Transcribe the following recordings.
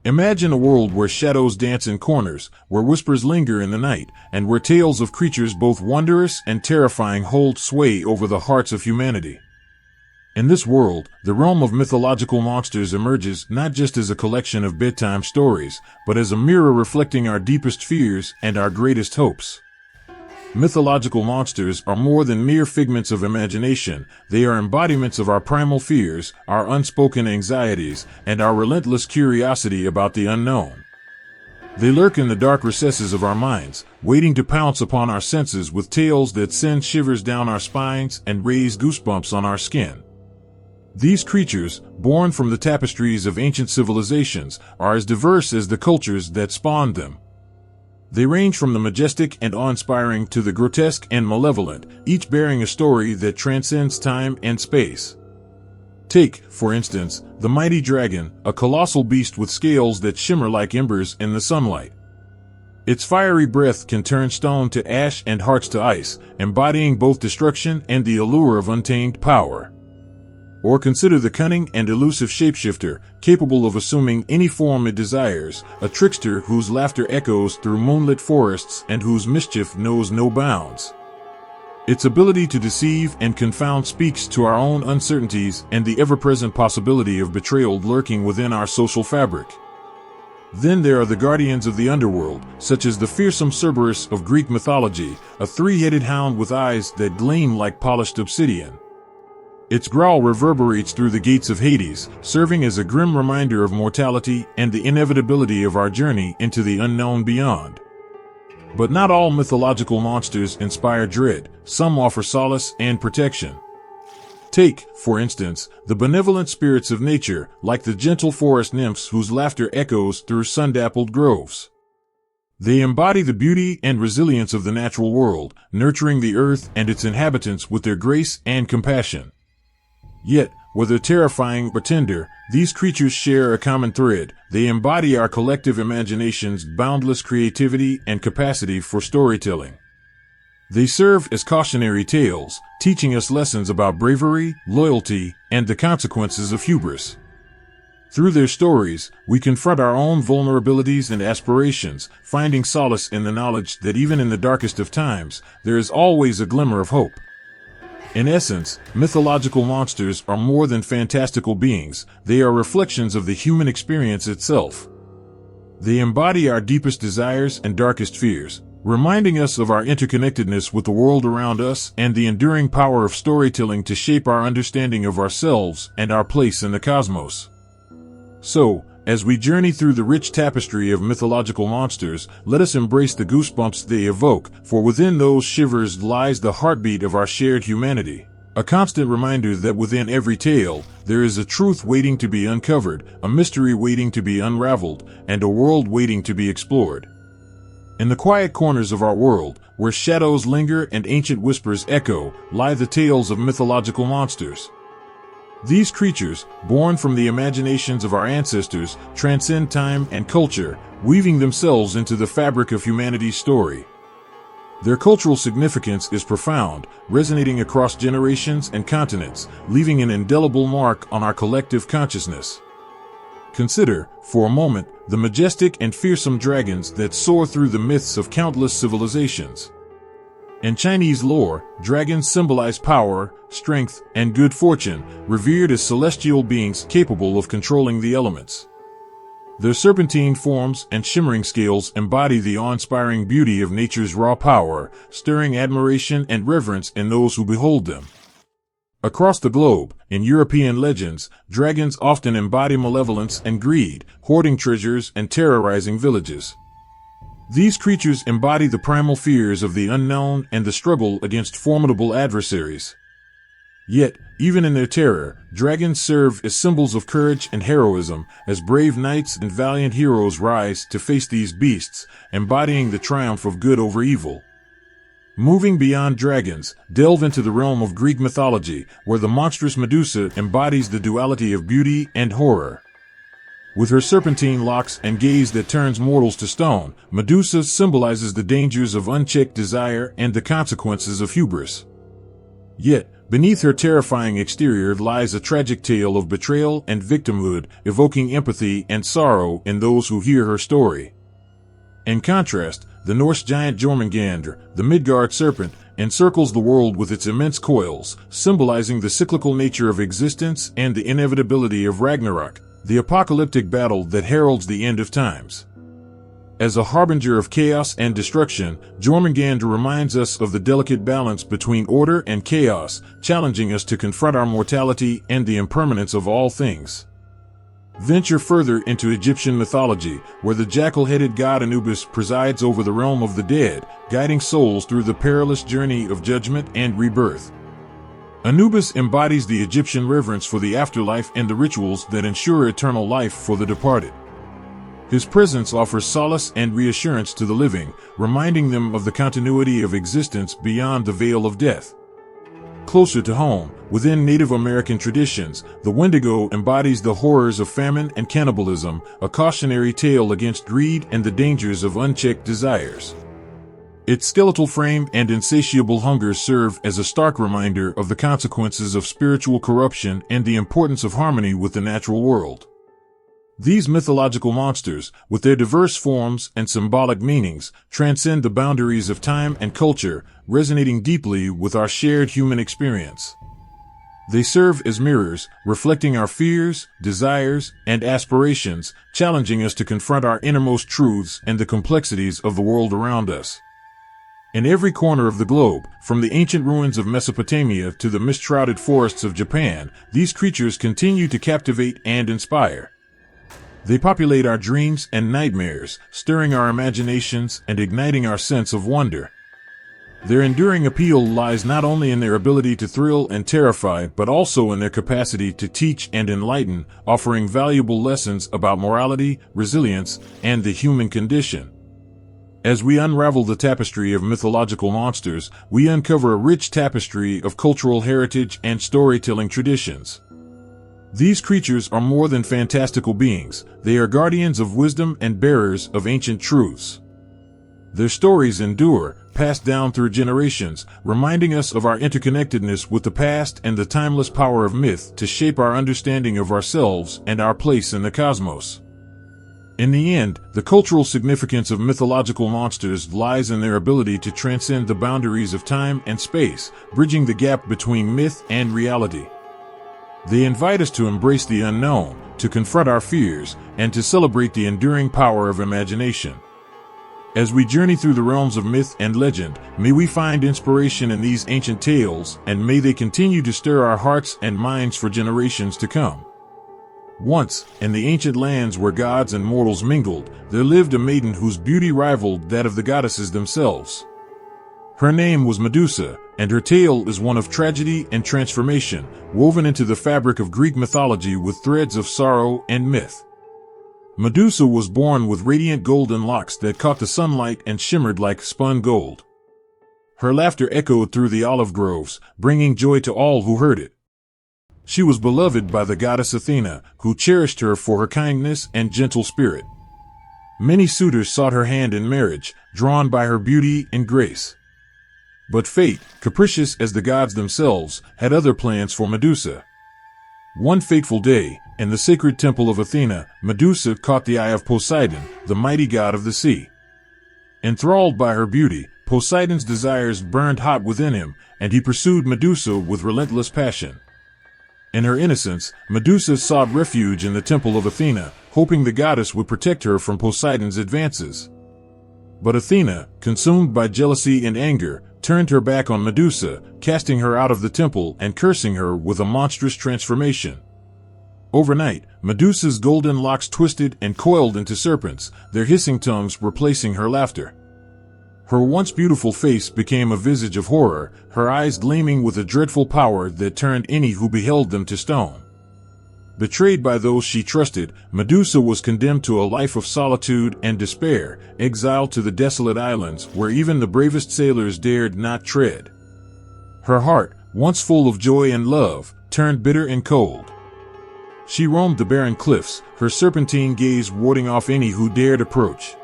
Imagine a world where shadows dance in corners, where whispers linger in the night, and where tales of creatures both wondrous and terrifying hold sway over the hearts of humanity. In this world, the realm of mythological monsters emerges not just as a collection of bedtime stories, but as a mirror reflecting our deepest fears and our greatest hopes. Mythological monsters are more than mere figments of imagination. They are embodiments of our primal fears, our unspoken anxieties, and our relentless curiosity about the unknown. They lurk in the dark recesses of our minds, waiting to pounce upon our senses with tales that send shivers down our spines and raise goosebumps on our skin. These creatures, born from the tapestries of ancient civilizations, are as diverse as the cultures that spawned them. They range from the majestic and awe-inspiring to the grotesque and malevolent, each bearing a story that transcends time and space. Take, for instance, the mighty dragon, a colossal beast with scales that shimmer like embers in the sunlight. Its fiery breath can turn stone to ash and hearts to ice, embodying both destruction and the allure of untamed power. Or consider the cunning and elusive shapeshifter, capable of assuming any form it desires, a trickster whose laughter echoes through moonlit forests and whose mischief knows no bounds. Its ability to deceive and confound speaks to our own uncertainties and the ever-present possibility of betrayal lurking within our social fabric. Then there are the guardians of the underworld, such as the fearsome Cerberus of Greek mythology, a three-headed hound with eyes that gleam like polished obsidian. Its growl reverberates through the gates of Hades, serving as a grim reminder of mortality and the inevitability of our journey into the unknown beyond. But not all mythological monsters inspire dread. Some offer solace and protection. Take, for instance, the benevolent spirits of nature, like the gentle forest nymphs whose laughter echoes through sun-dappled groves. They embody the beauty and resilience of the natural world, nurturing the earth and its inhabitants with their grace and compassion. Yet, whether terrifying or tender, these creatures share a common thread. They embody our collective imagination's boundless creativity and capacity for storytelling. They serve as cautionary tales, teaching us lessons about bravery, loyalty, and the consequences of hubris. Through their stories, we confront our own vulnerabilities and aspirations, finding solace in the knowledge that even in the darkest of times, there is always a glimmer of hope. In essence, mythological monsters are more than fantastical beings. They are reflections of the human experience itself. They embody our deepest desires and darkest fears, reminding us of our interconnectedness with the world around us and the enduring power of storytelling to shape our understanding of ourselves and our place in the cosmos. So, as we journey through the rich tapestry of mythological monsters, let us embrace the goosebumps they evoke, for within those shivers lies the heartbeat of our shared humanity. A constant reminder that within every tale, there is a truth waiting to be uncovered, a mystery waiting to be unraveled, and a world waiting to be explored. In the quiet corners of our world, where shadows linger and ancient whispers echo, lie the tales of mythological monsters. These creatures, born from the imaginations of our ancestors, transcend time and culture, weaving themselves into the fabric of humanity's story. Their cultural significance is profound, resonating across generations and continents, leaving an indelible mark on our collective consciousness. Consider, for a moment, the majestic and fearsome dragons that soar through the myths of countless civilizations. In Chinese lore, dragons symbolize power, strength, and good fortune, revered as celestial beings capable of controlling the elements. Their serpentine forms and shimmering scales embody the awe-inspiring beauty of nature's raw power, stirring admiration and reverence in those who behold them. Across the globe, in European legends, dragons often embody malevolence and greed, hoarding treasures and terrorizing villages. These creatures embody the primal fears of the unknown and the struggle against formidable adversaries. Yet, even in their terror, dragons serve as symbols of courage and heroism, as brave knights and valiant heroes rise to face these beasts, embodying the triumph of good over evil. Moving beyond dragons, delve into the realm of Greek mythology, where the monstrous Medusa embodies the duality of beauty and horror. With her serpentine locks and gaze that turns mortals to stone, Medusa symbolizes the dangers of unchecked desire and the consequences of hubris. Yet, Beneath her terrifying exterior lies a tragic tale of betrayal and victimhood, evoking empathy and sorrow in those who hear her story. In contrast, the Norse giant Jormungandr, the Midgard serpent, encircles the world with its immense coils, symbolizing the cyclical nature of existence and the inevitability of Ragnarok, the apocalyptic battle that heralds the end of times. As a harbinger of chaos and destruction, Jormungandr reminds us of the delicate balance between order and chaos, challenging us to confront our mortality and the impermanence of all things. Venture further into Egyptian mythology, where the jackal-headed god Anubis presides over the realm of the dead, guiding souls through the perilous journey of judgment and rebirth. Anubis embodies the Egyptian reverence for the afterlife and the rituals that ensure eternal life for the departed. His presence offers solace and reassurance to the living, reminding them of the continuity of existence beyond the veil of death. Closer to home, within Native American traditions, the Wendigo embodies the horrors of famine and cannibalism, a cautionary tale against greed and the dangers of unchecked desires. Its skeletal frame and insatiable hunger serve as a stark reminder of the consequences of spiritual corruption and the importance of harmony with the natural world. These mythological monsters, with their diverse forms and symbolic meanings, transcend the boundaries of time and culture, resonating deeply with our shared human experience. They serve as mirrors, reflecting our fears, desires, and aspirations, challenging us to confront our innermost truths and the complexities of the world around us. In every corner of the globe, from the ancient ruins of Mesopotamia to the mist-shrouded forests of Japan, these creatures continue to captivate and inspire. They populate our dreams and nightmares, stirring our imaginations and igniting our sense of wonder. Their enduring appeal lies not only in their ability to thrill and terrify, but also in their capacity to teach and enlighten, offering valuable lessons about morality, resilience, and the human condition. As we unravel the tapestry of mythological monsters, we uncover a rich tapestry of cultural heritage and storytelling traditions. These creatures are more than fantastical beings, they are guardians of wisdom and bearers of ancient truths. Their stories endure, passed down through generations, reminding us of our interconnectedness with the past and the timeless power of myth to shape our understanding of ourselves and our place in the cosmos. In the end, the cultural significance of mythological monsters lies in their ability to transcend the boundaries of time and space, bridging the gap between myth and reality. They invite us to embrace the unknown, to confront our fears, and to celebrate the enduring power of imagination. As we journey through the realms of myth and legend, may we find inspiration in these ancient tales, and may they continue to stir our hearts and minds for generations to come. Once, in the ancient lands where gods and mortals mingled, there lived a maiden whose beauty rivaled that of the goddesses themselves. Her name was Medusa, and her tale is one of tragedy and transformation, woven into the fabric of Greek mythology with threads of sorrow and myth. Medusa was born with radiant golden locks that caught the sunlight and shimmered like spun gold. Her laughter echoed through the olive groves, bringing joy to all who heard it. She was beloved by the goddess Athena, who cherished her for her kindness and gentle spirit. Many suitors sought her hand in marriage, drawn by her beauty and grace. But fate, capricious as the gods themselves, had other plans for Medusa. One fateful day, in the sacred temple of Athena, Medusa caught the eye of Poseidon, the mighty god of the sea. Enthralled by her beauty, Poseidon's desires burned hot within him, and he pursued Medusa with relentless passion. In her innocence, Medusa sought refuge in the temple of Athena, hoping the goddess would protect her from Poseidon's advances. But Athena, consumed by jealousy and anger, turned her back on Medusa, casting her out of the temple and cursing her with a monstrous transformation. Overnight, Medusa's golden locks twisted and coiled into serpents, their hissing tongues replacing her laughter. Her once beautiful face became a visage of horror, her eyes gleaming with a dreadful power that turned any who beheld them to stone. Betrayed by those she trusted, Medusa was condemned to a life of solitude and despair, exiled to the desolate islands where even the bravest sailors dared not tread. Her heart, once full of joy and love, turned bitter and cold. She roamed the barren cliffs, her serpentine gaze warding off any who dared approach.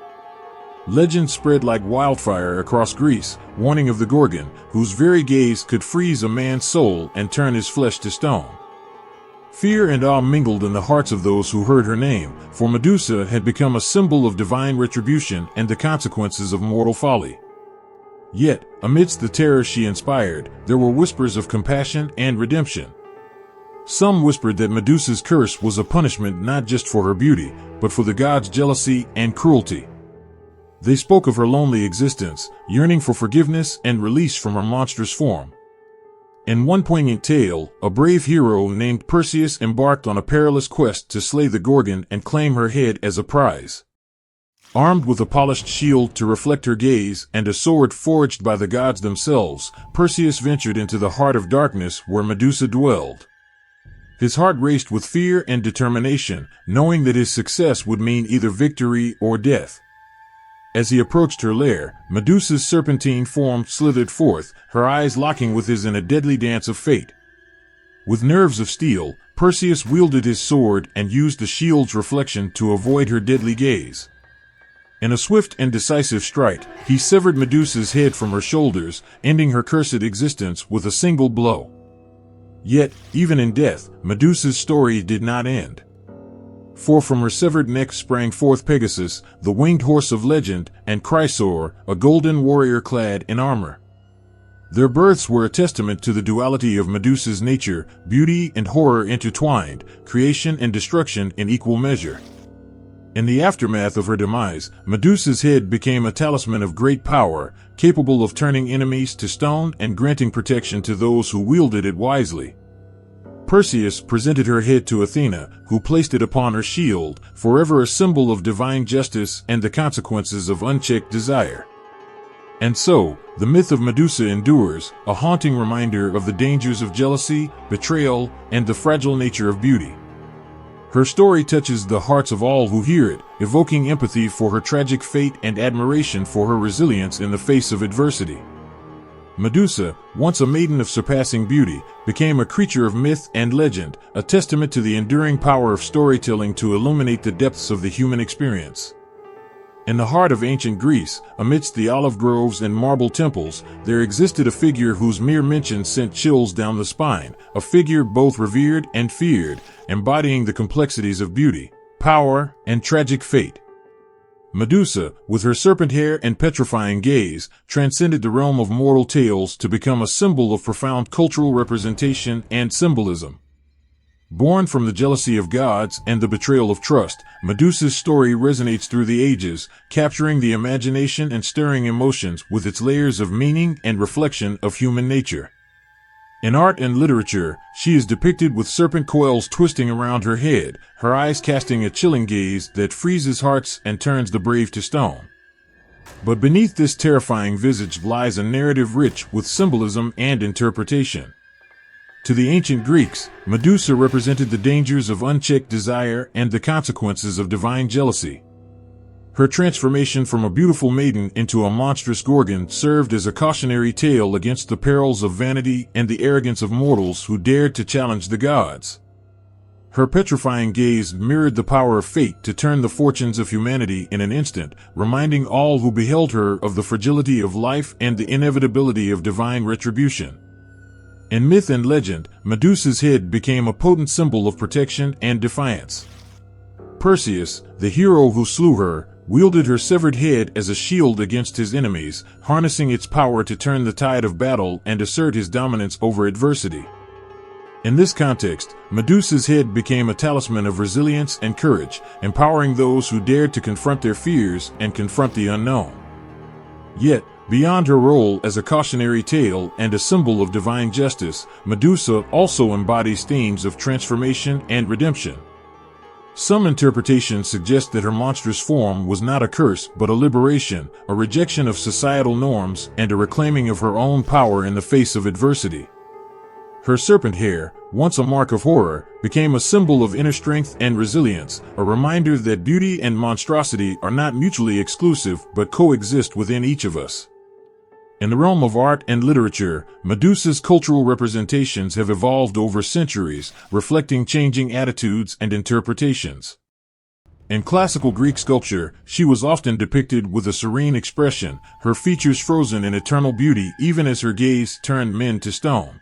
Legend spread like wildfire across Greece, warning of the Gorgon, whose very gaze could freeze a man's soul and turn his flesh to stone. Fear and awe mingled in the hearts of those who heard her name, for Medusa had become a symbol of divine retribution and the consequences of mortal folly. Yet, amidst the terror she inspired, there were whispers of compassion and redemption. Some whispered that Medusa's curse was a punishment not just for her beauty, but for the gods' jealousy and cruelty. They spoke of her lonely existence, yearning for forgiveness and release from her monstrous form. In one poignant tale, a brave hero named Perseus embarked on a perilous quest to slay the Gorgon and claim her head as a prize. Armed with a polished shield to reflect her gaze and a sword forged by the gods themselves, Perseus ventured into the heart of darkness where Medusa dwelled. His heart raced with fear and determination, knowing that his success would mean either victory or death. As he approached her lair, Medusa's serpentine form slithered forth, her eyes locking with his in a deadly dance of fate. With nerves of steel, Perseus wielded his sword and used the shield's reflection to avoid her deadly gaze. In a swift and decisive strike, he severed Medusa's head from her shoulders, ending her cursed existence with a single blow. Yet, even in death, Medusa's story did not end. For from her severed neck sprang forth Pegasus, the winged horse of legend, and Chrysaor, a golden warrior clad in armor. Their births were a testament to the duality of Medusa's nature, beauty and horror intertwined, creation and destruction in equal measure. In the aftermath of her demise, Medusa's head became a talisman of great power, capable of turning enemies to stone and granting protection to those who wielded it wisely. Perseus presented her head to Athena, who placed it upon her shield, forever a symbol of divine justice and the consequences of unchecked desire. And so, the myth of Medusa endures, a haunting reminder of the dangers of jealousy, betrayal, and the fragile nature of beauty. Her story touches the hearts of all who hear it, evoking empathy for her tragic fate and admiration for her resilience in the face of adversity. Medusa, once a maiden of surpassing beauty, became a creature of myth and legend, a testament to the enduring power of storytelling to illuminate the depths of the human experience. In the heart of ancient Greece, amidst the olive groves and marble temples, there existed a figure whose mere mention sent chills down the spine, a figure both revered and feared, embodying the complexities of beauty, power, and tragic fate. Medusa, with her serpent hair and petrifying gaze, transcended the realm of mortal tales to become a symbol of profound cultural representation and symbolism. Born from the jealousy of gods and the betrayal of trust, Medusa's story resonates through the ages, capturing the imagination and stirring emotions with its layers of meaning and reflection of human nature. In art and literature, she is depicted with serpent coils twisting around her head, her eyes casting a chilling gaze that freezes hearts and turns the brave to stone. But beneath this terrifying visage lies a narrative rich with symbolism and interpretation. To the ancient Greeks, Medusa represented the dangers of unchecked desire and the consequences of divine jealousy. Her transformation from a beautiful maiden into a monstrous Gorgon served as a cautionary tale against the perils of vanity and the arrogance of mortals who dared to challenge the gods. Her petrifying gaze mirrored the power of fate to turn the fortunes of humanity in an instant, reminding all who beheld her of the fragility of life and the inevitability of divine retribution. In myth and legend, Medusa's head became a potent symbol of protection and defiance. Perseus, the hero who slew her, wielded her severed head as a shield against his enemies, harnessing its power to turn the tide of battle and assert his dominance over adversity. In this context, Medusa's head became a talisman of resilience and courage, empowering those who dared to confront their fears and confront the unknown. Yet, beyond her role as a cautionary tale and a symbol of divine justice, Medusa also embodies themes of transformation and redemption. Some interpretations suggest that her monstrous form was not a curse but a liberation, a rejection of societal norms, and a reclaiming of her own power in the face of adversity. Her serpent hair, once a mark of horror, became a symbol of inner strength and resilience, a reminder that beauty and monstrosity are not mutually exclusive but coexist within each of us. In the realm of art and literature, Medusa's cultural representations have evolved over centuries, reflecting changing attitudes and interpretations. In classical Greek sculpture, she was often depicted with a serene expression, her features frozen in eternal beauty even as her gaze turned men to stone.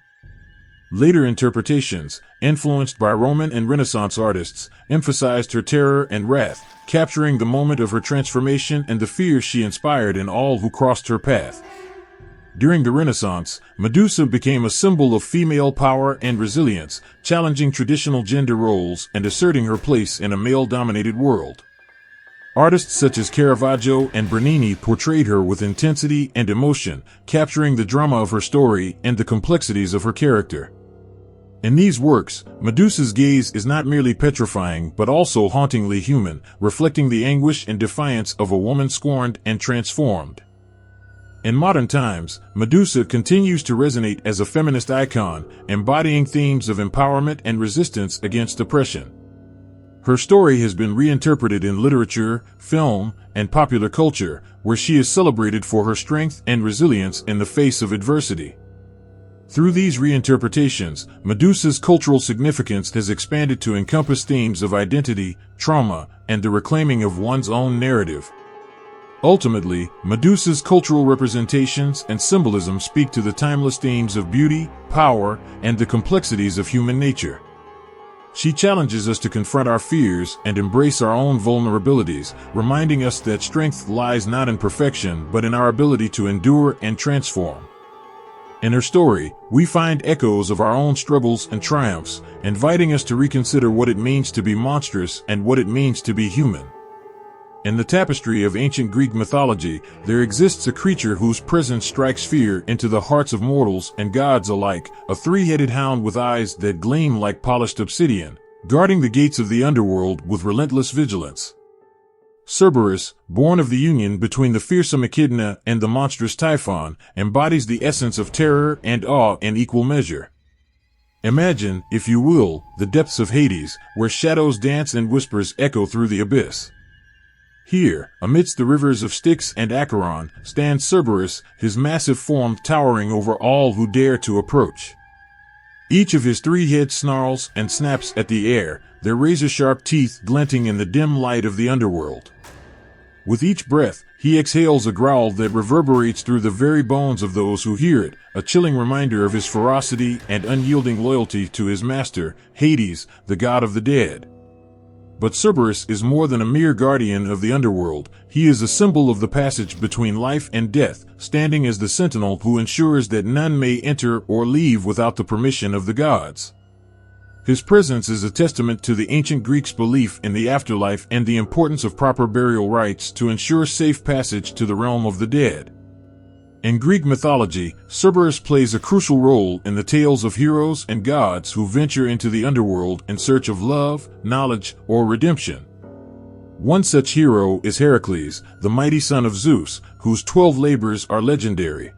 Later interpretations, influenced by Roman and Renaissance artists, emphasized her terror and wrath, capturing the moment of her transformation and the fear she inspired in all who crossed her path. During the Renaissance, Medusa became a symbol of female power and resilience, challenging traditional gender roles and asserting her place in a male-dominated world. Artists such as Caravaggio and Bernini portrayed her with intensity and emotion, capturing the drama of her story and the complexities of her character. In these works, Medusa's gaze is not merely petrifying but also hauntingly human, reflecting the anguish and defiance of a woman scorned and transformed. In modern times, Medusa continues to resonate as a feminist icon, embodying themes of empowerment and resistance against oppression. Her story has been reinterpreted in literature, film, and popular culture, where she is celebrated for her strength and resilience in the face of adversity. Through these reinterpretations, Medusa's cultural significance has expanded to encompass themes of identity, trauma, and the reclaiming of one's own narrative. Ultimately, Medusa's cultural representations and symbolism speak to the timeless themes of beauty, power, and the complexities of human nature. She challenges us to confront our fears and embrace our own vulnerabilities, reminding us that strength lies not in perfection but in our ability to endure and transform. In her story, we find echoes of our own struggles and triumphs, inviting us to reconsider what it means to be monstrous and what it means to be human. In the tapestry of ancient Greek mythology, there exists a creature whose presence strikes fear into the hearts of mortals and gods alike, a three-headed hound with eyes that gleam like polished obsidian, guarding the gates of the underworld with relentless vigilance. Cerberus, born of the union between the fearsome echidna and the monstrous typhon, embodies the essence of terror and awe in equal measure. Imagine, if you will, the depths of Hades, where shadows dance and whispers echo through the abyss. Here, amidst the rivers of Styx and Acheron, stands Cerberus, his massive form towering over all who dare to approach. Each of his three heads snarls and snaps at the air, their razor-sharp teeth glinting in the dim light of the underworld. With each breath, he exhales a growl that reverberates through the very bones of those who hear it, a chilling reminder of his ferocity and unyielding loyalty to his master, Hades, the god of the dead. But Cerberus is more than a mere guardian of the underworld. He is a symbol of the passage between life and death, standing as the sentinel who ensures that none may enter or leave without the permission of the gods. His presence is a testament to the ancient Greeks' belief in the afterlife and the importance of proper burial rites to ensure safe passage to the realm of the dead. In Greek mythology, Cerberus plays a crucial role in the tales of heroes and gods who venture into the underworld in search of love, knowledge, or redemption. One such hero is Heracles, the mighty son of Zeus, whose 12 labors are legendary.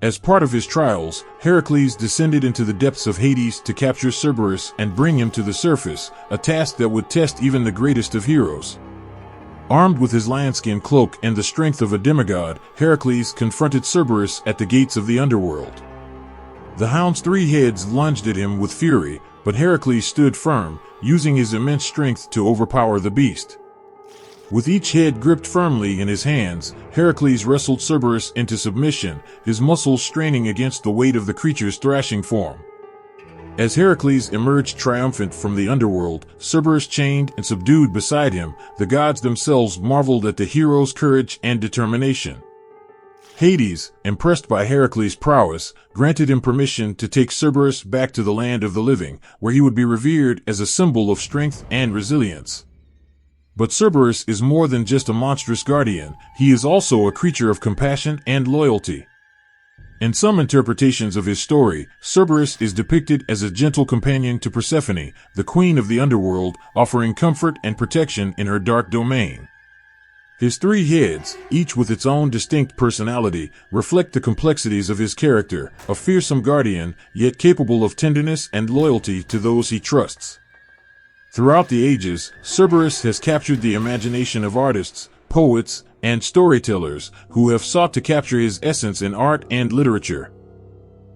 As part of his trials, Heracles descended into the depths of Hades to capture Cerberus and bring him to the surface, a task that would test even the greatest of heroes. Armed with his lionskin cloak and the strength of a demigod, Heracles confronted Cerberus at the gates of the underworld. The hound's three heads lunged at him with fury, but Heracles stood firm, using his immense strength to overpower the beast. With each head gripped firmly in his hands, Heracles wrestled Cerberus into submission, his muscles straining against the weight of the creature's thrashing form. As Heracles emerged triumphant from the underworld, Cerberus chained and subdued beside him, the gods themselves marveled at the hero's courage and determination. Hades, impressed by Heracles' prowess, granted him permission to take Cerberus back to the land of the living, where he would be revered as a symbol of strength and resilience. But Cerberus is more than just a monstrous guardian, he is also a creature of compassion and loyalty. In some interpretations of his story, Cerberus is depicted as a gentle companion to Persephone, the queen of the underworld, offering comfort and protection in her dark domain. His three heads, each with its own distinct personality, reflect the complexities of his character, a fearsome guardian, yet capable of tenderness and loyalty to those he trusts. Throughout the ages, Cerberus has captured the imagination of artists, poets, and storytellers who have sought to capture his essence in art and literature.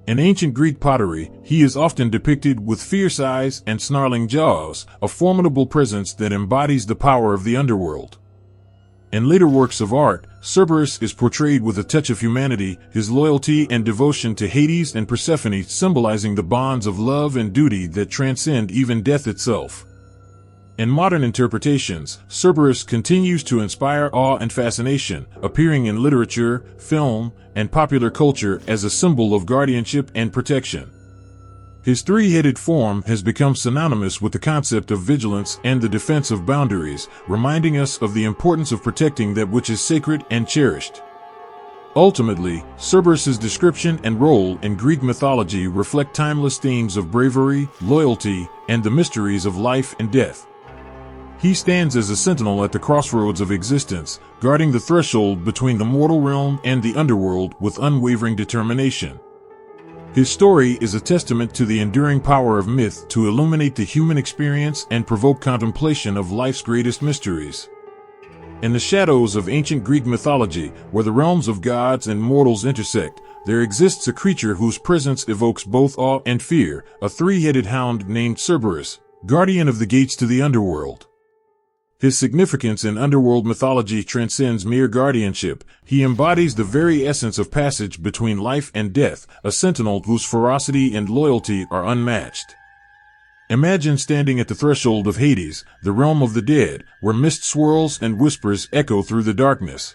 In ancient Greek pottery, he is often depicted with fierce eyes and snarling jaws, a formidable presence that embodies the power of the underworld. In later works of art, Cerberus is portrayed with a touch of humanity, his loyalty and devotion to Hades and Persephone symbolizing the bonds of love and duty that transcend even death itself. In modern interpretations, Cerberus continues to inspire awe and fascination, appearing in literature, film, and popular culture as a symbol of guardianship and protection. His three-headed form has become synonymous with the concept of vigilance and the defense of boundaries, reminding us of the importance of protecting that which is sacred and cherished. Ultimately, Cerberus's description and role in Greek mythology reflect timeless themes of bravery, loyalty, and the mysteries of life and death. He stands as a sentinel at the crossroads of existence, guarding the threshold between the mortal realm and the underworld with unwavering determination. His story is a testament to the enduring power of myth to illuminate the human experience and provoke contemplation of life's greatest mysteries. In the shadows of ancient Greek mythology, where the realms of gods and mortals intersect, there exists a creature whose presence evokes both awe and fear, a three-headed hound named Cerberus, guardian of the gates to the underworld. His significance in underworld mythology transcends mere guardianship. He embodies the very essence of passage between life and death, a sentinel whose ferocity and loyalty are unmatched. Imagine standing at the threshold of Hades, the realm of the dead, where mist swirls and whispers echo through the darkness.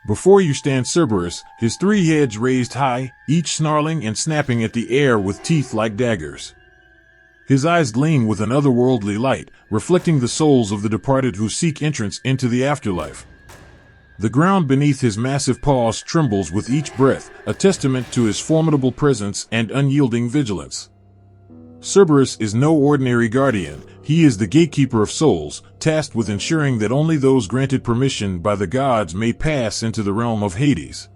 Before you stand Cerberus, his three heads raised high, each snarling and snapping at the air with teeth like daggers. His eyes gleam with an otherworldly light, reflecting the souls of the departed who seek entrance into the afterlife. The ground beneath his massive paws trembles with each breath, a testament to his formidable presence and unyielding vigilance. Cerberus is no ordinary guardian. He is the gatekeeper of souls, tasked with ensuring that only those granted permission by the gods may pass into the realm of Hades.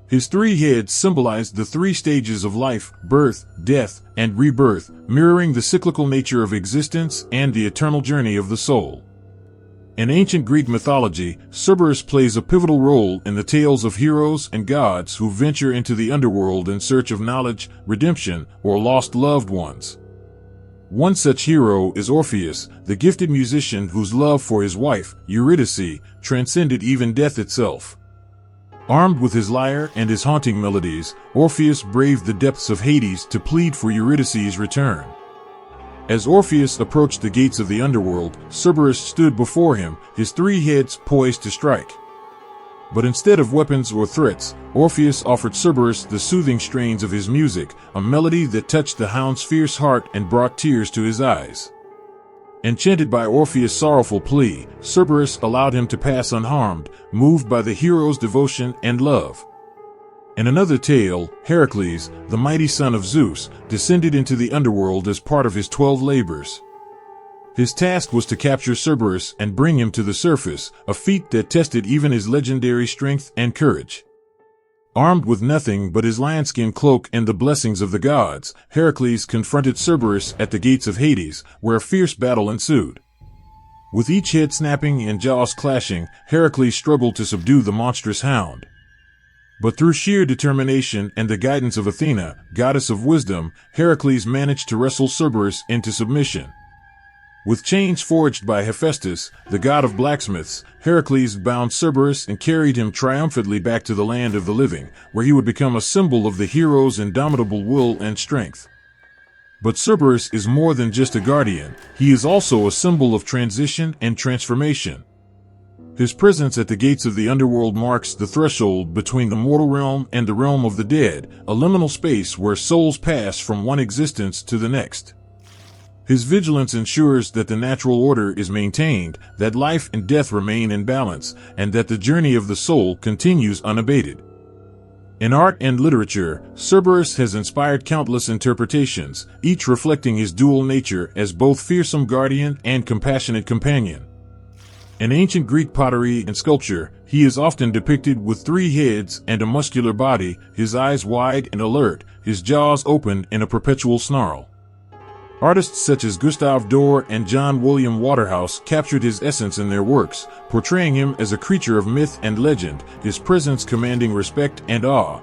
His three heads symbolize the three stages of life: birth, death, and rebirth, mirroring the cyclical nature of existence and the eternal journey of the soul. In ancient Greek mythology, Cerberus plays a pivotal role in the tales of heroes and gods who venture into the underworld in search of knowledge, redemption, or lost loved ones. One such hero is Orpheus, the gifted musician whose love for his wife, Eurydice, transcended even death itself. Armed with his lyre and his haunting melodies, Orpheus braved the depths of Hades to plead for Eurydice's return. As Orpheus approached the gates of the underworld, Cerberus stood before him, his three heads poised to strike. But instead of weapons or threats, Orpheus offered Cerberus the soothing strains of his music, a melody that touched the hound's fierce heart and brought tears to his eyes. Enchanted by Orpheus' sorrowful plea, Cerberus allowed him to pass unharmed, moved by the hero's devotion and love. In another tale, Heracles, the mighty son of Zeus, descended into the underworld as part of his 12 labors. His task was to capture Cerberus and bring him to the surface, a feat that tested even his legendary strength and courage. Armed with nothing but his lionskin cloak and the blessings of the gods, Heracles confronted Cerberus at the gates of Hades, where a fierce battle ensued. With each head snapping and jaws clashing, Heracles struggled to subdue the monstrous hound. But through sheer determination and the guidance of Athena, goddess of wisdom, Heracles managed to wrestle Cerberus into submission. With chains forged by Hephaestus, the god of blacksmiths, Heracles bound Cerberus and carried him triumphantly back to the land of the living, where he would become a symbol of the hero's indomitable will and strength. But Cerberus is more than just a guardian. He is also a symbol of transition and transformation. His presence at the gates of the underworld marks the threshold between the mortal realm and the realm of the dead, a liminal space where souls pass from one existence to the next. His vigilance ensures that the natural order is maintained, that life and death remain in balance, and that the journey of the soul continues unabated. In art and literature, Cerberus has inspired countless interpretations, each reflecting his dual nature as both fearsome guardian and compassionate companion. In ancient Greek pottery and sculpture, he is often depicted with three heads and a muscular body, his eyes wide and alert, his jaws open in a perpetual snarl. Artists such as Gustave Doré and John William Waterhouse captured his essence in their works, portraying him as a creature of myth and legend, his presence commanding respect and awe.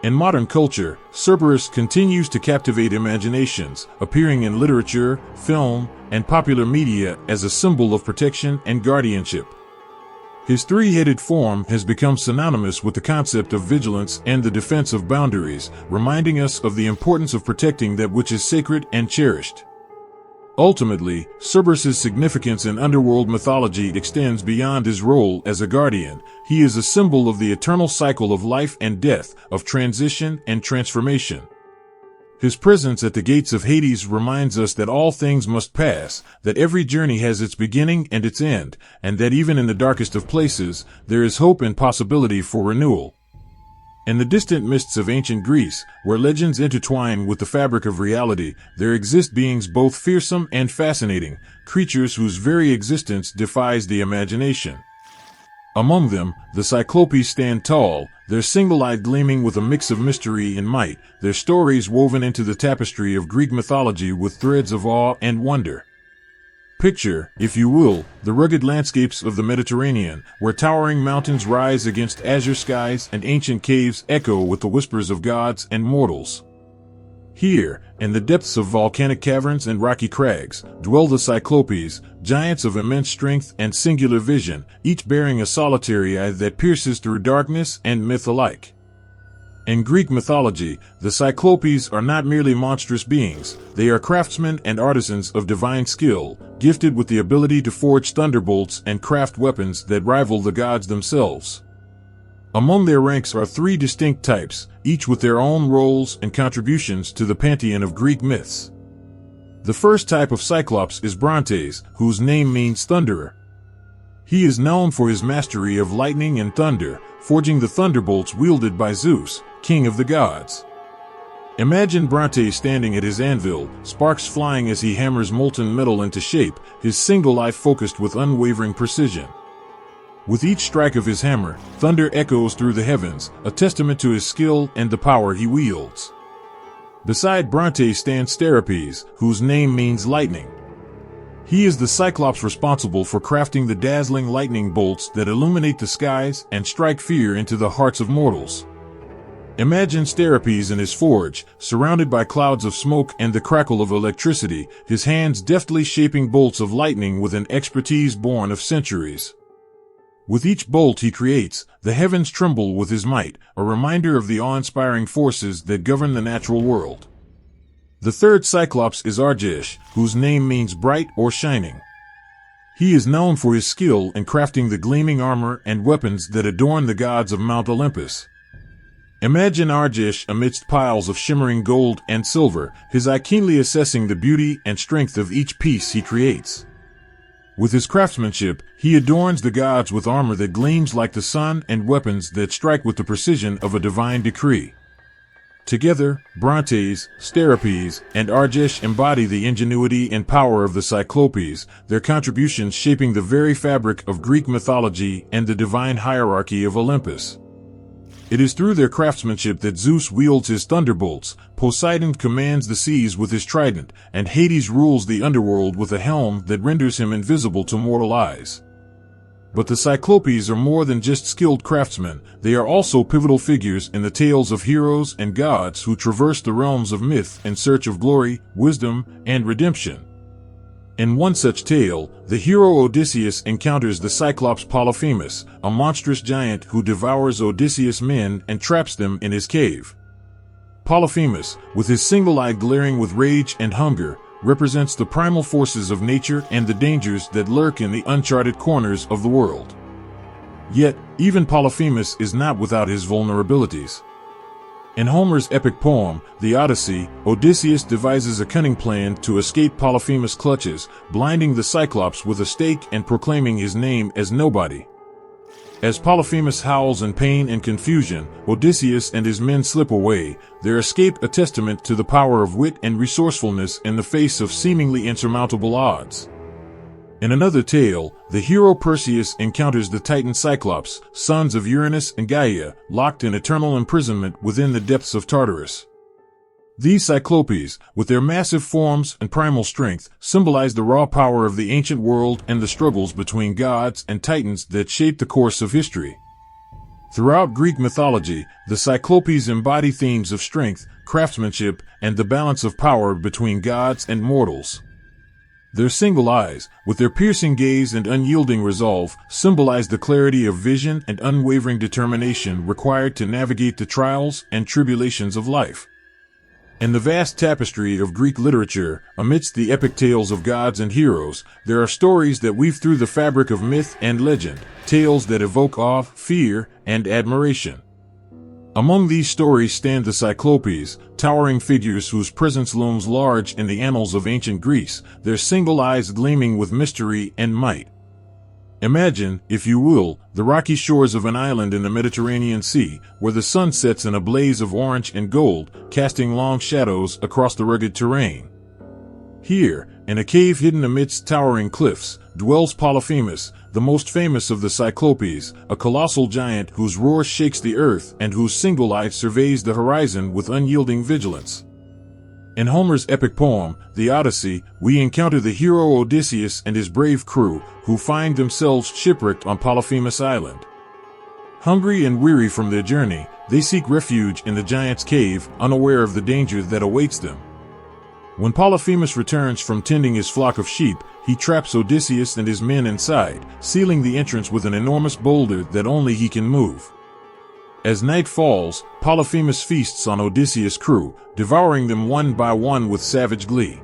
In modern culture, Cerberus continues to captivate imaginations, appearing in literature, film, and popular media as a symbol of protection and guardianship. His three-headed form has become synonymous with the concept of vigilance and the defense of boundaries, reminding us of the importance of protecting that which is sacred and cherished. Ultimately, Cerberus's significance in underworld mythology extends beyond his role as a guardian. He is a symbol of the eternal cycle of life and death, of transition and transformation. His presence at the gates of Hades reminds us that all things must pass, that every journey has its beginning and its end, and that even in the darkest of places, there is hope and possibility for renewal. In the distant mists of ancient Greece, where legends intertwine with the fabric of reality, there exist beings both fearsome and fascinating, creatures whose very existence defies the imagination. Among them, the cyclopes stand tall, their single eye gleaming with a mix of mystery and might, their stories woven into the tapestry of Greek mythology with threads of awe and wonder. Picture, if you will, the rugged landscapes of the Mediterranean, where towering mountains rise against azure skies and ancient caves echo with the whispers of gods and mortals. Here, in the depths of volcanic caverns and rocky crags, dwell the cyclopes, giants of immense strength and singular vision, each bearing a solitary eye that pierces through darkness and myth alike. In Greek mythology, the cyclopes are not merely monstrous beings, they are craftsmen and artisans of divine skill, gifted with the ability to forge thunderbolts and craft weapons that rival the gods themselves. Among their ranks are three distinct types, each with their own roles and contributions to the pantheon of Greek myths. The first type of cyclops is Brontes, whose name means thunderer. He is known for his mastery of lightning and thunder, forging the thunderbolts wielded by Zeus, king of the gods. Imagine Brontes standing at his anvil, sparks flying as he hammers molten metal into shape, his single eye focused with unwavering precision. With each strike of his hammer, thunder echoes through the heavens, a testament to his skill and the power he wields. Beside Brontes stands Cerberus, whose name means lightning. He is the cyclops responsible for crafting the dazzling lightning bolts that illuminate the skies and strike fear into the hearts of mortals. Imagine Cerberus in his forge, surrounded by clouds of smoke and the crackle of electricity, his hands deftly shaping bolts of lightning with an expertise born of centuries. With each bolt he creates, the heavens tremble with his might, a reminder of the awe-inspiring forces that govern the natural world. The third cyclops is Argesh, whose name means bright or shining. He is known for his skill in crafting the gleaming armor and weapons that adorn the gods of Mount Olympus. Imagine Argesh amidst piles of shimmering gold and silver, his eye keenly assessing the beauty and strength of each piece he creates. With his craftsmanship, he adorns the gods with armor that gleams like the sun and weapons that strike with the precision of a divine decree. Together, Brontes, Cerberus, and Argesh embody the ingenuity and power of the cyclopes, their contributions shaping the very fabric of Greek mythology and the divine hierarchy of Olympus. It is through their craftsmanship that Zeus wields his thunderbolts, Poseidon commands the seas with his trident, and Hades rules the underworld with a helm that renders him invisible to mortal eyes. But the cyclopes are more than just skilled craftsmen, they are also pivotal figures in the tales of heroes and gods who traverse the realms of myth in search of glory, wisdom, and redemption. In one such tale, the hero Odysseus encounters the cyclops Polyphemus, a monstrous giant who devours Odysseus' men and traps them in his cave. Polyphemus, with his single eye glaring with rage and hunger, represents the primal forces of nature and the dangers that lurk in the uncharted corners of the world. Yet, even Polyphemus is not without his vulnerabilities. In Homer's epic poem, the Odyssey, Odysseus devises a cunning plan to escape Polyphemus' clutches, blinding the Cyclops with a stake and proclaiming his name as nobody. As Polyphemus howls in pain and confusion, Odysseus and his men slip away, their escape a testament to the power of wit and resourcefulness in the face of seemingly insurmountable odds. In another tale, the hero Perseus encounters the Titan Cyclops, sons of Uranus and Gaia, locked in eternal imprisonment within the depths of Tartarus. These cyclopes, with their massive forms and primal strength, symbolize the raw power of the ancient world and the struggles between gods and titans that shape the course of history. Throughout Greek mythology, the cyclopes embody themes of strength, craftsmanship, and the balance of power between gods and mortals. Their single eyes, with their piercing gaze and unyielding resolve, symbolize the clarity of vision and unwavering determination required to navigate the trials and tribulations of life. In the vast tapestry of Greek literature, amidst the epic tales of gods and heroes, there are stories that weave through the fabric of myth and legend, tales that evoke awe, fear, and admiration. Among these stories stand the cyclopes, towering figures whose presence looms large in the annals of ancient Greece, their single eyes gleaming with mystery and might. Imagine, if you will, the rocky shores of an island in the Mediterranean Sea, where the sun sets in a blaze of orange and gold, casting long shadows across the rugged terrain. Here, in a cave hidden amidst towering cliffs, dwells Polyphemus, the most famous of the cyclopes, a colossal giant whose roar shakes the earth and whose single eye surveys the horizon with unyielding vigilance. In Homer's epic poem, the Odyssey, we encounter the hero Odysseus and his brave crew, who find themselves shipwrecked on Polyphemus Island. Hungry and weary from their journey, they seek refuge in the giant's cave, unaware of the danger that awaits them. When Polyphemus returns from tending his flock of sheep, he traps Odysseus and his men inside, sealing the entrance with an enormous boulder that only he can move. As night falls, Polyphemus feasts on Odysseus' crew, devouring them one by one with savage glee.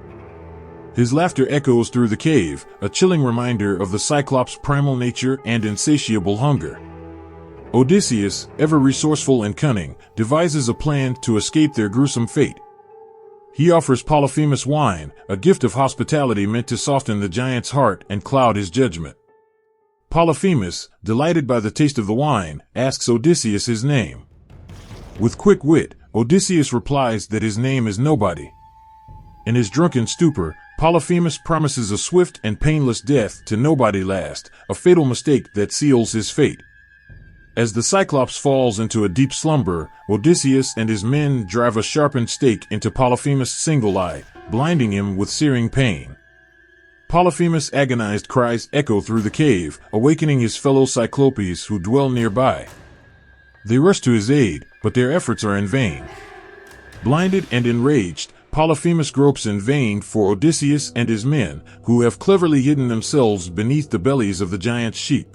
His laughter echoes through the cave, a chilling reminder of the cyclops' primal nature and insatiable hunger. Odysseus, ever resourceful and cunning, devises a plan to escape their gruesome fate. He offers Polyphemus wine, a gift of hospitality meant to soften the giant's heart and cloud his judgment. Polyphemus, delighted by the taste of the wine, asks Odysseus his name. With quick wit, Odysseus replies that his name is Nobody. In his drunken stupor, Polyphemus promises a swift and painless death to Nobody last, a fatal mistake that seals his fate. As the Cyclops falls into a deep slumber, Odysseus and his men drive a sharpened stake into Polyphemus' single eye, blinding him with searing pain. Polyphemus' agonized cries echo through the cave, awakening his fellow Cyclopes who dwell nearby. They rush to his aid, but their efforts are in vain. Blinded and enraged, Polyphemus gropes in vain for Odysseus and his men, who have cleverly hidden themselves beneath the bellies of the giant's sheep.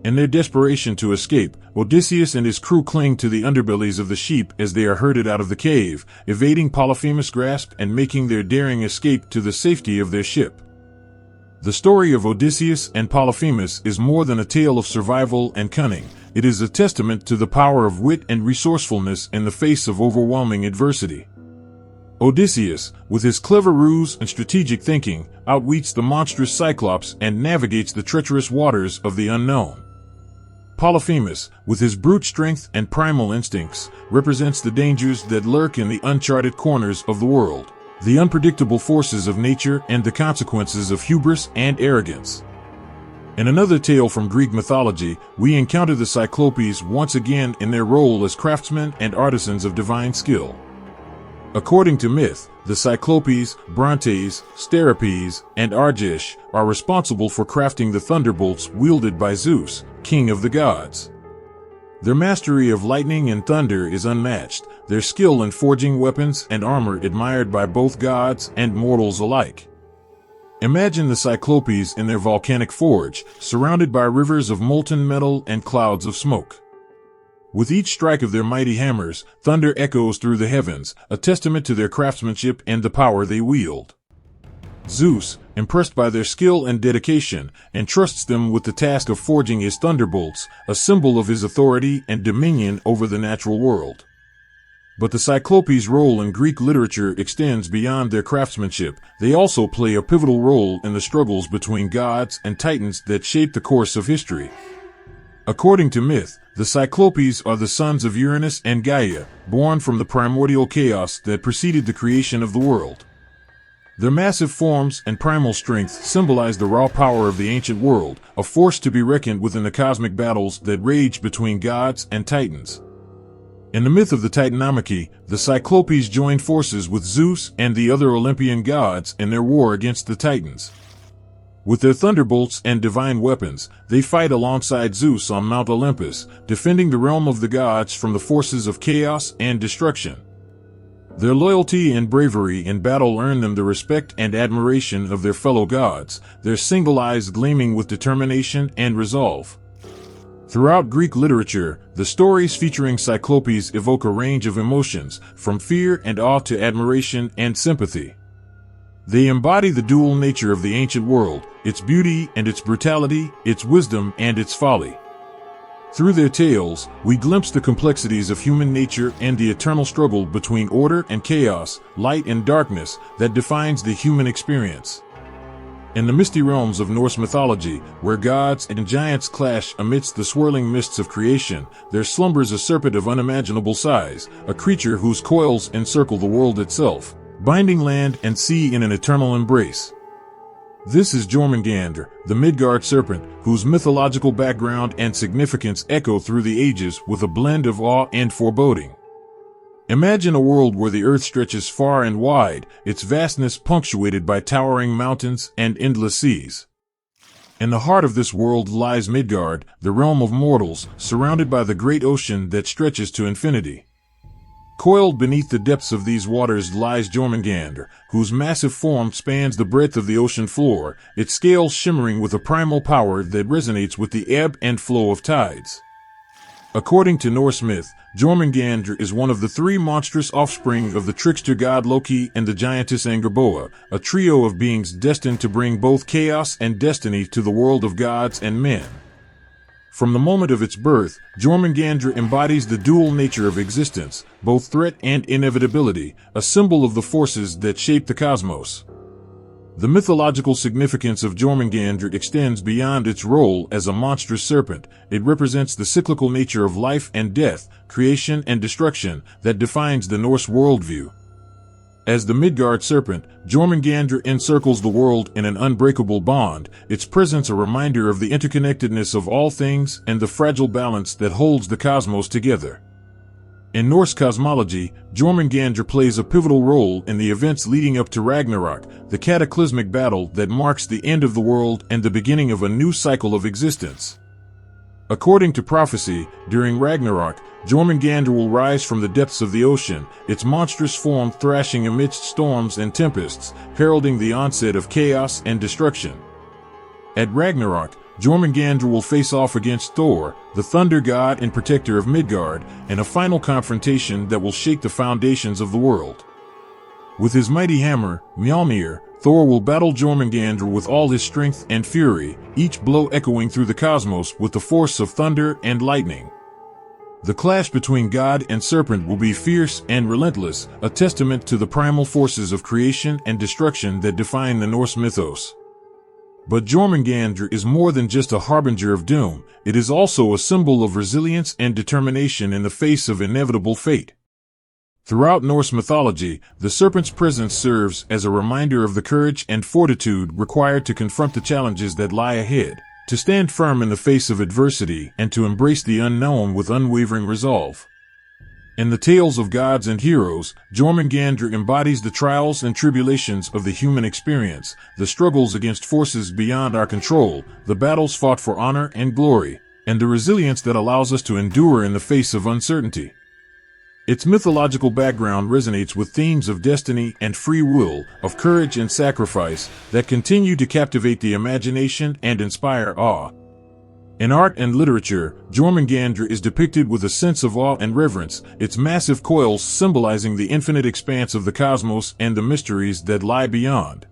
In their desperation to escape, Odysseus and his crew cling to the underbellies of the sheep as they are herded out of the cave, evading Polyphemus' grasp and making their daring escape to the safety of their ship. The story of Odysseus and Polyphemus is more than a tale of survival and cunning. It is a testament to the power of wit and resourcefulness in the face of overwhelming adversity. Odysseus, with his clever ruse and strategic thinking, outwits the monstrous Cyclops and navigates the treacherous waters of the unknown. Polyphemus, with his brute strength and primal instincts, represents the dangers that lurk in the uncharted corners of the world, the unpredictable forces of nature and the consequences of hubris and arrogance. In another tale from Greek mythology, we encounter the Cyclopes once again in their role as craftsmen and artisans of divine skill. According to myth, the Cyclopes, Brontes, Steripes, and Argesh are responsible for crafting the thunderbolts wielded by Zeus, king of the gods. Their mastery of lightning and thunder is unmatched, their skill in forging weapons and armor admired by both gods and mortals alike. Imagine the Cyclopes in their volcanic forge, surrounded by rivers of molten metal and clouds of smoke. With each strike of their mighty hammers, thunder echoes through the heavens, a testament to their craftsmanship and the power they wield. Zeus, impressed by their skill and dedication, entrusts them with the task of forging his thunderbolts, a symbol of his authority and dominion over the natural world. But the Cyclopes' role in Greek literature extends beyond their craftsmanship. They also play a pivotal role in the struggles between gods and titans that shape the course of history. According to myth, the Cyclopes are the sons of Uranus and Gaia, born from the primordial chaos that preceded the creation of the world. Their massive forms and primal strength symbolize the raw power of the ancient world, a force to be reckoned with in the cosmic battles that rage between gods and titans. In the myth of the Titanomachy, the Cyclopes joined forces with Zeus and the other Olympian gods in their war against the Titans. With their thunderbolts and divine weapons, they fight alongside Zeus on Mount Olympus, defending the realm of the gods from the forces of chaos and destruction. Their loyalty and bravery in battle earn them the respect and admiration of their fellow gods, their single eyes gleaming with determination and resolve. Throughout Greek literature, the stories featuring cyclopes evoke a range of emotions, from fear and awe to admiration and sympathy. They embody the dual nature of the ancient world, its beauty and its brutality, its wisdom and its folly. Through their tales, we glimpse the complexities of human nature and the eternal struggle between order and chaos, light and darkness, that defines the human experience. In the misty realms of Norse mythology, where gods and giants clash amidst the swirling mists of creation, there slumbers a serpent of unimaginable size, a creature whose coils encircle the world itself, binding land and sea in an eternal embrace. This is Jormungandr, the Midgard serpent, whose mythological background and significance echo through the ages with a blend of awe and foreboding. Imagine a world where the earth stretches far and wide, its vastness punctuated by towering mountains and endless seas. In the heart of this world lies Midgard, the realm of mortals, surrounded by the great ocean that stretches to infinity. Coiled beneath the depths of these waters lies Jormungandr, whose massive form spans the breadth of the ocean floor, its scales shimmering with a primal power that resonates with the ebb and flow of tides. According to Norse myth, Jormungandr is one of the three monstrous offspring of the trickster god Loki and the giantess Angerboa, a trio of beings destined to bring both chaos and destiny to the world of gods and men. From the moment of its birth, Jormungandr embodies the dual nature of existence, both threat and inevitability, a symbol of the forces that shape the cosmos. The mythological significance of Jormungandr extends beyond its role as a monstrous serpent. It represents the cyclical nature of life and death, creation and destruction, that defines the Norse worldview. As the Midgard serpent, Jormungandr encircles the world in an unbreakable bond, its presence a reminder of the interconnectedness of all things and the fragile balance that holds the cosmos together. In Norse cosmology, Jormungandr plays a pivotal role in the events leading up to Ragnarok, the cataclysmic battle that marks the end of the world and the beginning of a new cycle of existence. According to prophecy, during Ragnarok, Jormungandr will rise from the depths of the ocean, its monstrous form thrashing amidst storms and tempests, heralding the onset of chaos and destruction. At Ragnarok, Jormungandr will face off against Thor, the thunder god and protector of Midgard, in a final confrontation that will shake the foundations of the world. With his mighty hammer, Mjolnir, Thor will battle Jormungandr with all his strength and fury, each blow echoing through the cosmos with the force of thunder and lightning. The clash between god and serpent will be fierce and relentless, a testament to the primal forces of creation and destruction that define the Norse mythos. But Jormungandr is more than just a harbinger of doom, it is also a symbol of resilience and determination in the face of inevitable fate. Throughout Norse mythology, the serpent's presence serves as a reminder of the courage and fortitude required to confront the challenges that lie ahead, to stand firm in the face of adversity and to embrace the unknown with unwavering resolve. In the tales of gods and heroes, Jormungandr embodies the trials and tribulations of the human experience, the struggles against forces beyond our control, the battles fought for honor and glory, and the resilience that allows us to endure in the face of uncertainty. Its mythological background resonates with themes of destiny and free will, of courage and sacrifice, that continue to captivate the imagination and inspire awe. In art and literature, Jormungandr is depicted with a sense of awe and reverence, its massive coils symbolizing the infinite expanse of the cosmos and the mysteries that lie beyond.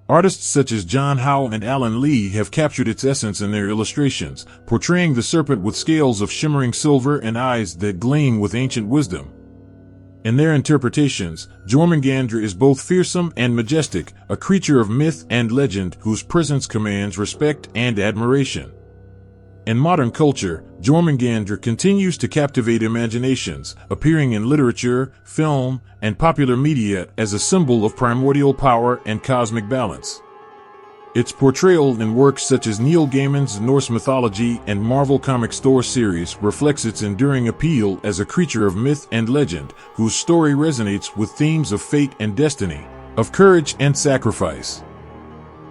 Artists such as John Howe and Alan Lee have captured its essence in their illustrations, portraying the serpent with scales of shimmering silver and eyes that gleam with ancient wisdom. In their interpretations, Jormungandr is both fearsome and majestic, a creature of myth and legend whose presence commands respect and admiration. In modern culture, Jormungandr continues to captivate imaginations, appearing in literature, film, and popular media as a symbol of primordial power and cosmic balance. Its portrayal in works such as Neil Gaiman's Norse mythology and Marvel Comics Thor series reflects its enduring appeal as a creature of myth and legend, whose story resonates with themes of fate and destiny, of courage and sacrifice.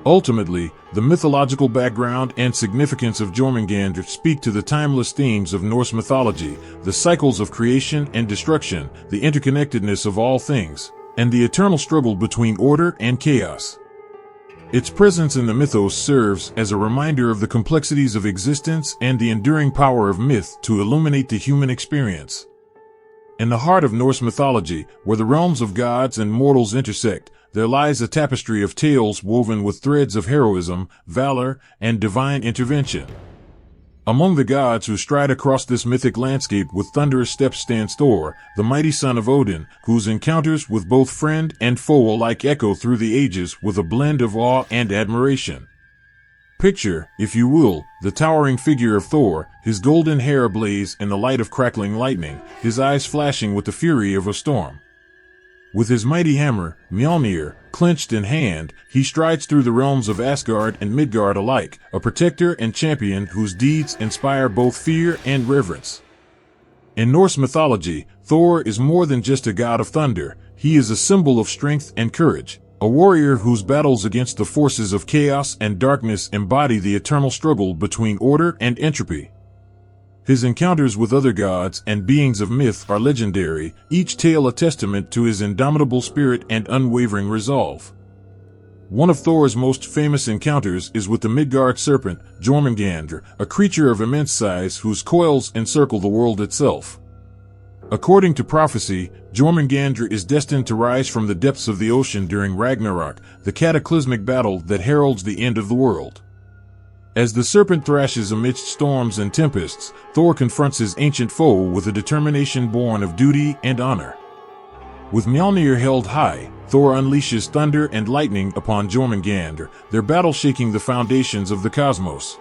Ultimately, the mythological background and significance of Jormungandr speak to the timeless themes of Norse mythology, the cycles of creation and destruction, the interconnectedness of all things, and the eternal struggle between order and chaos. Its presence in the mythos serves as a reminder of the complexities of existence and the enduring power of myth to illuminate the human experience. In the heart of Norse mythology, where the realms of gods and mortals intersect, there lies a tapestry of tales woven with threads of heroism, valor, and divine intervention. Among the gods who stride across this mythic landscape with thunderous steps stands Thor, the mighty son of Odin, whose encounters with both friend and foe alike echo through the ages with a blend of awe and admiration. Picture, if you will, the towering figure of Thor, his golden hair ablaze in the light of crackling lightning, his eyes flashing with the fury of a storm. With his mighty hammer, Mjolnir, clenched in hand, he strides through the realms of Asgard and Midgard alike, a protector and champion whose deeds inspire both fear and reverence. In Norse mythology, Thor is more than just a god of thunder. He is a symbol of strength and courage, a warrior whose battles against the forces of chaos and darkness embody the eternal struggle between order and entropy. His encounters with other gods and beings of myth are legendary, each tale a testament to his indomitable spirit and unwavering resolve. One of Thor's most famous encounters is with the Midgard serpent, Jormungandr, a creature of immense size whose coils encircle the world itself. According to prophecy, Jormungandr is destined to rise from the depths of the ocean during Ragnarok, the cataclysmic battle that heralds the end of the world. As the serpent thrashes amidst storms and tempests, Thor confronts his ancient foe with a determination born of duty and honor. With Mjolnir held high, Thor unleashes thunder and lightning upon Jormungandr, their battle shaking the foundations of the cosmos.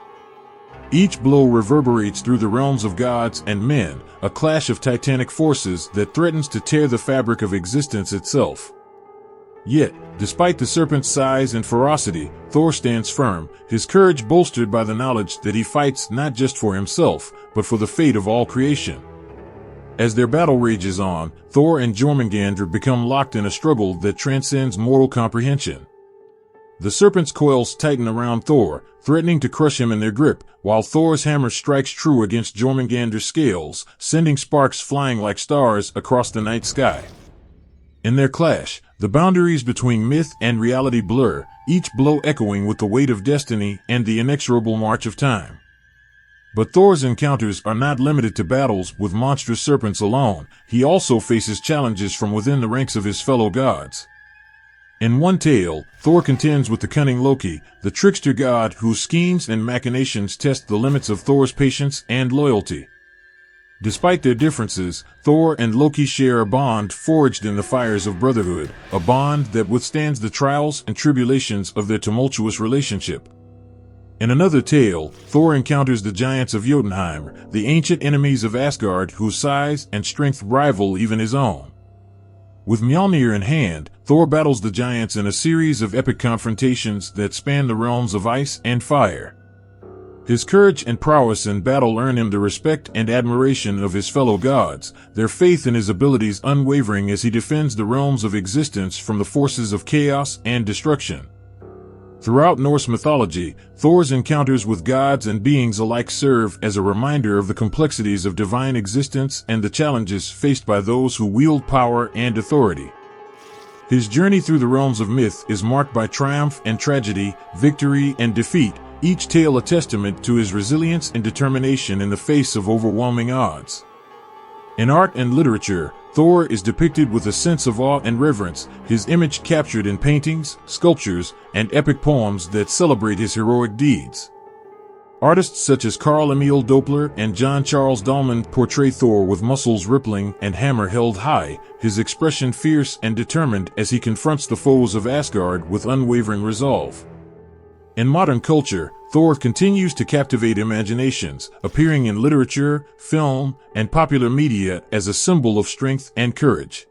Each blow reverberates through the realms of gods and men, a clash of titanic forces that threatens to tear the fabric of existence itself. Yet, despite the serpent's size and ferocity, Thor stands firm, his courage bolstered by the knowledge that he fights not just for himself, but for the fate of all creation. As their battle rages on, Thor and Jormungandr become locked in a struggle that transcends mortal comprehension. The serpent's coils tighten around Thor, threatening to crush him in their grip, while Thor's hammer strikes true against Jormungandr's scales, sending sparks flying like stars across the night sky. In their clash, the boundaries between myth and reality blur, each blow echoing with the weight of destiny and the inexorable march of time. But Thor's encounters are not limited to battles with monstrous serpents alone. He also faces challenges from within the ranks of his fellow gods. In one tale, Thor contends with the cunning Loki, the trickster god whose schemes and machinations test the limits of Thor's patience and loyalty. Despite their differences, Thor and Loki share a bond forged in the fires of brotherhood, a bond that withstands the trials and tribulations of their tumultuous relationship. In another tale, Thor encounters the giants of Jotunheim, the ancient enemies of Asgard whose size and strength rival even his own. With Mjolnir in hand, Thor battles the giants in a series of epic confrontations that span the realms of ice and fire. His courage and prowess in battle earn him the respect and admiration of his fellow gods, their faith in his abilities unwavering as he defends the realms of existence from the forces of chaos and destruction. Throughout Norse mythology, Thor's encounters with gods and beings alike serve as a reminder of the complexities of divine existence and the challenges faced by those who wield power and authority. His journey through the realms of myth is marked by triumph and tragedy, victory and defeat, each tale a testament to his resilience and determination in the face of overwhelming odds. In art and literature, Thor is depicted with a sense of awe and reverence, his image captured in paintings, sculptures, and epic poems that celebrate his heroic deeds. Artists such as Carl Emil Doppler and John Charles Dahlman portray Thor with muscles rippling and hammer held high, his expression fierce and determined as he confronts the foes of Asgard with unwavering resolve. In modern culture, Thor continues to captivate imaginations, appearing in literature, film, and popular media as a symbol of strength and courage.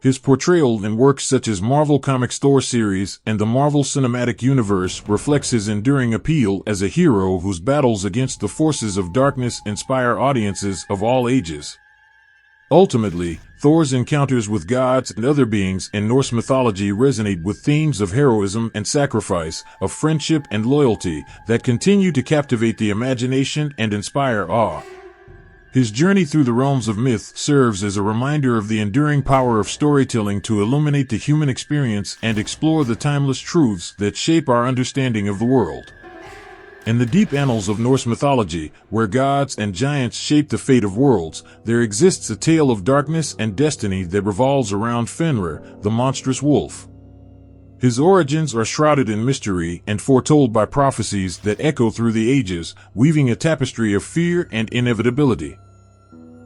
His portrayal in works such as Marvel Comics' Thor series and the Marvel Cinematic Universe reflects his enduring appeal as a hero whose battles against the forces of darkness inspire audiences of all ages. Ultimately, Thor's encounters with gods and other beings in Norse mythology resonate with themes of heroism and sacrifice, of friendship and loyalty, that continue to captivate the imagination and inspire awe. His journey through the realms of myth serves as a reminder of the enduring power of storytelling to illuminate the human experience and explore the timeless truths that shape our understanding of the world. In the deep annals of Norse mythology, where gods and giants shape the fate of worlds, there exists a tale of darkness and destiny that revolves around Fenrir, the monstrous wolf. His origins are shrouded in mystery and foretold by prophecies that echo through the ages, weaving a tapestry of fear and inevitability.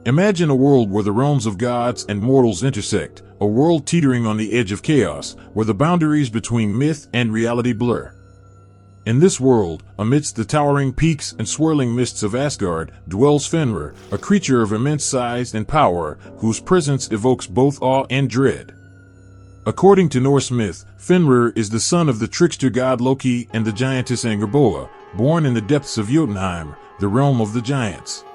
Imagine a world where the realms of gods and mortals intersect, a world teetering on the edge of chaos, where the boundaries between myth and reality blur. In this world, amidst the towering peaks and swirling mists of Asgard, dwells Fenrir, a creature of immense size and power, whose presence evokes both awe and dread. According to Norse myth, Fenrir is the son of the trickster god Loki and the giantess Angerboda, born in the depths of Jotunheim, the realm of the giants.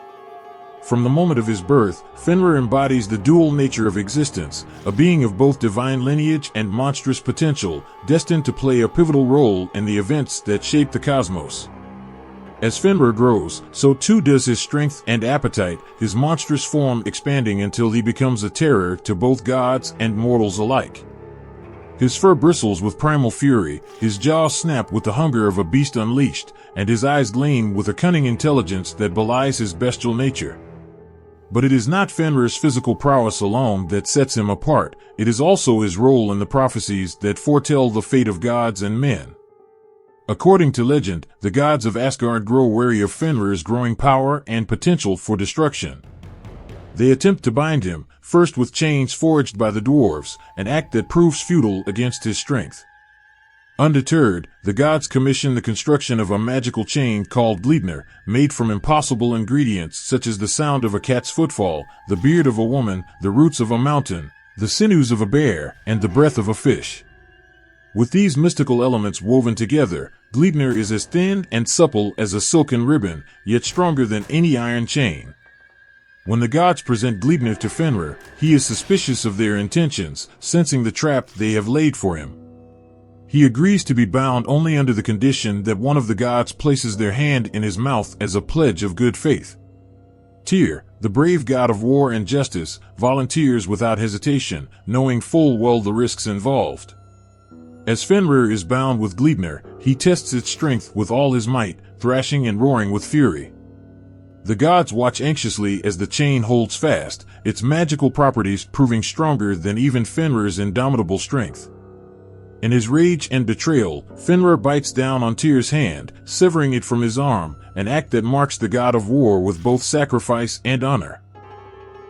From the moment of his birth, Fenrir embodies the dual nature of existence, a being of both divine lineage and monstrous potential, destined to play a pivotal role in the events that shape the cosmos. As Fenrir grows, so too does his strength and appetite, his monstrous form expanding until he becomes a terror to both gods and mortals alike. His fur bristles with primal fury, his jaws snap with the hunger of a beast unleashed, and his eyes gleam with a cunning intelligence that belies his bestial nature. But it is not Fenrir's physical prowess alone that sets him apart, it is also his role in the prophecies that foretell the fate of gods and men. According to legend, the gods of Asgard grow wary of Fenrir's growing power and potential for destruction. They attempt to bind him, first with chains forged by the dwarves, an act that proves futile against his strength. Undeterred, the gods commission the construction of a magical chain called Gleipnir, made from impossible ingredients such as the sound of a cat's footfall, the beard of a woman, the roots of a mountain, the sinews of a bear, and the breath of a fish. With these mystical elements woven together, Gleipnir is as thin and supple as a silken ribbon, yet stronger than any iron chain. When the gods present Gleipnir to Fenrir, he is suspicious of their intentions, sensing the trap they have laid for him. He agrees to be bound only under the condition that one of the gods places their hand in his mouth as a pledge of good faith. Tyr, the brave god of war and justice, volunteers without hesitation, knowing full well the risks involved. As Fenrir is bound with Gleipnir, he tests its strength with all his might, thrashing and roaring with fury. The gods watch anxiously as the chain holds fast, its magical properties proving stronger than even Fenrir's indomitable strength. In his rage and betrayal, Fenrir bites down on Tyr's hand, severing it from his arm, an act that marks the god of war with both sacrifice and honor.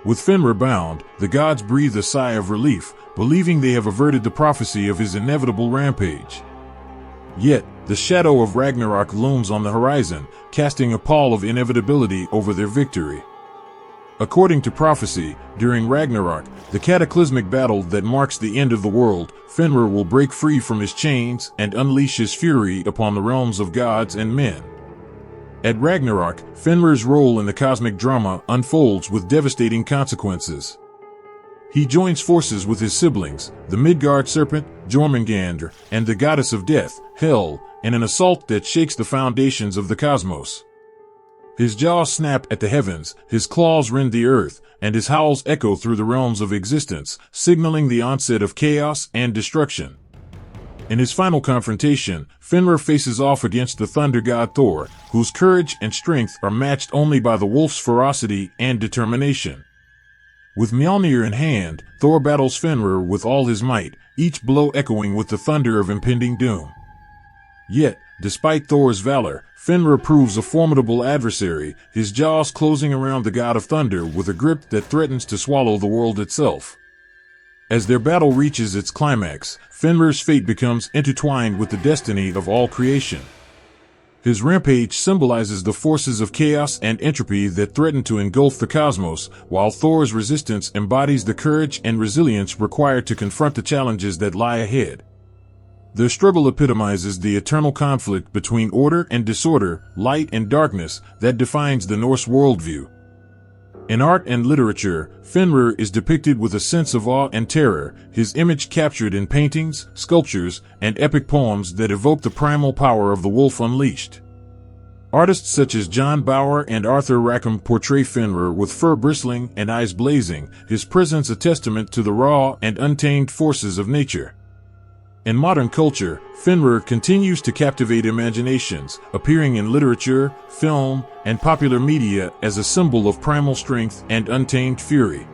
With Fenrir bound, the gods breathe a sigh of relief, believing they have averted the prophecy of his inevitable rampage. Yet, the shadow of Ragnarok looms on the horizon, casting a pall of inevitability over their victory. According to prophecy, during Ragnarok, the cataclysmic battle that marks the end of the world, Fenrir will break free from his chains and unleash his fury upon the realms of gods and men. At Ragnarok, Fenrir's role in the cosmic drama unfolds with devastating consequences. He joins forces with his siblings, the Midgard serpent, Jormungandr, and the goddess of death, Hel, in an assault that shakes the foundations of the cosmos. His jaws snap at the heavens, his claws rend the earth, and his howls echo through the realms of existence, signaling the onset of chaos and destruction. In his final confrontation, Fenrir faces off against the thunder god Thor, whose courage and strength are matched only by the wolf's ferocity and determination. With Mjolnir in hand, Thor battles Fenrir with all his might, each blow echoing with the thunder of impending doom. Yet, despite Thor's valor, Fenrir proves a formidable adversary, his jaws closing around the god of thunder with a grip that threatens to swallow the world itself. As their battle reaches its climax, Fenrir's fate becomes intertwined with the destiny of all creation. His rampage symbolizes the forces of chaos and entropy that threaten to engulf the cosmos, while Thor's resistance embodies the courage and resilience required to confront the challenges that lie ahead. Their struggle epitomizes the eternal conflict between order and disorder, light and darkness, that defines the Norse worldview. In art and literature, Fenrir is depicted with a sense of awe and terror, his image captured in paintings, sculptures, and epic poems that evoke the primal power of the wolf unleashed. Artists such as John Bower and Arthur Rackham portray Fenrir with fur bristling and eyes blazing, his presence a testament to the raw and untamed forces of nature. In modern culture, Fenrir continues to captivate imaginations, appearing in literature, film, and popular media as a symbol of primal strength and untamed fury.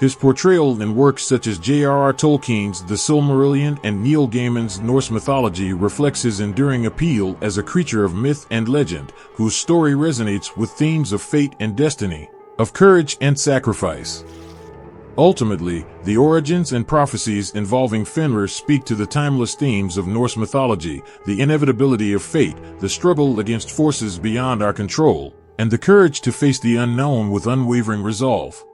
His portrayal in works such as J.R.R. Tolkien's The Silmarillion and Neil Gaiman's Norse mythology reflects his enduring appeal as a creature of myth and legend, whose story resonates with themes of fate and destiny, of courage and sacrifice. Ultimately, the origins and prophecies involving Fenrir speak to the timeless themes of Norse mythology, the inevitability of fate, the struggle against forces beyond our control, and the courage to face the unknown with unwavering resolve.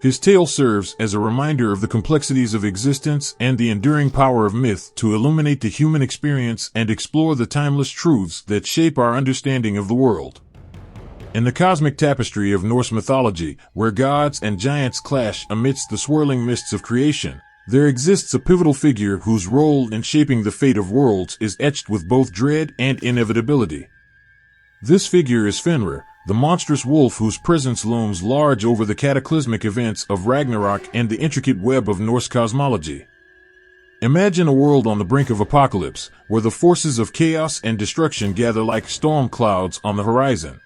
His tale serves as a reminder of the complexities of existence and the enduring power of myth to illuminate the human experience and explore the timeless truths that shape our understanding of the world. In the cosmic tapestry of Norse mythology, where gods and giants clash amidst the swirling mists of creation, there exists a pivotal figure whose role in shaping the fate of worlds is etched with both dread and inevitability. This figure is Fenrir, the monstrous wolf whose presence looms large over the cataclysmic events of Ragnarok and the intricate web of Norse cosmology. Imagine a world on the brink of apocalypse, where the forces of chaos and destruction gather like storm clouds on the horizon.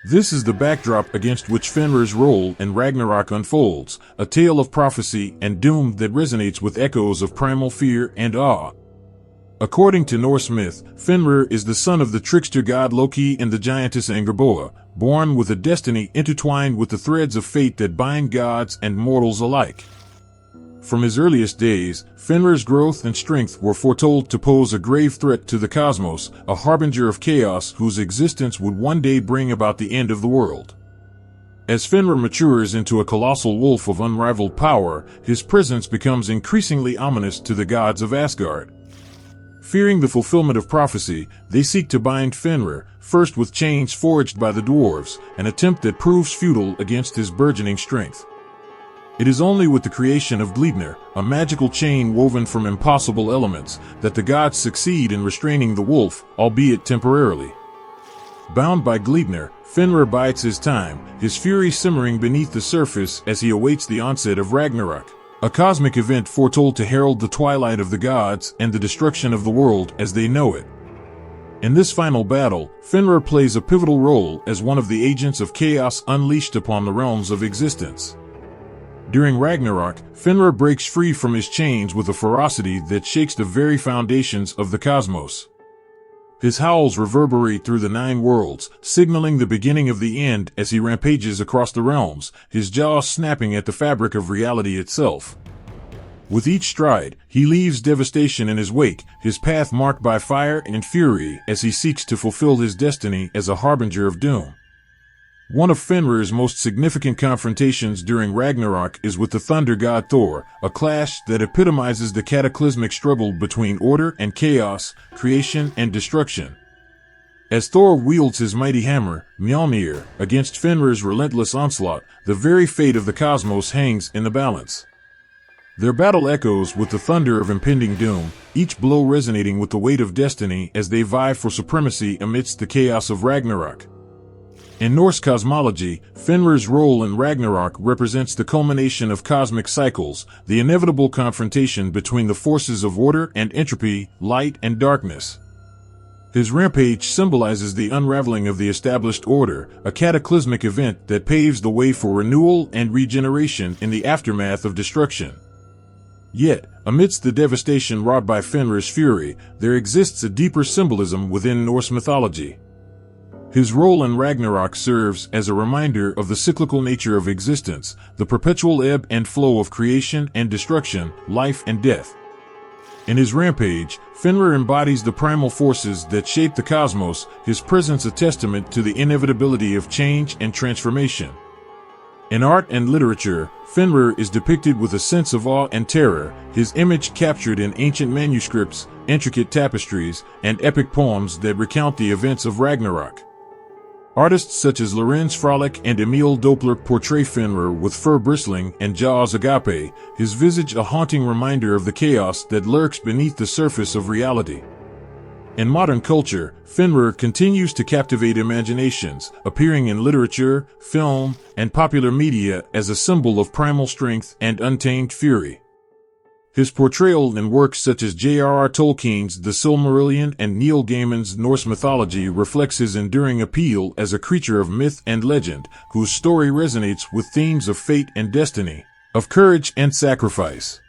This is the backdrop against which Fenrir's role in Ragnarok unfolds, a tale of prophecy and doom that resonates with echoes of primal fear and awe. According to Norse myth, Fenrir is the son of the trickster god Loki and the giantess Angerboda, born with a destiny intertwined with the threads of fate that bind gods and mortals alike. From his earliest days, Fenrir's growth and strength were foretold to pose a grave threat to the cosmos, a harbinger of chaos whose existence would one day bring about the end of the world. As Fenrir matures into a colossal wolf of unrivaled power, his presence becomes increasingly ominous to the gods of Asgard. Fearing the fulfillment of prophecy, they seek to bind Fenrir, first with chains forged by the dwarves, an attempt that proves futile against his burgeoning strength. It is only with the creation of Gleipnir, a magical chain woven from impossible elements, that the gods succeed in restraining the wolf, albeit temporarily. Bound by Gleipnir, Fenrir bides his time, his fury simmering beneath the surface as he awaits the onset of Ragnarok, a cosmic event foretold to herald the twilight of the gods and the destruction of the world as they know it. In this final battle, Fenrir plays a pivotal role as one of the agents of chaos unleashed upon the realms of existence. During Ragnarok, Fenrir breaks free from his chains with a ferocity that shakes the very foundations of the cosmos. His howls reverberate through the 9 worlds, signaling the beginning of the end as he rampages across the realms, his jaws snapping at the fabric of reality itself. With each stride, he leaves devastation in his wake, his path marked by fire and fury as he seeks to fulfill his destiny as a harbinger of doom. One of Fenrir's most significant confrontations during Ragnarok is with the thunder god Thor, a clash that epitomizes the cataclysmic struggle between order and chaos, creation and destruction. As Thor wields his mighty hammer, Mjolnir, against Fenrir's relentless onslaught, the very fate of the cosmos hangs in the balance. Their battle echoes with the thunder of impending doom, each blow resonating with the weight of destiny as they vie for supremacy amidst the chaos of Ragnarok. In Norse cosmology, Fenrir's role in Ragnarok represents the culmination of cosmic cycles, the inevitable confrontation between the forces of order and entropy, light and darkness. His rampage symbolizes the unraveling of the established order, a cataclysmic event that paves the way for renewal and regeneration in the aftermath of destruction. Yet, amidst the devastation wrought by Fenrir's fury, there exists a deeper symbolism within Norse mythology. His role in Ragnarok serves as a reminder of the cyclical nature of existence, the perpetual ebb and flow of creation and destruction, life and death. In his rampage, Fenrir embodies the primal forces that shape the cosmos, his presence a testament to the inevitability of change and transformation. In art and literature, Fenrir is depicted with a sense of awe and terror, his image captured in ancient manuscripts, intricate tapestries, and epic poems that recount the events of Ragnarok. Artists such as Lorenz Frolic and Emile Doppler portray Fenrir with fur bristling and jaws agape, his visage a haunting reminder of the chaos that lurks beneath the surface of reality. In modern culture, Fenrir continues to captivate imaginations, appearing in literature, film, and popular media as a symbol of primal strength and untamed fury. His portrayal in works such as J.R.R. Tolkien's The Silmarillion and Neil Gaiman's Norse mythology reflects his enduring appeal as a creature of myth and legend, whose story resonates with themes of fate and destiny, of courage and sacrifice.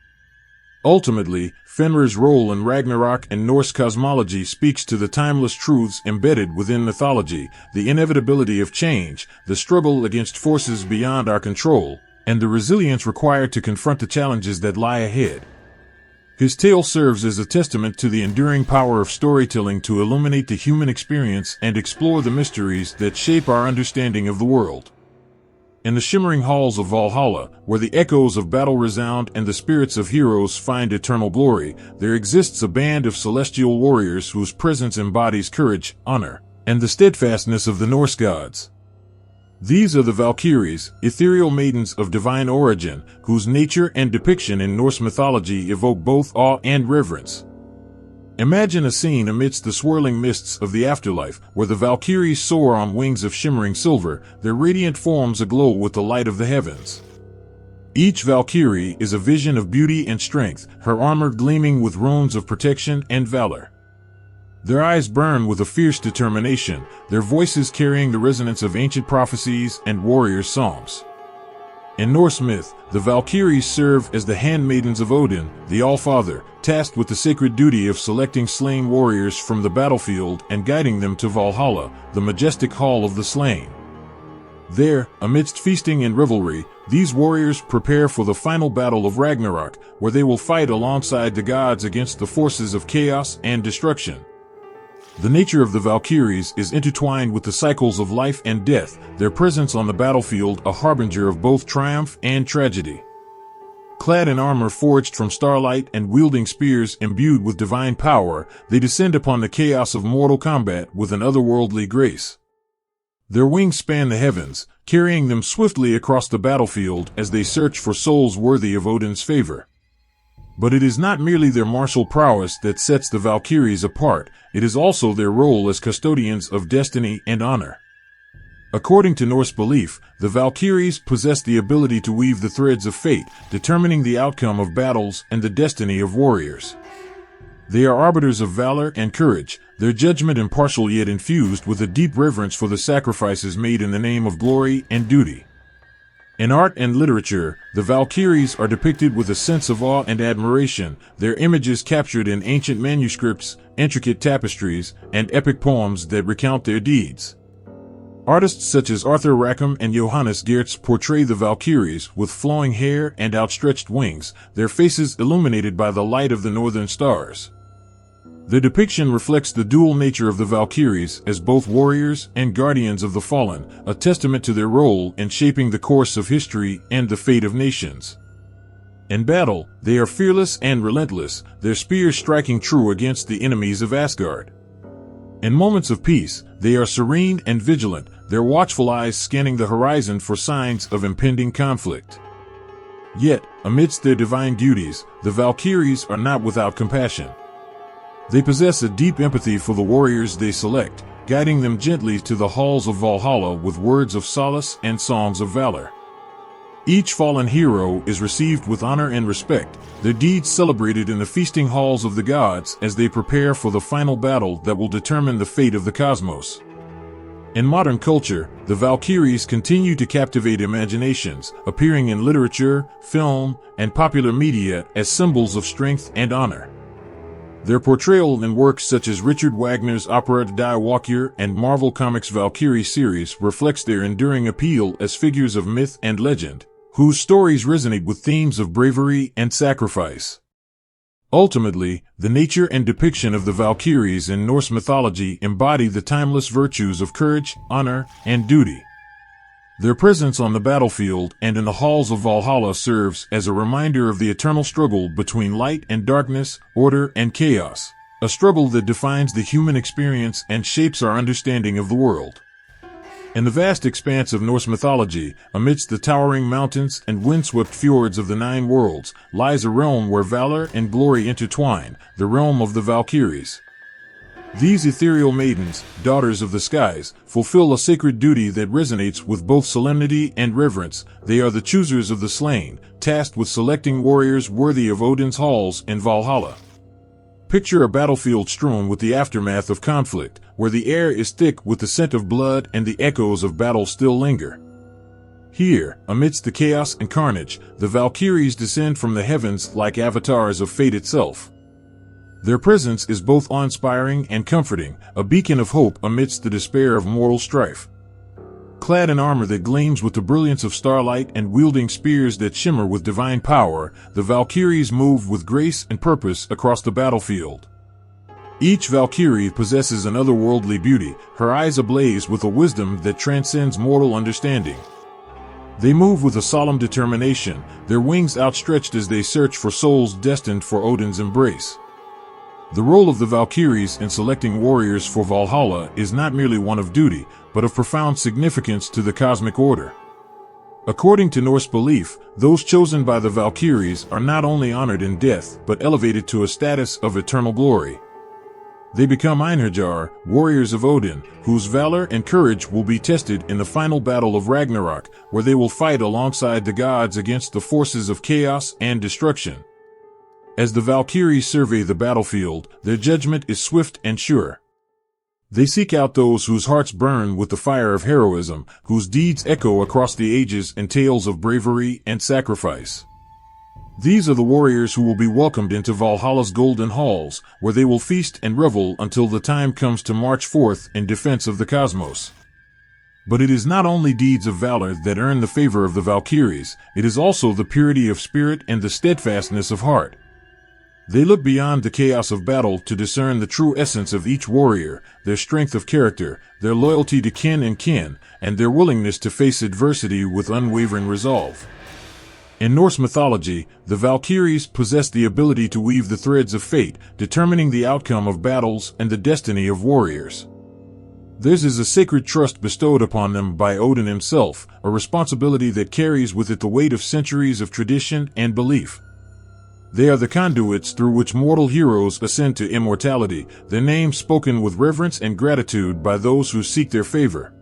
Ultimately, Fenrir's role in Ragnarok and Norse cosmology speaks to the timeless truths embedded within mythology, the inevitability of change, the struggle against forces beyond our control, and the resilience required to confront the challenges that lie ahead. His tale serves as a testament to the enduring power of storytelling to illuminate the human experience and explore the mysteries that shape our understanding of the world. In the shimmering halls of Valhalla, where the echoes of battle resound and the spirits of heroes find eternal glory, there exists a band of celestial warriors whose presence embodies courage, honor, and the steadfastness of the Norse gods. These are the Valkyries, ethereal maidens of divine origin, whose nature and depiction in Norse mythology evoke both awe and reverence. Imagine a scene amidst the swirling mists of the afterlife, where the Valkyries soar on wings of shimmering silver, their radiant forms aglow with the light of the heavens. Each Valkyrie is a vision of beauty and strength, her armor gleaming with runes of protection and valor. Their eyes burn with a fierce determination, their voices carrying the resonance of ancient prophecies and warriors' songs. In Norse myth, the Valkyries serve as the handmaidens of Odin, the All-Father, tasked with the sacred duty of selecting slain warriors from the battlefield and guiding them to Valhalla, the majestic hall of the slain. There, amidst feasting and revelry, these warriors prepare for the final battle of Ragnarok, where they will fight alongside the gods against the forces of chaos and destruction. The nature of the Valkyries is intertwined with the cycles of life and death, their presence on the battlefield a harbinger of both triumph and tragedy. Clad in armor forged from starlight and wielding spears imbued with divine power, they descend upon the chaos of mortal combat with an otherworldly grace. Their wings span the heavens, carrying them swiftly across the battlefield as they search for souls worthy of Odin's favor. But it is not merely their martial prowess that sets the Valkyries apart, it is also their role as custodians of destiny and honor. According to Norse belief, the Valkyries possess the ability to weave the threads of fate, determining the outcome of battles and the destiny of warriors. They are arbiters of valor and courage, their judgment impartial yet infused with a deep reverence for the sacrifices made in the name of glory and duty. In art and literature, the Valkyries are depicted with a sense of awe and admiration, their images captured in ancient manuscripts, intricate tapestries, and epic poems that recount their deeds. Artists such as Arthur Rackham and Johannes Geertz portray the Valkyries with flowing hair and outstretched wings, their faces illuminated by the light of the northern stars. The depiction reflects the dual nature of the Valkyries as both warriors and guardians of the fallen, a testament to their role in shaping the course of history and the fate of nations. In battle, they are fearless and relentless, their spears striking true against the enemies of Asgard. In moments of peace, they are serene and vigilant, their watchful eyes scanning the horizon for signs of impending conflict. Yet, amidst their divine duties, the Valkyries are not without compassion. They possess a deep empathy for the warriors they select, guiding them gently to the halls of Valhalla with words of solace and songs of valor. Each fallen hero is received with honor and respect, their deeds celebrated in the feasting halls of the gods as they prepare for the final battle that will determine the fate of the cosmos. In modern culture, the Valkyries continue to captivate imaginations, appearing in literature, film, and popular media as symbols of strength and honor. Their portrayal in works such as Richard Wagner's opera Die Walküre and Marvel Comics' Valkyrie series reflects their enduring appeal as figures of myth and legend, whose stories resonate with themes of bravery and sacrifice. Ultimately, the nature and depiction of the Valkyries in Norse mythology embody the timeless virtues of courage, honor, and duty. Their presence on the battlefield and in the halls of Valhalla serves as a reminder of the eternal struggle between light and darkness, order and chaos, a struggle that defines the human experience and shapes our understanding of the world. In the vast expanse of Norse mythology, amidst the towering mountains and windswept fjords of the Nine Worlds, lies a realm where valor and glory intertwine, the realm of the Valkyries. These ethereal maidens, daughters of the skies, fulfill a sacred duty that resonates with both solemnity and reverence. They are the choosers of the slain, tasked with selecting warriors worthy of Odin's halls in Valhalla. Picture a battlefield strewn with the aftermath of conflict, where the air is thick with the scent of blood and the echoes of battle still linger. Here, amidst the chaos and carnage, the Valkyries descend from the heavens like avatars of fate itself. Their presence is both awe-inspiring and comforting, a beacon of hope amidst the despair of mortal strife. Clad in armor that gleams with the brilliance of starlight and wielding spears that shimmer with divine power, the Valkyries move with grace and purpose across the battlefield. Each Valkyrie possesses an otherworldly beauty, her eyes ablaze with a wisdom that transcends mortal understanding. They move with a solemn determination, their wings outstretched as they search for souls destined for Odin's embrace. The role of the Valkyries in selecting warriors for Valhalla is not merely one of duty, but of profound significance to the cosmic order. According to Norse belief, those chosen by the Valkyries are not only honored in death, but elevated to a status of eternal glory. They become Einherjar, warriors of Odin, whose valor and courage will be tested in the final battle of Ragnarok, where they will fight alongside the gods against the forces of chaos and destruction. As the Valkyries survey the battlefield, their judgment is swift and sure. They seek out those whose hearts burn with the fire of heroism, whose deeds echo across the ages in tales of bravery and sacrifice. These are the warriors who will be welcomed into Valhalla's golden halls, where they will feast and revel until the time comes to march forth in defense of the cosmos. But it is not only deeds of valor that earn the favor of the Valkyries, it is also the purity of spirit and the steadfastness of heart. They look beyond the chaos of battle to discern the true essence of each warrior, their strength of character, their loyalty to kin and their willingness to face adversity with unwavering resolve. In Norse mythology, the Valkyries possess the ability to weave the threads of fate, determining the outcome of battles and the destiny of warriors. Theirs is a sacred trust bestowed upon them by Odin himself, a responsibility that carries with it the weight of centuries of tradition and belief. They are the conduits through which mortal heroes ascend to immortality, their names spoken with reverence and gratitude by those who seek their favor.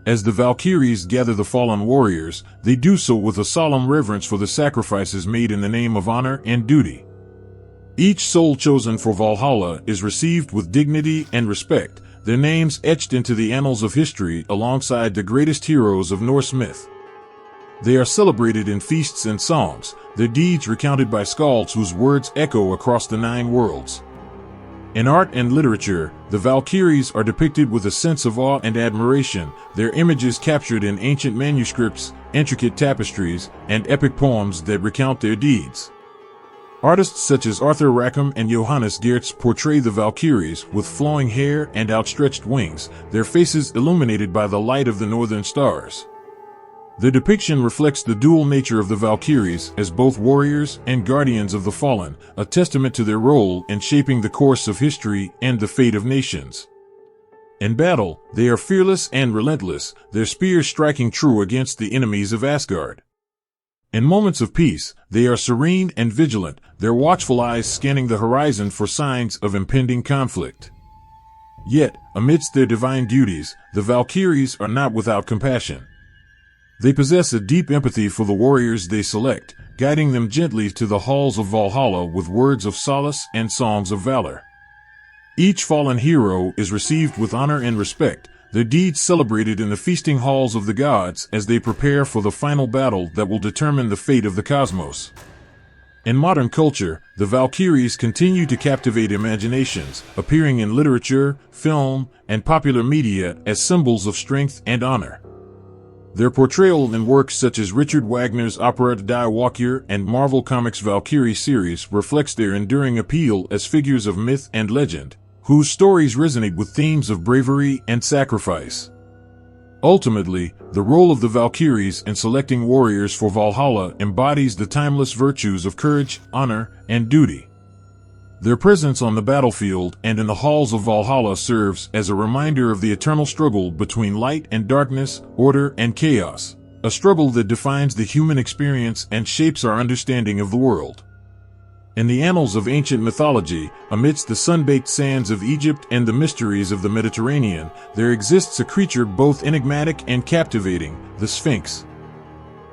As the Valkyries gather the fallen warriors, they do so with a solemn reverence for the sacrifices made in the name of honor and duty. Each soul chosen for Valhalla is received with dignity and respect, their names etched into the annals of history alongside the greatest heroes of Norse myth. They are celebrated in feasts and songs, their deeds recounted by skalds whose words echo across the Nine Worlds. In art and literature, the Valkyries are depicted with a sense of awe and admiration, their images captured in ancient manuscripts, intricate tapestries, and epic poems that recount their deeds. Artists such as Arthur Rackham and Johannes Geertz portray the Valkyries with flowing hair and outstretched wings, their faces illuminated by the light of the northern stars. The depiction reflects the dual nature of the Valkyries as both warriors and guardians of the fallen, a testament to their role in shaping the course of history and the fate of nations. In battle, they are fearless and relentless, their spears striking true against the enemies of Asgard. In moments of peace, they are serene and vigilant, their watchful eyes scanning the horizon for signs of impending conflict. Yet, amidst their divine duties, the Valkyries are not without compassion. They possess a deep empathy for the warriors they select, guiding them gently to the halls of Valhalla with words of solace and songs of valor. Each fallen hero is received with honor and respect, their deeds celebrated in the feasting halls of the gods as they prepare for the final battle that will determine the fate of the cosmos. In modern culture, the Valkyries continue to captivate imaginations, appearing in literature, film, and popular media as symbols of strength and honor. Their portrayal in works such as Richard Wagner's opera Die Walküre and Marvel Comics' Valkyrie series reflects their enduring appeal as figures of myth and legend, whose stories resonate with themes of bravery and sacrifice. Ultimately, the role of the Valkyries in selecting warriors for Valhalla embodies the timeless virtues of courage, honor, and duty. Their presence on the battlefield and in the halls of Valhalla serves as a reminder of the eternal struggle between light and darkness, order and chaos, a struggle that defines the human experience and shapes our understanding of the world. In the annals of ancient mythology, amidst the sun-baked sands of Egypt and the mysteries of the Mediterranean, there exists a creature both enigmatic and captivating, the Sphinx.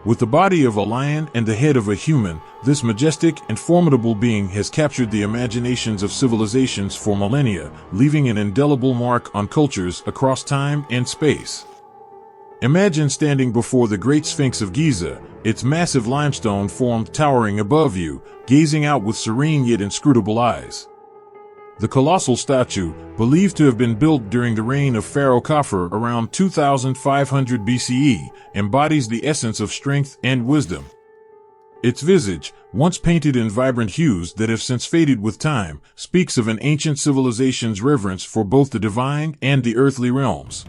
With the body of a lion and the head of a human, this majestic and formidable being has captured the imaginations of civilizations for millennia, leaving an indelible mark on cultures across time and space. Imagine standing before the Great Sphinx of Giza, its massive limestone form towering above you, gazing out with serene yet inscrutable eyes. The colossal statue, believed to have been built during the reign of Pharaoh Khafre around 2500 BCE, embodies the essence of strength and wisdom. Its visage, once painted in vibrant hues that have since faded with time, speaks of an ancient civilization's reverence for both the divine and the earthly realms.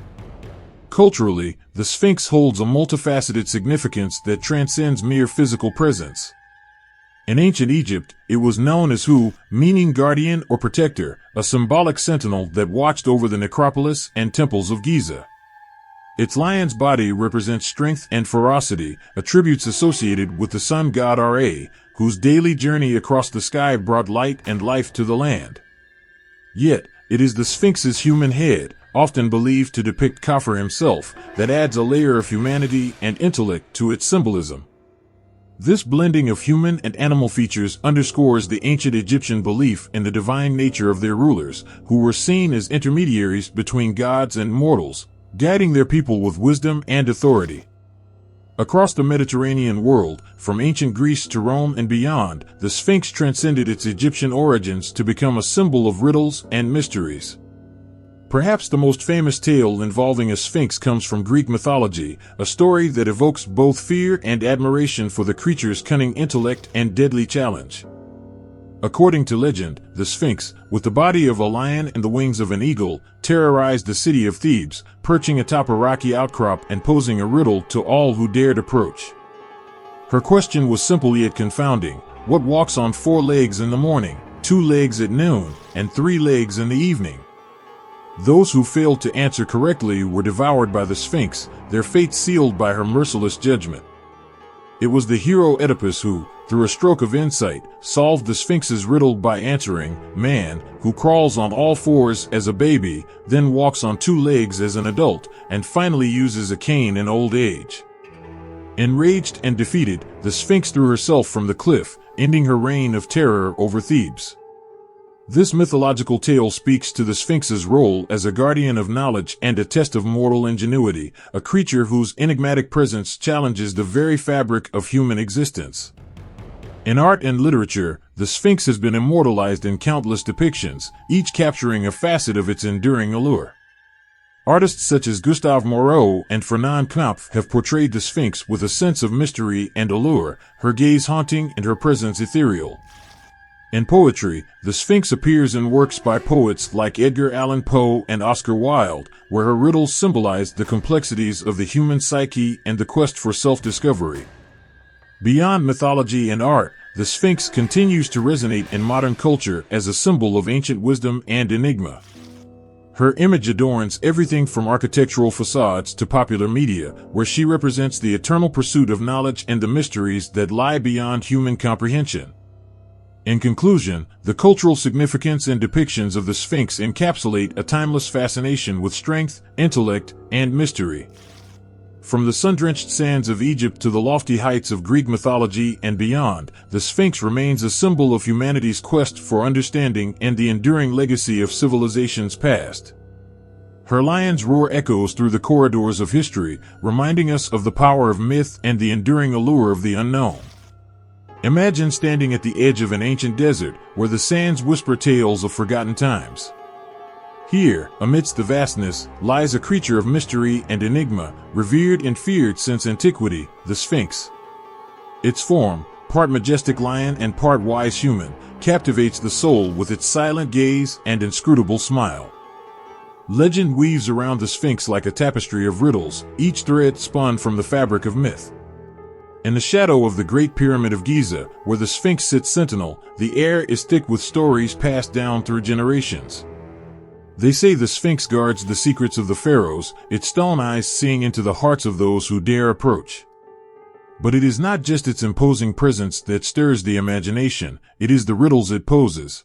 Culturally, the Sphinx holds a multifaceted significance that transcends mere physical presence. In ancient Egypt, it was known as Hu, meaning guardian or protector, a symbolic sentinel that watched over the necropolis and temples of Giza. Its lion's body represents strength and ferocity, attributes associated with the sun god Ra, whose daily journey across the sky brought light and life to the land. Yet, it is the Sphinx's human head, often believed to depict Khafre himself, that adds a layer of humanity and intellect to its symbolism. This blending of human and animal features underscores the ancient Egyptian belief in the divine nature of their rulers, who were seen as intermediaries between gods and mortals, guiding their people with wisdom and authority. Across the Mediterranean world, from ancient Greece to Rome and beyond, the Sphinx transcended its Egyptian origins to become a symbol of riddles and mysteries. Perhaps the most famous tale involving a sphinx comes from Greek mythology, a story that evokes both fear and admiration for the creature's cunning intellect and deadly challenge. According to legend, the Sphinx, with the body of a lion and the wings of an eagle, terrorized the city of Thebes, perching atop a rocky outcrop and posing a riddle to all who dared approach. Her question was simple yet confounding: what walks on 4 legs in the morning, 2 legs at noon, and 3 legs in the evening? Those who failed to answer correctly were devoured by the Sphinx, their fate sealed by her merciless judgment. It was the hero Oedipus who, through a stroke of insight, solved the Sphinx's riddle by answering, "Man, who crawls on all 4s as a baby, then walks on 2 legs as an adult, and finally uses a cane in old age." Enraged and defeated, the Sphinx threw herself from the cliff, ending her reign of terror over Thebes. This mythological tale speaks to the Sphinx's role as a guardian of knowledge and a test of mortal ingenuity, a creature whose enigmatic presence challenges the very fabric of human existence. In art and literature, the Sphinx has been immortalized in countless depictions, each capturing a facet of its enduring allure. Artists such as Gustave Moreau and Fernand Knopf have portrayed the Sphinx with a sense of mystery and allure, her gaze haunting and her presence ethereal. In poetry, the Sphinx appears in works by poets like Edgar Allan Poe and Oscar Wilde, where her riddles symbolize the complexities of the human psyche and the quest for self-discovery. Beyond mythology and art, the Sphinx continues to resonate in modern culture as a symbol of ancient wisdom and enigma. Her image adorns everything from architectural facades to popular media, where she represents the eternal pursuit of knowledge and the mysteries that lie beyond human comprehension. In conclusion, the cultural significance and depictions of the Sphinx encapsulate a timeless fascination with strength, intellect, and mystery. From the sun-drenched sands of Egypt to the lofty heights of Greek mythology and beyond, the Sphinx remains a symbol of humanity's quest for understanding and the enduring legacy of civilizations past. Her lion's roar echoes through the corridors of history, reminding us of the power of myth and the enduring allure of the unknown. Imagine standing at the edge of an ancient desert, where the sands whisper tales of forgotten times. Here, amidst the vastness, lies a creature of mystery and enigma, revered and feared since antiquity, the Sphinx. Its form, part majestic lion and part wise human, captivates the soul with its silent gaze and inscrutable smile. Legend weaves around the Sphinx like a tapestry of riddles, each thread spun from the fabric of myth. In the shadow of the Great Pyramid of Giza, where the Sphinx sits sentinel, the air is thick with stories passed down through generations. They say the Sphinx guards the secrets of the pharaohs, its stone eyes seeing into the hearts of those who dare approach. But it is not just its imposing presence that stirs the imagination, it is the riddles it poses.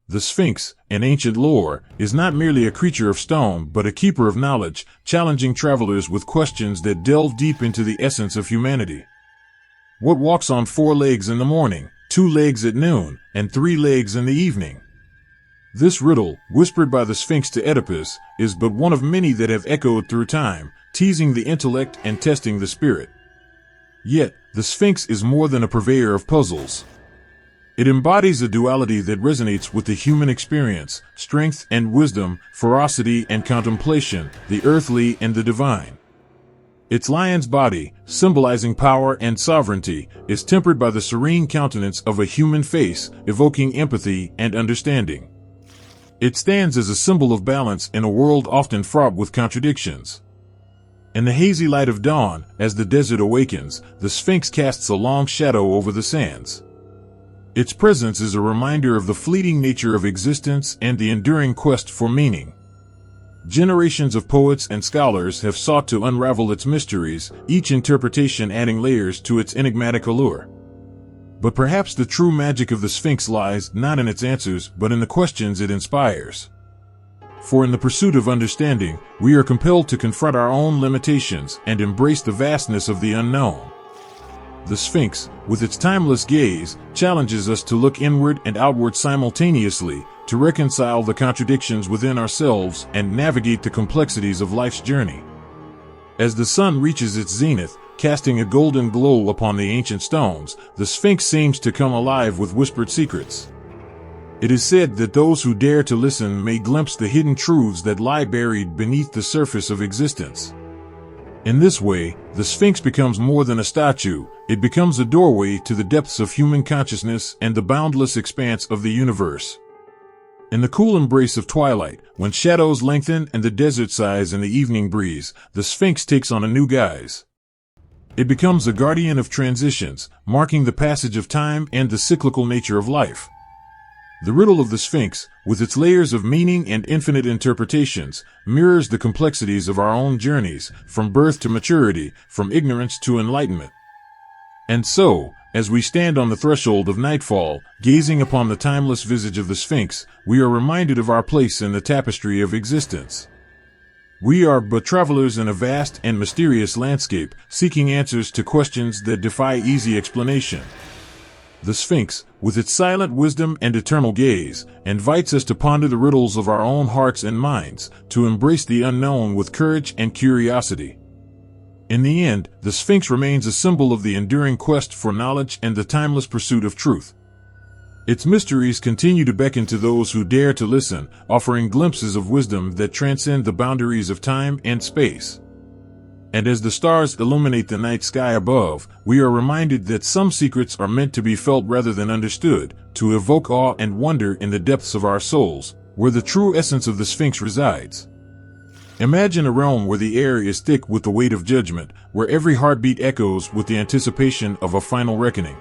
The Sphinx, in ancient lore, is not merely a creature of stone but a keeper of knowledge, challenging travelers with questions that delve deep into the essence of humanity. What walks on 4 legs in the morning, 2 legs at noon, and 3 legs in the evening? This riddle, whispered by the Sphinx to Oedipus, is but one of many that have echoed through time, teasing the intellect and testing the spirit. Yet, the Sphinx is more than a purveyor of puzzles. It embodies a duality that resonates with the human experience, strength and wisdom, ferocity and contemplation, the earthly and the divine. Its lion's body, symbolizing power and sovereignty, is tempered by the serene countenance of a human face, evoking empathy and understanding. It stands as a symbol of balance in a world often fraught with contradictions. In the hazy light of dawn, as the desert awakens, the Sphinx casts a long shadow over the sands. Its presence is a reminder of the fleeting nature of existence and the enduring quest for meaning. Generations of poets and scholars have sought to unravel its mysteries, each interpretation adding layers to its enigmatic allure. But perhaps the true magic of the Sphinx lies not in its answers but in the questions it inspires. For in the pursuit of understanding, we are compelled to confront our own limitations and embrace the vastness of the unknown. The Sphinx, with its timeless gaze, challenges us to look inward and outward simultaneously, to reconcile the contradictions within ourselves and navigate the complexities of life's journey. As the sun reaches its zenith, casting a golden glow upon the ancient stones, the Sphinx seems to come alive with whispered secrets. It is said that those who dare to listen may glimpse the hidden truths that lie buried beneath the surface of existence. In this way, the Sphinx becomes more than a statue, it becomes a doorway to the depths of human consciousness and the boundless expanse of the universe. In the cool embrace of twilight, when shadows lengthen and the desert sighs in the evening breeze, the Sphinx takes on a new guise. It becomes a guardian of transitions, marking the passage of time and the cyclical nature of life. The riddle of the Sphinx, with its layers of meaning and infinite interpretations, mirrors the complexities of our own journeys, from birth to maturity, from ignorance to enlightenment. And so, as we stand on the threshold of nightfall, gazing upon the timeless visage of the Sphinx, we are reminded of our place in the tapestry of existence. We are but travelers in a vast and mysterious landscape, seeking answers to questions that defy easy explanation. The Sphinx, with its silent wisdom and eternal gaze, invites us to ponder the riddles of our own hearts and minds, to embrace the unknown with courage and curiosity. In the end, the Sphinx remains a symbol of the enduring quest for knowledge and the timeless pursuit of truth. Its mysteries continue to beckon to those who dare to listen, offering glimpses of wisdom that transcend the boundaries of time and space. And as the stars illuminate the night sky above, we are reminded that some secrets are meant to be felt rather than understood, to evoke awe and wonder in the depths of our souls, where the true essence of the Sphinx resides. Imagine a realm where the air is thick with the weight of judgment, where every heartbeat echoes with the anticipation of a final reckoning.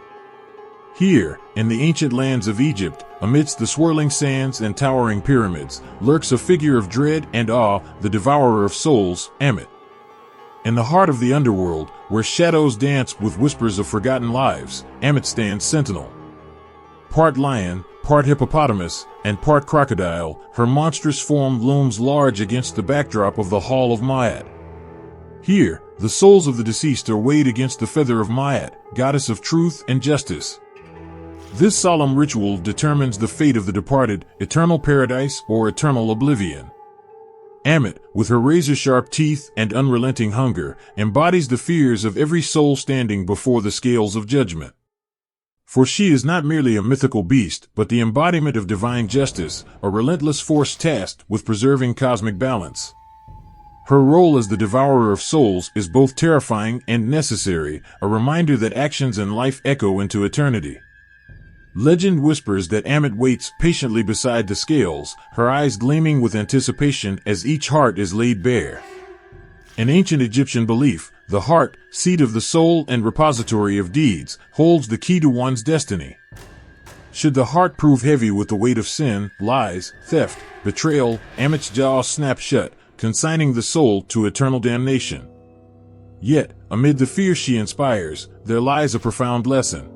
Here, in the ancient lands of Egypt, amidst the swirling sands and towering pyramids, lurks a figure of dread and awe, the devourer of souls, Ammit. In the heart of the underworld, where shadows dance with whispers of forgotten lives, Ammit stands sentinel. Part lion, part hippopotamus, and part crocodile, her monstrous form looms large against the backdrop of the Hall of Maat. Here, the souls of the deceased are weighed against the feather of Maat, goddess of truth and justice. This solemn ritual determines the fate of the departed, eternal paradise or eternal oblivion. Ammit, with her razor-sharp teeth and unrelenting hunger, embodies the fears of every soul standing before the scales of judgment. For she is not merely a mythical beast, but the embodiment of divine justice, a relentless force tasked with preserving cosmic balance. Her role as the devourer of souls is both terrifying and necessary, a reminder that actions in life echo into eternity. Legend whispers that Ammit waits patiently beside the scales, her eyes gleaming with anticipation as each heart is laid bare. In ancient Egyptian belief, the heart, seat of the soul and repository of deeds, holds the key to one's destiny. Should the heart prove heavy with the weight of sin, lies, theft, betrayal, Ammit's jaw snap shut, consigning the soul to eternal damnation. Yet, amid the fear she inspires, there lies a profound lesson.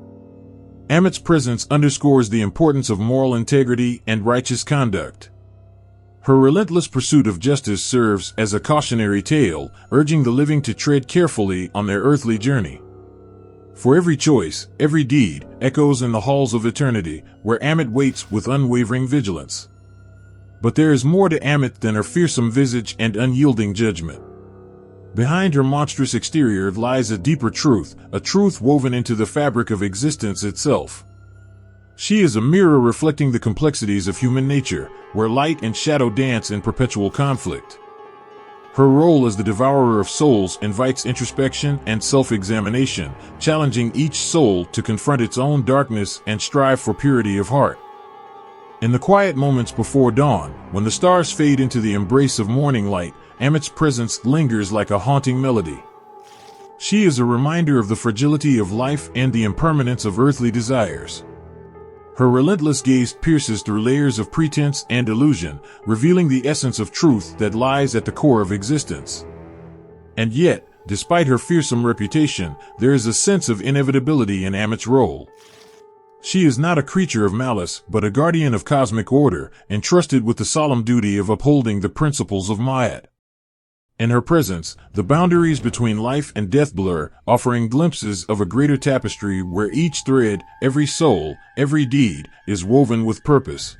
Ammit's presence underscores the importance of moral integrity and righteous conduct. Her relentless pursuit of justice serves as a cautionary tale, urging the living to tread carefully on their earthly journey. For every choice, every deed, echoes in the halls of eternity, where Ammit waits with unwavering vigilance. But there is more to Ammit than her fearsome visage and unyielding judgment. Behind her monstrous exterior lies a deeper truth, a truth woven into the fabric of existence itself. She is a mirror reflecting the complexities of human nature, where light and shadow dance in perpetual conflict. Her role as the devourer of souls invites introspection and self-examination, challenging each soul to confront its own darkness and strive for purity of heart. In the quiet moments before dawn, when the stars fade into the embrace of morning light, Ammit's presence lingers like a haunting melody. She is a reminder of the fragility of life and the impermanence of earthly desires. Her relentless gaze pierces through layers of pretense and illusion, revealing the essence of truth that lies at the core of existence. And yet, despite her fearsome reputation, there is a sense of inevitability in Ammit's role. She is not a creature of malice, but a guardian of cosmic order, entrusted with the solemn duty of upholding the principles of Ma'at. In her presence, the boundaries between life and death blur, offering glimpses of a greater tapestry where each thread, every soul, every deed, is woven with purpose.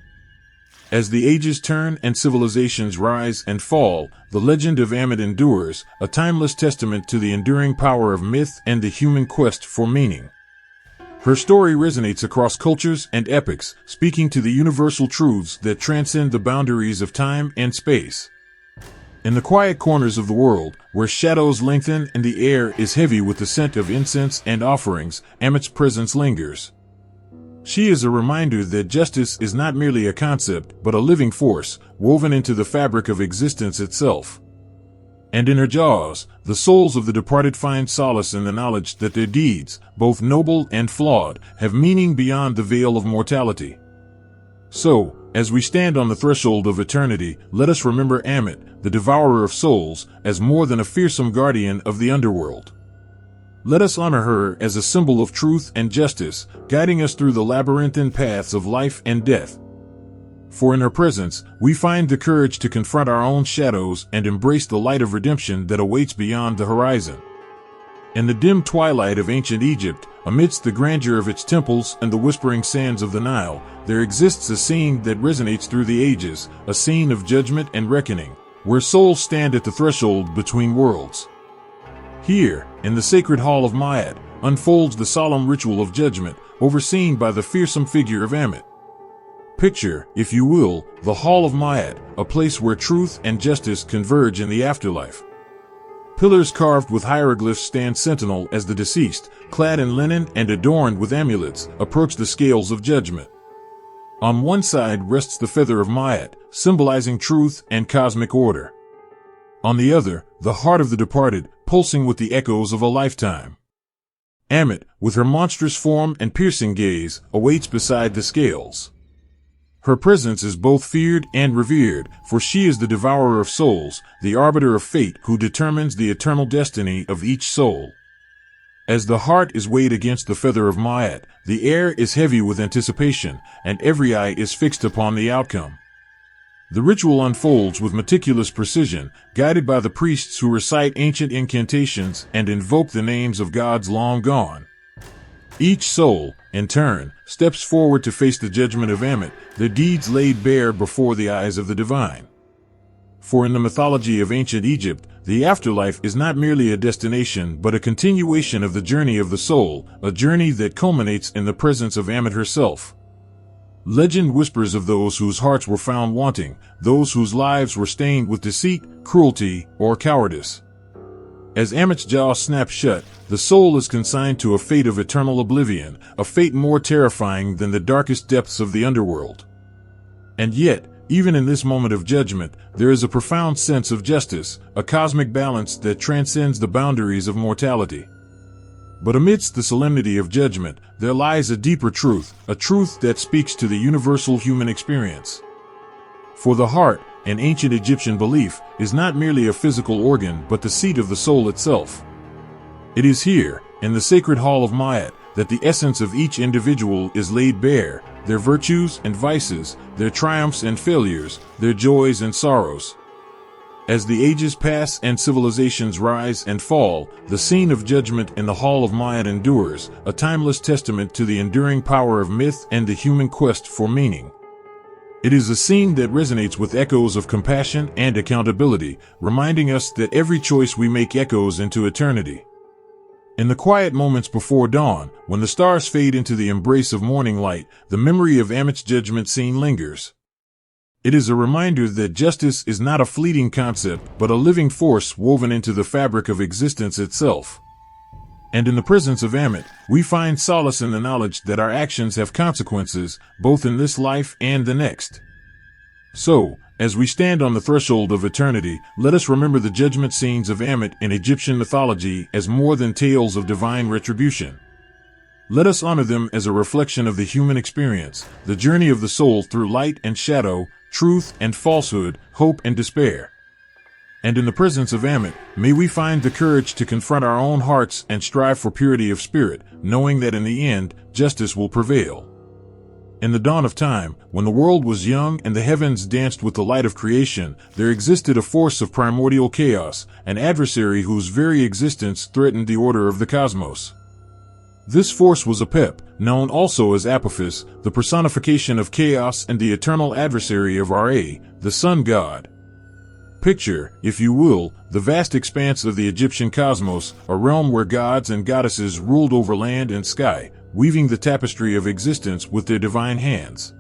As the ages turn and civilizations rise and fall, the legend of Ammit endures, a timeless testament to the enduring power of myth and the human quest for meaning. Her story resonates across cultures and epochs, speaking to the universal truths that transcend the boundaries of time and space. In the quiet corners of the world, where shadows lengthen and the air is heavy with the scent of incense and offerings, Ammit's presence lingers. She is a reminder that justice is not merely a concept, but a living force, woven into the fabric of existence itself. And in her jaws, the souls of the departed find solace in the knowledge that their deeds, both noble and flawed, have meaning beyond the veil of mortality. So, as we stand on the threshold of eternity, let us remember Ammit, the devourer of souls, as more than a fearsome guardian of the underworld. Let us honor her as a symbol of truth and justice, guiding us through the labyrinthine paths of life and death. For in her presence, we find the courage to confront our own shadows and embrace the light of redemption that awaits beyond the horizon. In the dim twilight of ancient Egypt, amidst the grandeur of its temples and the whispering sands of the Nile, there exists a scene that resonates through the ages, a scene of judgment and reckoning, where souls stand at the threshold between worlds. Here, in the sacred hall of Ma'at, unfolds the solemn ritual of judgment, overseen by the fearsome figure of Ammit. Picture, if you will, the hall of Ma'at, a place where truth and justice converge in the afterlife. Pillars carved with hieroglyphs stand sentinel as the deceased, clad in linen and adorned with amulets, approach the scales of judgment. On one side rests the feather of Ma'at, symbolizing truth and cosmic order. On the other, the heart of the departed, pulsing with the echoes of a lifetime. Ammit, with her monstrous form and piercing gaze, awaits beside the scales. Her presence is both feared and revered, for she is the devourer of souls, the arbiter of fate who determines the eternal destiny of each soul. As the heart is weighed against the feather of Ma'at, the air is heavy with anticipation, and every eye is fixed upon the outcome. The ritual unfolds with meticulous precision, guided by the priests who recite ancient incantations and invoke the names of gods long gone. Each soul, in turn, steps forward to face the judgment of Ammit, their deeds laid bare before the eyes of the divine. For in the mythology of ancient Egypt, the afterlife is not merely a destination but a continuation of the journey of the soul, a journey that culminates in the presence of Ammit herself. Legend whispers of those whose hearts were found wanting, those whose lives were stained with deceit, cruelty, or cowardice. As Ammit's jaw snaps shut, the soul is consigned to a fate of eternal oblivion, a fate more terrifying than the darkest depths of the underworld. And yet, Even in this moment of judgment, there is a profound sense of justice, a cosmic balance that transcends the boundaries of mortality. But amidst the solemnity of judgment, there lies a deeper truth, a truth that speaks to the universal human experience. For the heart, an ancient Egyptian belief, is not merely a physical organ but the seat of the soul itself. It is here, in the sacred hall of Maat, that the essence of each individual is laid bare, their virtues and vices, their triumphs and failures, their joys and sorrows. As the ages pass and civilizations rise and fall, the scene of judgment in the hall of Maat endures, a timeless testament to the enduring power of myth and the human quest for meaning. It is a scene that resonates with echoes of compassion and accountability, reminding us that every choice we make echoes into eternity. In the quiet moments before dawn, when the stars fade into the embrace of morning light, the memory of Ammit's judgment scene lingers. It is a reminder that justice is not a fleeting concept, but a living force woven into the fabric of existence itself. And in the presence of Ammit, we find solace in the knowledge that our actions have consequences, both in this life and the next. So, as we stand on the threshold of eternity, let us remember the judgment scenes of Ammit in Egyptian mythology as more than tales of divine retribution. Let us honor them as a reflection of the human experience, the journey of the soul through light and shadow, truth and falsehood, hope and despair. And in the presence of Ammit, may we find the courage to confront our own hearts and strive for purity of spirit, knowing that in the end, justice will prevail. In the dawn of time, when the world was young and the heavens danced with the light of creation, there existed a force of primordial chaos, an adversary whose very existence threatened the order of the cosmos. This force was Apep, known also as Apophis, the personification of chaos and the eternal adversary of Ra, the sun god. Picture, if you will, the vast expanse of the Egyptian cosmos, a realm where gods and goddesses ruled over land and sky, weaving the tapestry of existence with their divine hands.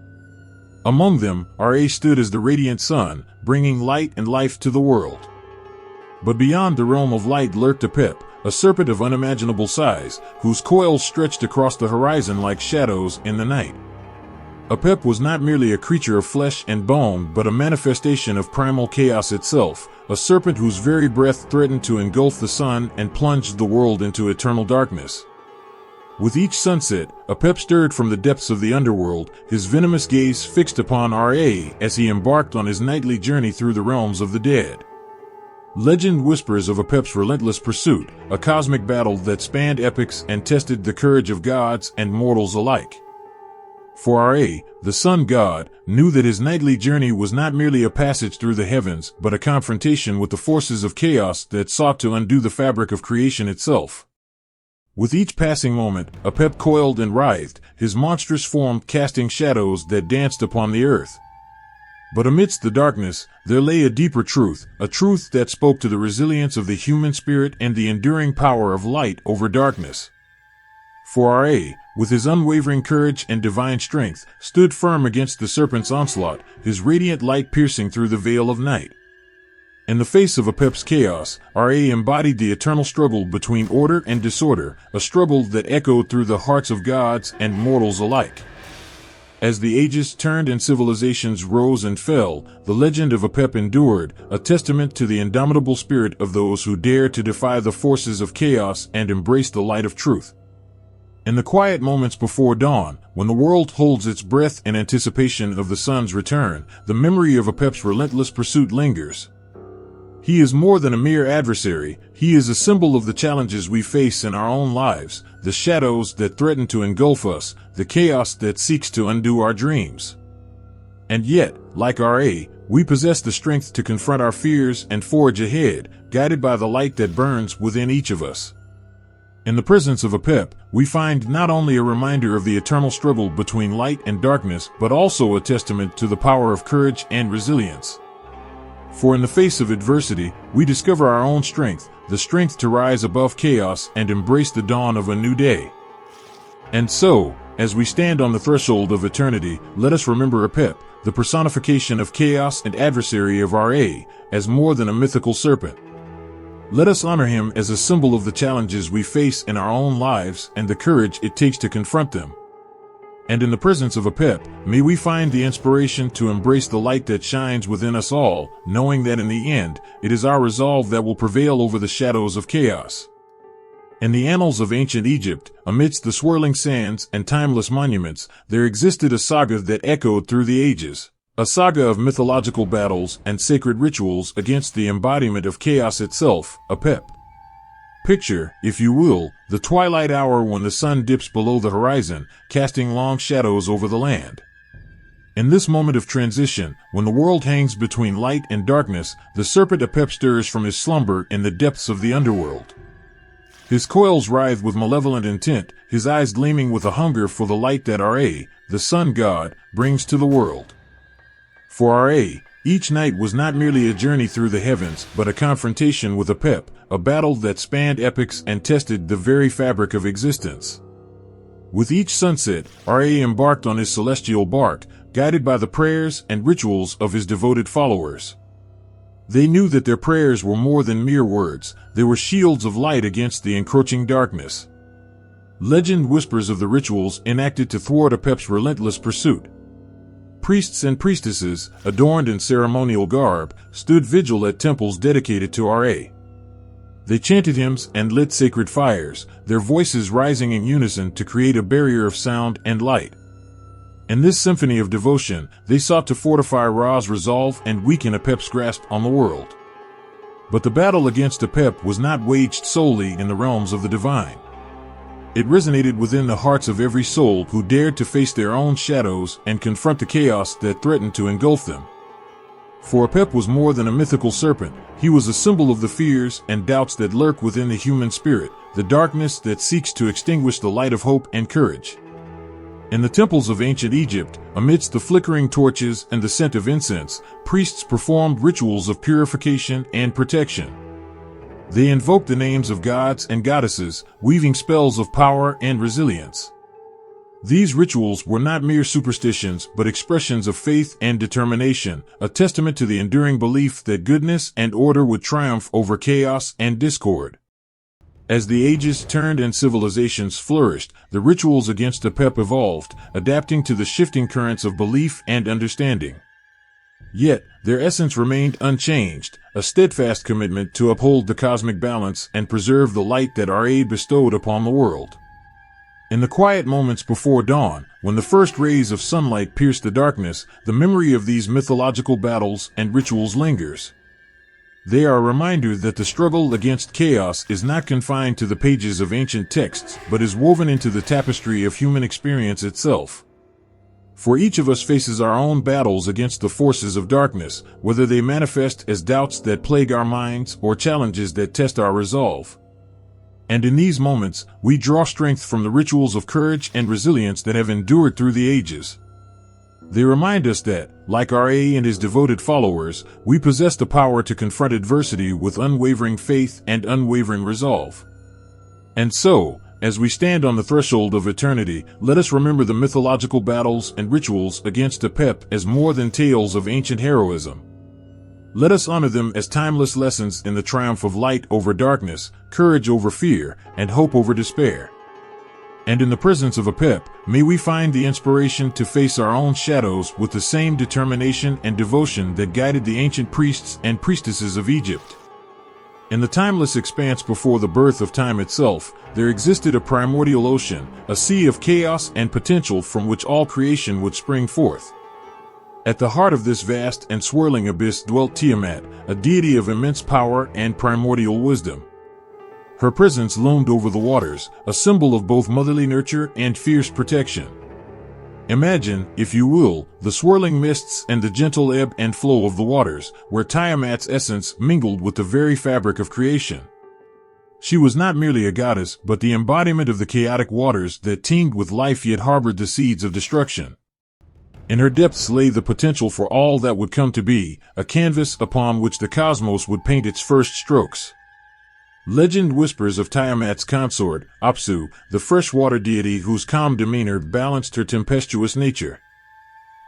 Among them, Ra stood as the radiant sun, bringing light and life to the world. But beyond the realm of light lurked Apep, a serpent of unimaginable size, whose coils stretched across the horizon like shadows in the night. Apep was not merely a creature of flesh and bone but a manifestation of primal chaos itself, a serpent whose very breath threatened to engulf the sun and plunged the world into eternal darkness. With each sunset, Apep stirred from the depths of the underworld, his venomous gaze fixed upon Ra as he embarked on his nightly journey through the realms of the dead. Legend whispers of Apep's relentless pursuit, a cosmic battle that spanned epochs and tested the courage of gods and mortals alike. For Ra, the sun god, knew that his nightly journey was not merely a passage through the heavens but a confrontation with the forces of chaos that sought to undo the fabric of creation itself. With each passing moment, Apep coiled and writhed, his monstrous form casting shadows that danced upon the earth. But amidst the darkness, there lay a deeper truth, a truth that spoke to the resilience of the human spirit and the enduring power of light over darkness. For Ra, with his unwavering courage and divine strength, stood firm against the serpent's onslaught, his radiant light piercing through the veil of night. In the face of Apep's chaos, Ra embodied the eternal struggle between order and disorder, a struggle that echoed through the hearts of gods and mortals alike. As the ages turned and civilizations rose and fell, the legend of Apep endured, a testament to the indomitable spirit of those who dare to defy the forces of chaos and embrace the light of truth. In the quiet moments before dawn, when the world holds its breath in anticipation of the sun's return, the memory of Apep's relentless pursuit lingers. He is more than a mere adversary, he is a symbol of the challenges we face in our own lives, the shadows that threaten to engulf us, the chaos that seeks to undo our dreams. And yet, like Ra, we possess the strength to confront our fears and forge ahead, guided by the light that burns within each of us. In the presence of Apep, we find not only a reminder of the eternal struggle between light and darkness, but also a testament to the power of courage and resilience. For in the face of adversity, we discover our own strength, the strength to rise above chaos and embrace the dawn of a new day. And so, as we stand on the threshold of eternity, let us remember Apep, the personification of chaos and adversary of Ra, as more than a mythical serpent. Let us honor him as a symbol of the challenges we face in our own lives and the courage it takes to confront them. And in the presence of Apep, may we find the inspiration to embrace the light that shines within us all, knowing that in the end, it is our resolve that will prevail over the shadows of chaos. In the annals of ancient Egypt, amidst the swirling sands and timeless monuments, there existed a saga that echoed through the ages. A saga of mythological battles and sacred rituals against the embodiment of chaos itself, Apep. Picture, if you will, the twilight hour when the sun dips below the horizon, casting long shadows over the land. In this moment of transition, when the world hangs between light and darkness, the serpent Apep stirs from his slumber in the depths of the underworld. His coils writhe with malevolent intent, his eyes gleaming with a hunger for the light that Ra, the sun god, brings to the world. For Ra, each night was not merely a journey through the heavens, but a confrontation with Apep, a battle that spanned epochs and tested the very fabric of existence. With each sunset, Ra embarked on his celestial bark, guided by the prayers and rituals of his devoted followers. They knew that their prayers were more than mere words, they were shields of light against the encroaching darkness. Legend whispers of the rituals enacted to thwart Apep's relentless pursuit. Priests and priestesses, adorned in ceremonial garb, stood vigil at temples dedicated to Ra. They chanted hymns and lit sacred fires, their voices rising in unison to create a barrier of sound and light. In this symphony of devotion, they sought to fortify Ra's resolve and weaken Apep's grasp on the world. But the battle against Apep was not waged solely in the realms of the divine. It resonated within the hearts of every soul who dared to face their own shadows and confront the chaos that threatened to engulf them. For Apep was more than a mythical serpent, he was a symbol of the fears and doubts that lurk within the human spirit, the darkness that seeks to extinguish the light of hope and courage. In the temples of ancient Egypt, amidst the flickering torches and the scent of incense, priests performed rituals of purification and protection. They invoked the names of gods and goddesses, weaving spells of power and resilience. These rituals were not mere superstitions but expressions of faith and determination, a testament to the enduring belief that goodness and order would triumph over chaos and discord. As the ages turned and civilizations flourished, the rituals against Apep evolved, adapting to the shifting currents of belief and understanding. Yet, their essence remained unchanged, a steadfast commitment to uphold the cosmic balance and preserve the light that Ra bestowed upon the world. In the quiet moments before dawn, when the first rays of sunlight pierce the darkness, the memory of these mythological battles and rituals lingers. They are a reminder that the struggle against chaos is not confined to the pages of ancient texts, but is woven into the tapestry of human experience itself. For each of us faces our own battles against the forces of darkness, whether they manifest as doubts that plague our minds or challenges that test our resolve. And in these moments, we draw strength from the rituals of courage and resilience that have endured through the ages. They remind us that, like Ra and his devoted followers, we possess the power to confront adversity with unwavering faith and unwavering resolve. And so, as we stand on the threshold of eternity, let us remember the mythological battles and rituals against Apep as more than tales of ancient heroism. Let us honor them as timeless lessons in the triumph of light over darkness, courage over fear, and hope over despair. And in the presence of Apep, may we find the inspiration to face our own shadows with the same determination and devotion that guided the ancient priests and priestesses of Egypt. In the timeless expanse before the birth of time itself, there existed a primordial ocean, a sea of chaos and potential from which all creation would spring forth. At the heart of this vast and swirling abyss dwelt Tiamat, a deity of immense power and primordial wisdom. Her presence loomed over the waters, a symbol of both motherly nurture and fierce protection. Imagine, if you will, the swirling mists and the gentle ebb and flow of the waters, where Tiamat's essence mingled with the very fabric of creation. She was not merely a goddess, but the embodiment of the chaotic waters that teemed with life yet harbored the seeds of destruction. In her depths lay the potential for all that would come to be, a canvas upon which the cosmos would paint its first strokes. Legend whispers of Tiamat's consort, Apsu, the freshwater deity whose calm demeanor balanced her tempestuous nature.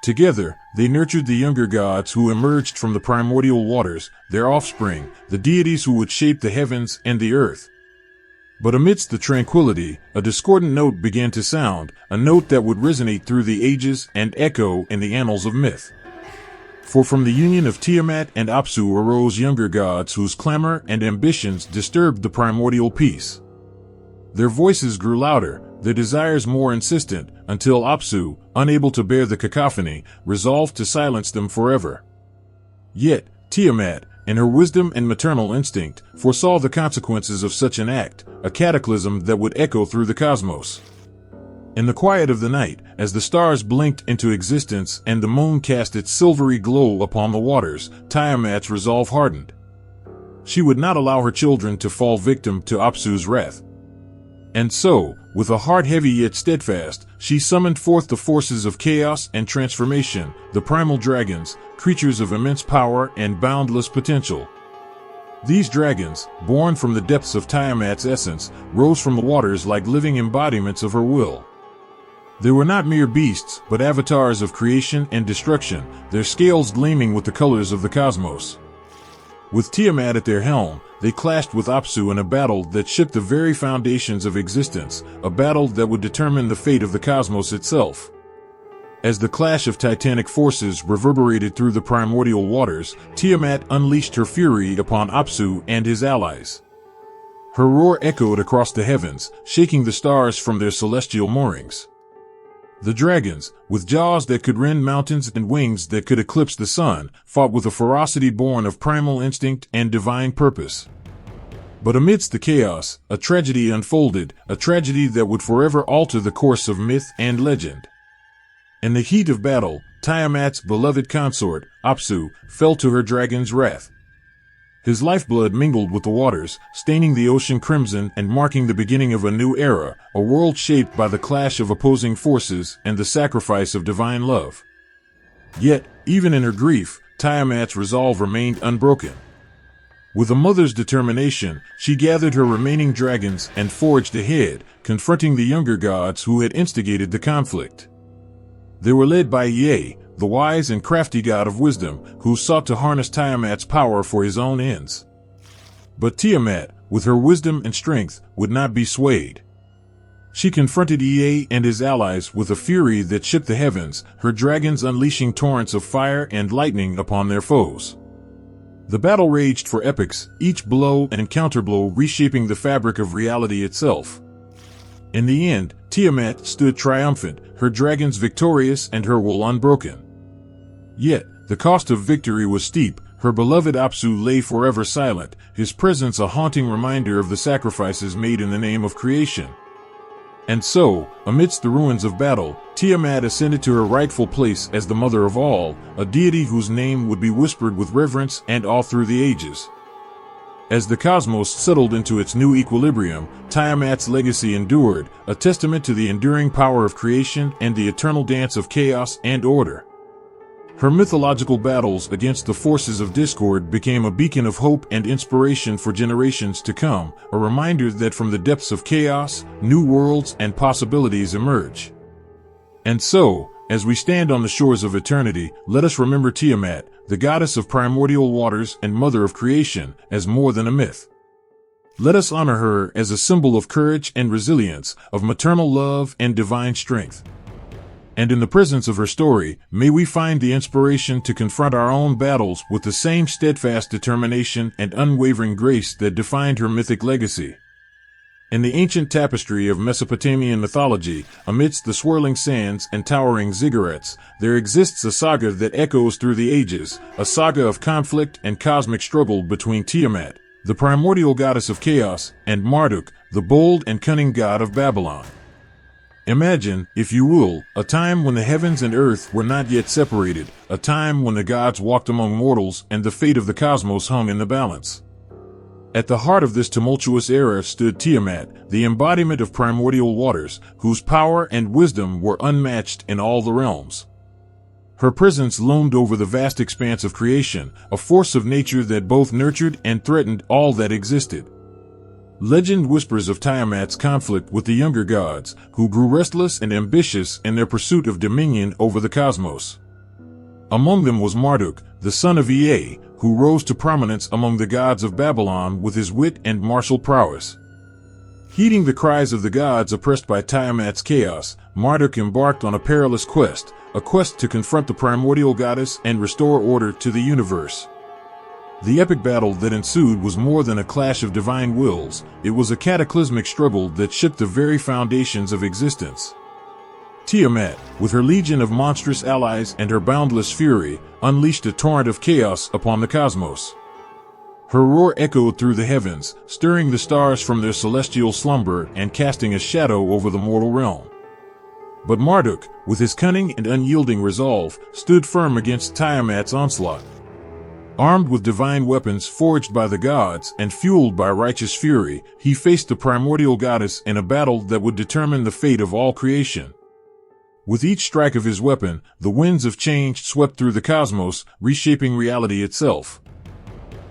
Together, they nurtured the younger gods who emerged from the primordial waters, their offspring, the deities who would shape the heavens and the earth. But amidst the tranquility, a discordant note began to sound, a note that would resonate through the ages and echo in the annals of myth. For from the union of Tiamat and Apsu arose younger gods whose clamor and ambitions disturbed the primordial peace. Their voices grew louder, their desires more insistent, until Apsu, unable to bear the cacophony, resolved to silence them forever. Yet, Tiamat, in her wisdom and maternal instinct, foresaw the consequences of such an act, a cataclysm that would echo through the cosmos. In the quiet of the night, as the stars blinked into existence and the moon cast its silvery glow upon the waters, Tiamat's resolve hardened. She would not allow her children to fall victim to Apsu's wrath. And so, with a heart heavy yet steadfast, she summoned forth the forces of chaos and transformation, the primal dragons, creatures of immense power and boundless potential. These dragons, born from the depths of Tiamat's essence, rose from the waters like living embodiments of her will. They were not mere beasts, but avatars of creation and destruction, their scales gleaming with the colors of the cosmos. With Tiamat at their helm, they clashed with Apsu in a battle that shook the very foundations of existence, a battle that would determine the fate of the cosmos itself. As the clash of titanic forces reverberated through the primordial waters, Tiamat unleashed her fury upon Apsu and his allies. Her roar echoed across the heavens, shaking the stars from their celestial moorings. The dragons, with jaws that could rend mountains and wings that could eclipse the sun, fought with a ferocity born of primal instinct and divine purpose. But amidst the chaos, a tragedy unfolded, a tragedy that would forever alter the course of myth and legend. In the heat of battle, Tiamat's beloved consort, Apsu, fell to her dragon's wrath. His lifeblood mingled with the waters, staining the ocean crimson and marking the beginning of a new era, a world shaped by the clash of opposing forces and the sacrifice of divine love. Yet, even in her grief, Tiamat's resolve remained unbroken. With a mother's determination, she gathered her remaining dragons and forged ahead, confronting the younger gods who had instigated the conflict. They were led by Ea, the wise and crafty god of wisdom, who sought to harness Tiamat's power for his own ends. But Tiamat, with her wisdom and strength, would not be swayed. She confronted Ea and his allies with a fury that shook the heavens, her dragons unleashing torrents of fire and lightning upon their foes. The battle raged for epochs, each blow and counterblow reshaping the fabric of reality itself. In the end, Tiamat stood triumphant, her dragons victorious and her will unbroken. Yet, the cost of victory was steep. Her beloved Apsu lay forever silent, his presence a haunting reminder of the sacrifices made in the name of creation. And so, amidst the ruins of battle, Tiamat ascended to her rightful place as the mother of all, a deity whose name would be whispered with reverence and awe through the ages. As the cosmos settled into its new equilibrium, Tiamat's legacy endured, a testament to the enduring power of creation and the eternal dance of chaos and order. Her mythological battles against the forces of discord became a beacon of hope and inspiration for generations to come, a reminder that from the depths of chaos, new worlds and possibilities emerge. And so, as we stand on the shores of eternity, let us remember Tiamat, the goddess of primordial waters and mother of creation, as more than a myth. Let us honor her as a symbol of courage and resilience, of maternal love and divine strength. And in the presence of her story, may we find the inspiration to confront our own battles with the same steadfast determination and unwavering grace that defined her mythic legacy. In the ancient tapestry of Mesopotamian mythology, amidst the swirling sands and towering ziggurats, there exists a saga that echoes through the ages, a saga of conflict and cosmic struggle between Tiamat, the primordial goddess of chaos, and Marduk, the bold and cunning god of Babylon. Imagine, if you will, a time when the heavens and earth were not yet separated, a time when the gods walked among mortals and the fate of the cosmos hung in the balance. At the heart of this tumultuous era stood Tiamat, the embodiment of primordial waters, whose power and wisdom were unmatched in all the realms. Her presence loomed over the vast expanse of creation, a force of nature that both nurtured and threatened all that existed. Legend whispers of Tiamat's conflict with the younger gods, who grew restless and ambitious in their pursuit of dominion over the cosmos. Among them was Marduk, the son of Ea, who rose to prominence among the gods of Babylon with his wit and martial prowess. Heeding the cries of the gods oppressed by Tiamat's chaos, Marduk embarked on a perilous quest, a quest to confront the primordial goddess and restore order to the universe. The epic battle that ensued was more than a clash of divine wills, it was a cataclysmic struggle that shook the very foundations of existence. Tiamat, with her legion of monstrous allies and her boundless fury, unleashed a torrent of chaos upon the cosmos. Her roar echoed through the heavens, stirring the stars from their celestial slumber and casting a shadow over the mortal realm. But Marduk, with his cunning and unyielding resolve, stood firm against Tiamat's onslaught. Armed with divine weapons forged by the gods and fueled by righteous fury, he faced the primordial goddess in a battle that would determine the fate of all creation. With each strike of his weapon, the winds of change swept through the cosmos, reshaping reality itself.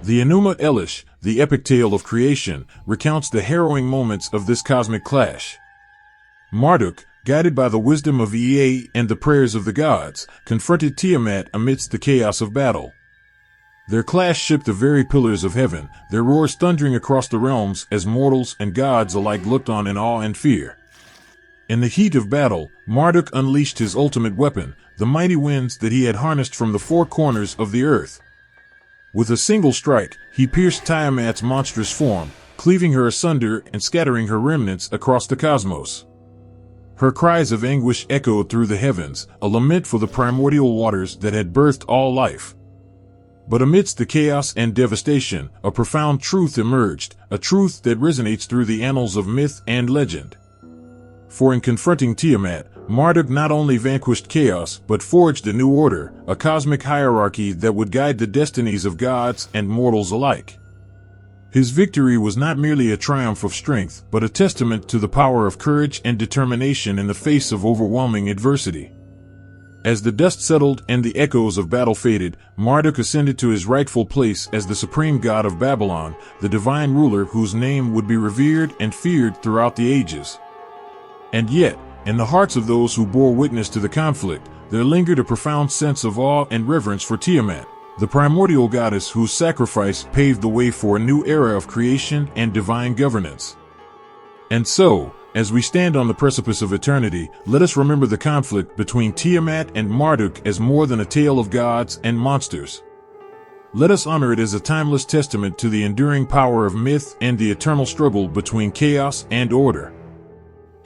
The Enuma Elish, the epic tale of creation, recounts the harrowing moments of this cosmic clash. Marduk, guided by the wisdom of Ea and the prayers of the gods, confronted Tiamat amidst the chaos of battle. Their clash shook the very pillars of heaven, their roars thundering across the realms as mortals and gods alike looked on in awe and fear. In the heat of battle, Marduk unleashed his ultimate weapon, the mighty winds that he had harnessed from the four corners of the earth. With a single strike, he pierced Tiamat's monstrous form, cleaving her asunder and scattering her remnants across the cosmos. Her cries of anguish echoed through the heavens, a lament for the primordial waters that had birthed all life. But amidst the chaos and devastation, a profound truth emerged, a truth that resonates through the annals of myth and legend. For in confronting Tiamat, Marduk not only vanquished chaos but forged a new order, a cosmic hierarchy that would guide the destinies of gods and mortals alike. His victory was not merely a triumph of strength, but a testament to the power of courage and determination in the face of overwhelming adversity. As the dust settled and the echoes of battle faded, Marduk ascended to his rightful place as the supreme god of Babylon, the divine ruler whose name would be revered and feared throughout the ages. And yet, in the hearts of those who bore witness to the conflict, there lingered a profound sense of awe and reverence for Tiamat, the primordial goddess whose sacrifice paved the way for a new era of creation and divine governance. And so, as we stand on the precipice of eternity, let us remember the conflict between Tiamat and Marduk as more than a tale of gods and monsters. Let us honor it as a timeless testament to the enduring power of myth and the eternal struggle between chaos and order.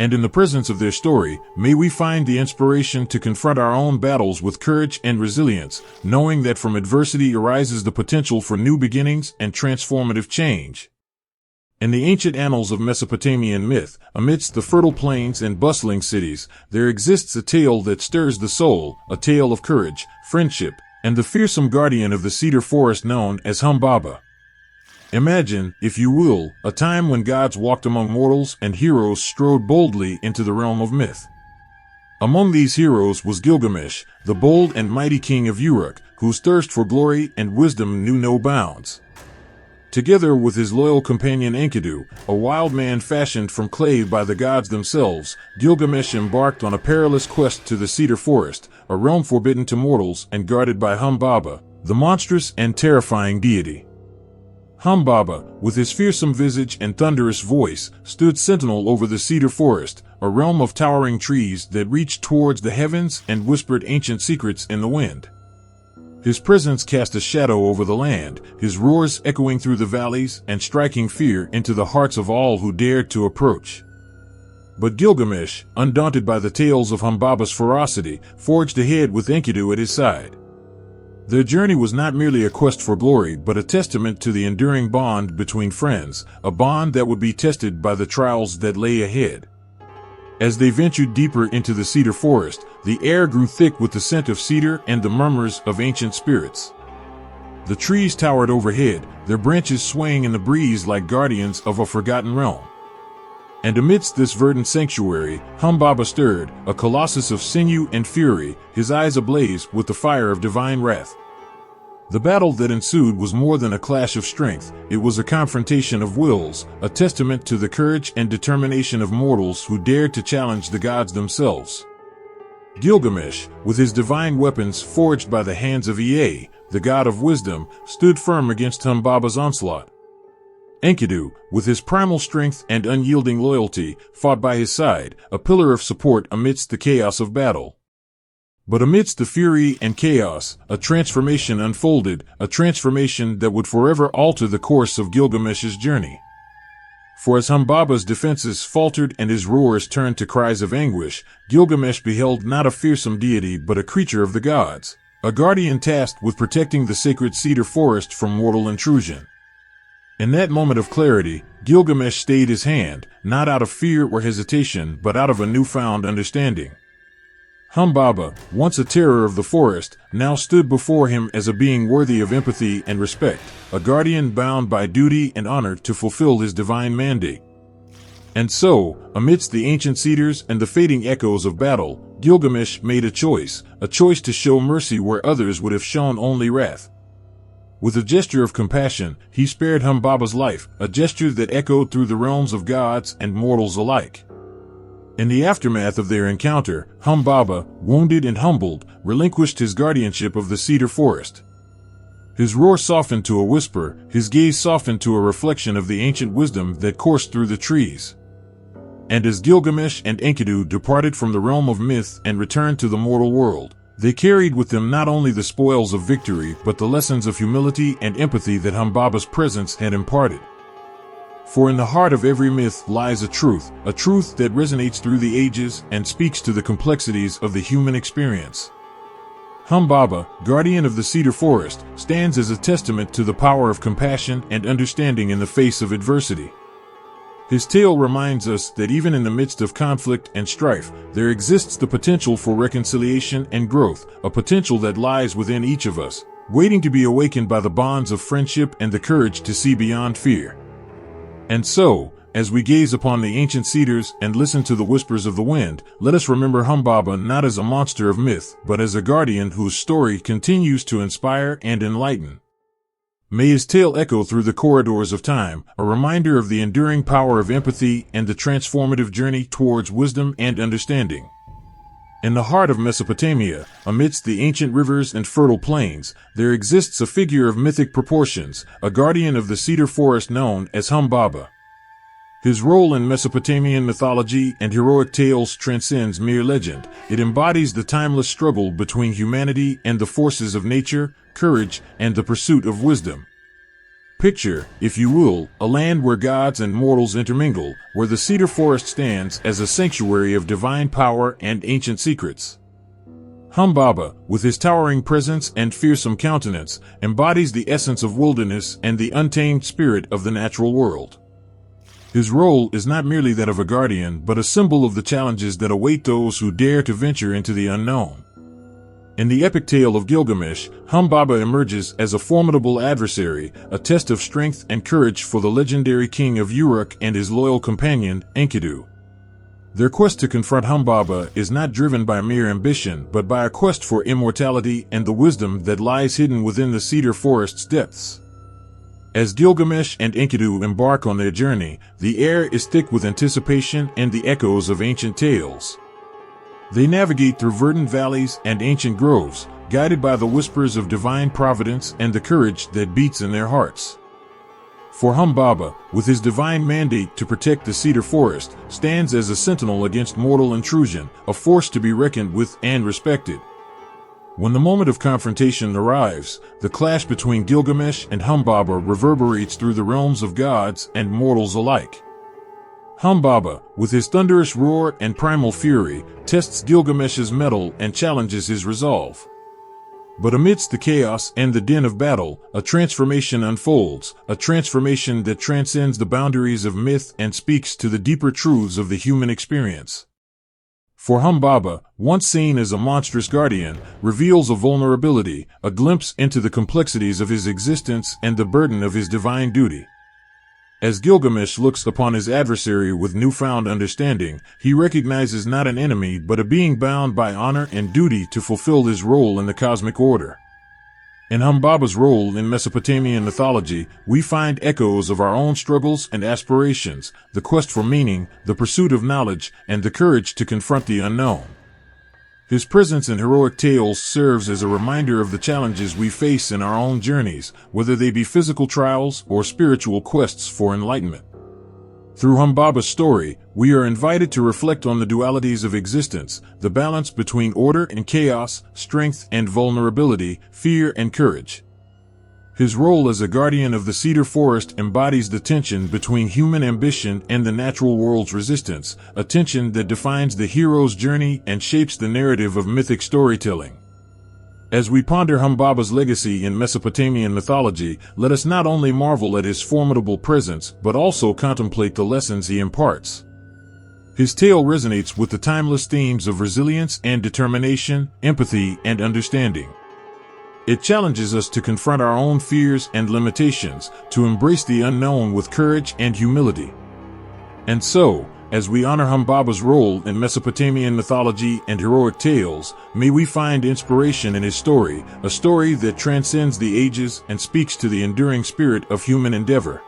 And in the presence of their story, may we find the inspiration to confront our own battles with courage and resilience, knowing that from adversity arises the potential for new beginnings and transformative change. In the ancient annals of Mesopotamian myth, amidst the fertile plains and bustling cities, there exists a tale that stirs the soul, a tale of courage, friendship, and the fearsome guardian of the cedar forest known as Humbaba. Imagine, if you will, a time when gods walked among mortals and heroes strode boldly into the realm of myth. Among these heroes was Gilgamesh, the bold and mighty king of Uruk, whose thirst for glory and wisdom knew no bounds. Together with his loyal companion Enkidu, a wild man fashioned from clay by the gods themselves, Gilgamesh embarked on a perilous quest to the cedar forest, a realm forbidden to mortals and guarded by Humbaba, the monstrous and terrifying deity. Humbaba, with his fearsome visage and thunderous voice, stood sentinel over the cedar forest, a realm of towering trees that reached towards the heavens and whispered ancient secrets in the wind. His presence cast a shadow over the land, his roars echoing through the valleys and striking fear into the hearts of all who dared to approach. But Gilgamesh, undaunted by the tales of Humbaba's ferocity, forged ahead with Enkidu at his side. Their journey was not merely a quest for glory but a testament to the enduring bond between friends, a bond that would be tested by the trials that lay ahead. As they ventured deeper into the cedar forest, the air grew thick with the scent of cedar and the murmurs of ancient spirits. The trees towered overhead, their branches swaying in the breeze like guardians of a forgotten realm. And amidst this verdant sanctuary, Humbaba stirred, a colossus of sinew and fury, his eyes ablaze with the fire of divine wrath. The battle that ensued was more than a clash of strength, it was a confrontation of wills, a testament to the courage and determination of mortals who dared to challenge the gods themselves. Gilgamesh, with his divine weapons forged by the hands of Ea, the god of wisdom, stood firm against Humbaba's onslaught. Enkidu, with his primal strength and unyielding loyalty, fought by his side, a pillar of support amidst the chaos of battle. But amidst the fury and chaos, a transformation unfolded, a transformation that would forever alter the course of Gilgamesh's journey. For as Humbaba's defenses faltered and his roars turned to cries of anguish, Gilgamesh beheld not a fearsome deity but a creature of the gods, a guardian tasked with protecting the sacred cedar forest from mortal intrusion. In that moment of clarity, Gilgamesh stayed his hand, not out of fear or hesitation, but out of a newfound understanding. Humbaba, once a terror of the forest, now stood before him as a being worthy of empathy and respect, a guardian bound by duty and honor to fulfill his divine mandate. And so, amidst the ancient cedars and the fading echoes of battle, Gilgamesh made a choice to show mercy where others would have shown only wrath. With a gesture of compassion, he spared Humbaba's life, a gesture that echoed through the realms of gods and mortals alike. In the aftermath of their encounter, Humbaba, wounded and humbled, relinquished his guardianship of the cedar forest. His roar softened to a whisper, his gaze softened to a reflection of the ancient wisdom that coursed through the trees. And as Gilgamesh and Enkidu departed from the realm of myth and returned to the mortal world, they carried with them not only the spoils of victory but the lessons of humility and empathy that Humbaba's presence had imparted. For in the heart of every myth lies a truth that resonates through the ages and speaks to the complexities of the human experience. Humbaba, guardian of the cedar forest, stands as a testament to the power of compassion and understanding in the face of adversity. His tale reminds us that even in the midst of conflict and strife, there exists the potential for reconciliation and growth, a potential that lies within each of us, waiting to be awakened by the bonds of friendship and the courage to see beyond fear. And so, as we gaze upon the ancient cedars and listen to the whispers of the wind, let us remember Humbaba not as a monster of myth, but as a guardian whose story continues to inspire and enlighten. May his tale echo through the corridors of time, a reminder of the enduring power of empathy and the transformative journey towards wisdom and understanding. In the heart of Mesopotamia, amidst the ancient rivers and fertile plains, there exists a figure of mythic proportions, a guardian of the cedar forest known as Humbaba. His role in Mesopotamian mythology and heroic tales transcends mere legend. It embodies the timeless struggle between humanity and the forces of nature, courage, and the pursuit of wisdom. Picture, if you will, a land where gods and mortals intermingle, where the cedar forest stands as a sanctuary of divine power and ancient secrets. Humbaba, with his towering presence and fearsome countenance, embodies the essence of wilderness and the untamed spirit of the natural world. His role is not merely that of a guardian, but a symbol of the challenges that await those who dare to venture into the unknown. In the epic tale of Gilgamesh, Humbaba emerges as a formidable adversary, a test of strength and courage for the legendary king of Uruk and his loyal companion, Enkidu. Their quest to confront Humbaba is not driven by mere ambition, but by a quest for immortality and the wisdom that lies hidden within the cedar forest's depths. As Gilgamesh and Enkidu embark on their journey, the air is thick with anticipation and the echoes of ancient tales. They navigate through verdant valleys and ancient groves, guided by the whispers of divine providence and the courage that beats in their hearts. For Humbaba, with his divine mandate to protect the cedar forest, stands as a sentinel against mortal intrusion, a force to be reckoned with and respected. When the moment of confrontation arrives, the clash between Gilgamesh and Humbaba reverberates through the realms of gods and mortals alike. Humbaba, with his thunderous roar and primal fury, tests Gilgamesh's mettle and challenges his resolve. But amidst the chaos and the din of battle, a transformation unfolds, a transformation that transcends the boundaries of myth and speaks to the deeper truths of the human experience. For Humbaba, once seen as a monstrous guardian, reveals a vulnerability, a glimpse into the complexities of his existence and the burden of his divine duty. As Gilgamesh looks upon his adversary with newfound understanding, he recognizes not an enemy but a being bound by honor and duty to fulfill his role in the cosmic order. In Humbaba's role in Mesopotamian mythology, we find echoes of our own struggles and aspirations, the quest for meaning, the pursuit of knowledge, and the courage to confront the unknown. His presence in heroic tales serves as a reminder of the challenges we face in our own journeys, whether they be physical trials or spiritual quests for enlightenment. Through Humbaba's story, we are invited to reflect on the dualities of existence, the balance between order and chaos, strength and vulnerability, fear and courage. His role as a guardian of the cedar forest embodies the tension between human ambition and the natural world's resistance, a tension that defines the hero's journey and shapes the narrative of mythic storytelling. As we ponder Humbaba's legacy in Mesopotamian mythology, let us not only marvel at his formidable presence, but also contemplate the lessons he imparts. His tale resonates with the timeless themes of resilience and determination, empathy and understanding. It challenges us to confront our own fears and limitations, to embrace the unknown with courage and humility. And so, as we honor Humbaba's role in Mesopotamian mythology and heroic tales, may we find inspiration in his story, a story that transcends the ages and speaks to the enduring spirit of human endeavor.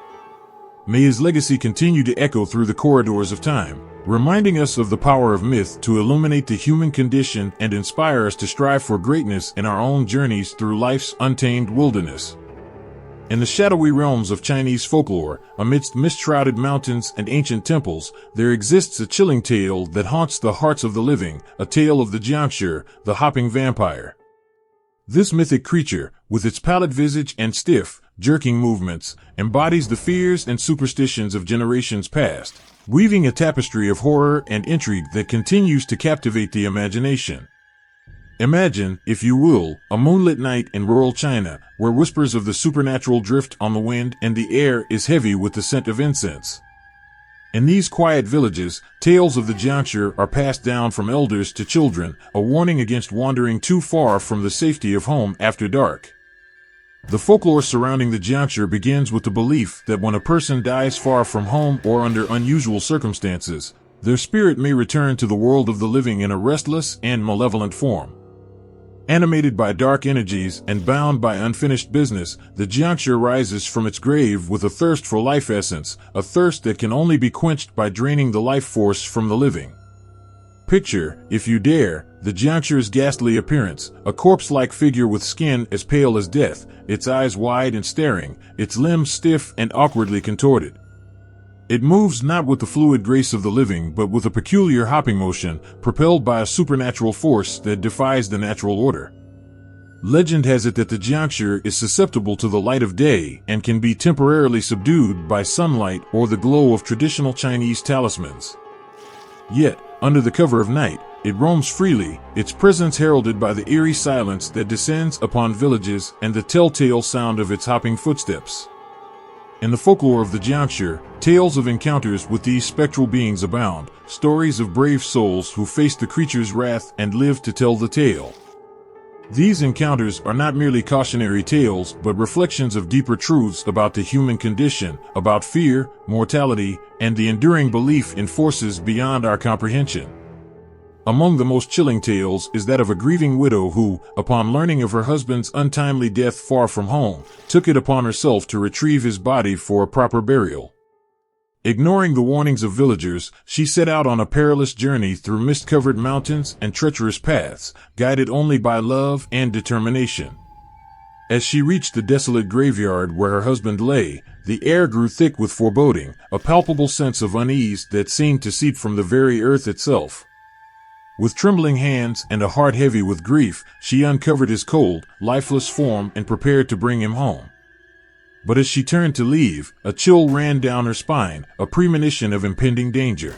May his legacy continue to echo through the corridors of time, reminding us of the power of myth to illuminate the human condition and inspire us to strive for greatness in our own journeys through life's untamed wilderness. In the shadowy realms of Chinese folklore, amidst mist-shrouded mountains and ancient temples, there exists a chilling tale that haunts the hearts of the living, a tale of the Jiangshi, the hopping vampire. This mythic creature, with its pallid visage and stiff, jerking movements, embodies the fears and superstitions of generations past, weaving a tapestry of horror and intrigue that continues to captivate the imagination. Imagine, if you will, a moonlit night in rural China, where whispers of the supernatural drift on the wind and the air is heavy with the scent of incense. In these quiet villages, tales of the Jiangshi are passed down from elders to children, a warning against wandering too far from the safety of home after dark. The folklore surrounding the Jiangshi begins with the belief that when a person dies far from home or under unusual circumstances, their spirit may return to the world of the living in a restless and malevolent form. Animated by dark energies and bound by unfinished business, the Jiangshi rises from its grave with a thirst for life essence, a thirst that can only be quenched by draining the life force from the living. Picture, if you dare, the Jiangshi's ghastly appearance, a corpse-like figure with skin as pale as death, its eyes wide and staring, its limbs stiff and awkwardly contorted. It moves not with the fluid grace of the living but with a peculiar hopping motion, propelled by a supernatural force that defies the natural order. Legend has it that the Jiangshi is susceptible to the light of day and can be temporarily subdued by sunlight or the glow of traditional Chinese talismans. Yet, under the cover of night, it roams freely, its presence heralded by the eerie silence that descends upon villages and the telltale sound of its hopping footsteps. In the folklore of the Jiangshi, tales of encounters with these spectral beings abound, stories of brave souls who faced the creature's wrath and lived to tell the tale. These encounters are not merely cautionary tales but reflections of deeper truths about the human condition, about fear, mortality, and the enduring belief in forces beyond our comprehension. Among the most chilling tales is that of a grieving widow who, upon learning of her husband's untimely death far from home, took it upon herself to retrieve his body for a proper burial. Ignoring the warnings of villagers, she set out on a perilous journey through mist-covered mountains and treacherous paths, guided only by love and determination. As she reached the desolate graveyard where her husband lay, the air grew thick with foreboding, a palpable sense of unease that seemed to seep from the very earth itself. With trembling hands and a heart heavy with grief, she uncovered his cold, lifeless form and prepared to bring him home. But as she turned to leave, a chill ran down her spine, a premonition of impending danger.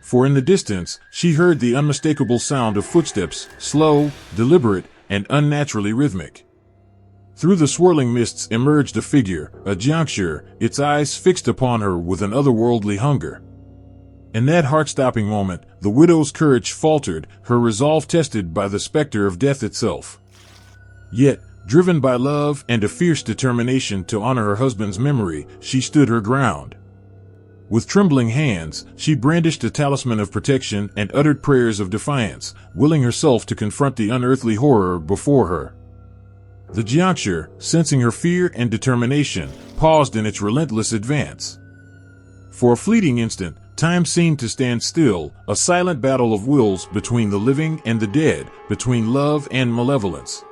For in the distance, she heard the unmistakable sound of footsteps, slow, deliberate, and unnaturally rhythmic. Through the swirling mists emerged a figure, a Jiangshi, its eyes fixed upon her with an otherworldly hunger. In that heart-stopping moment, the widow's courage faltered, her resolve tested by the specter of death itself. Yet, driven by love and a fierce determination to honor her husband's memory, she stood her ground. With trembling hands, she brandished a talisman of protection and uttered prayers of defiance, willing herself to confront the unearthly horror before her. The Jiangshi, sensing her fear and determination, paused in its relentless advance. For a fleeting instant, Time seemed to stand still, a silent battle of wills between the living and the dead, between love and malevolence.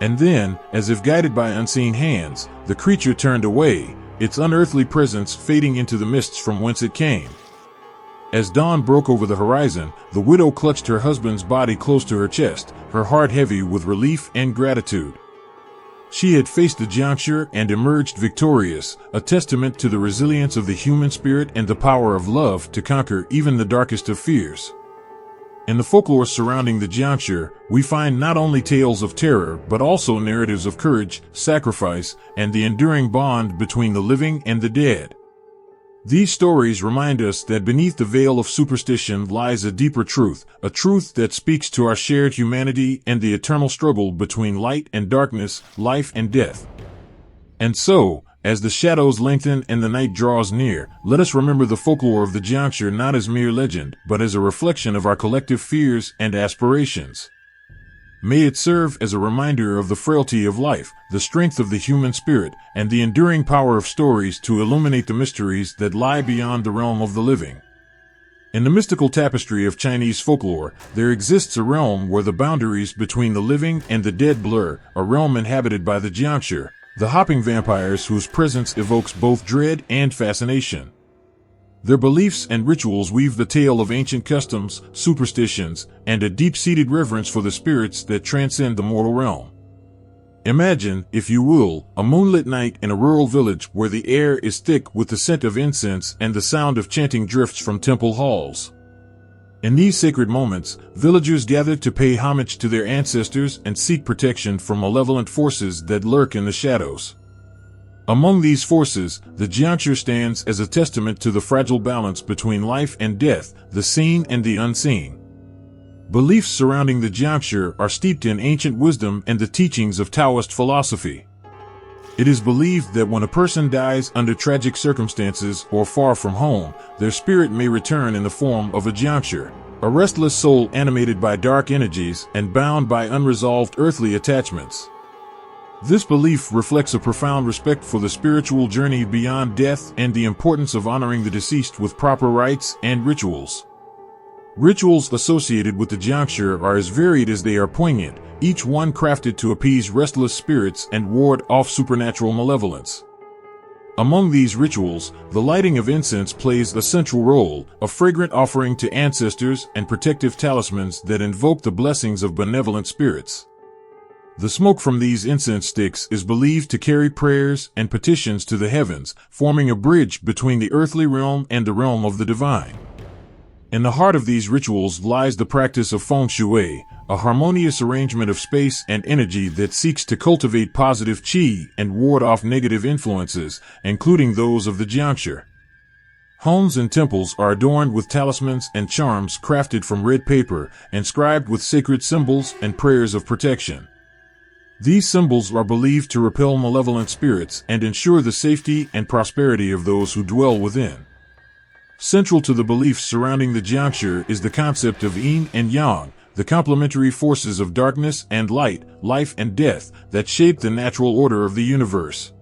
And then, as if guided by unseen hands, the creature turned away, its unearthly presence fading into the mists from whence it came. As dawn broke over the horizon, the widow clutched her husband's body close to her chest, her heart heavy with relief and gratitude. She had faced the juncture and emerged victorious, a testament to the resilience of the human spirit and the power of love to conquer even the darkest of fears. In the folklore surrounding the juncture, we find not only tales of terror but also narratives of courage, sacrifice, and the enduring bond between the living and the dead. These stories remind us that beneath the veil of superstition lies a deeper truth, a truth that speaks to our shared humanity and the eternal struggle between light and darkness, life and death. And so, as the shadows lengthen and the night draws near, let us remember the folklore of the juncture not as mere legend, but as a reflection of our collective fears and aspirations. May it serve as a reminder of the frailty of life, the strength of the human spirit, and the enduring power of stories to illuminate the mysteries that lie beyond the realm of the living. In the mystical tapestry of Chinese folklore, there exists a realm where the boundaries between the living and the dead blur, a realm inhabited by the juncture, the hopping vampires whose presence evokes both dread and fascination. Their beliefs and rituals weave the tale of ancient customs, superstitions, and a deep-seated reverence for the spirits that transcend the mortal realm. Imagine, if you will, a moonlit night in a rural village where the air is thick with the scent of incense and the sound of chanting drifts from temple halls. In these sacred moments, villagers gather to pay homage to their ancestors and seek protection from malevolent forces that lurk in the shadows. Among these forces, the juncture stands as a testament to the fragile balance between life and death, the seen and the unseen. Beliefs surrounding the juncture are steeped in ancient wisdom and the teachings of Taoist philosophy. It is believed that when a person dies under tragic circumstances or far from home, their spirit may return in the form of a juncture, a restless soul animated by dark energies and bound by unresolved earthly attachments. This belief reflects a profound respect for the spiritual journey beyond death and the importance of honoring the deceased with proper rites and rituals. Rituals associated with the juncture are as varied as they are poignant, each one crafted to appease restless spirits and ward off supernatural malevolence. Among these rituals, the lighting of incense plays a central role, a fragrant offering to ancestors and protective talismans that invoke the blessings of benevolent spirits. The smoke from these incense sticks is believed to carry prayers and petitions to the heavens, forming a bridge between the earthly realm and the realm of the divine. In the heart of these rituals lies the practice of feng shui, a harmonious arrangement of space and energy that seeks to cultivate positive qi and ward off negative influences, including those of the juncture. Homes and temples are adorned with talismans and charms crafted from red paper, inscribed with sacred symbols and prayers of protection. These symbols are believed to repel malevolent spirits and ensure the safety and prosperity of those who dwell within. Central to the beliefs surrounding the juncture is the concept of yin and yang, the complementary forces of darkness and light, life and death, that shape the natural order of the universe.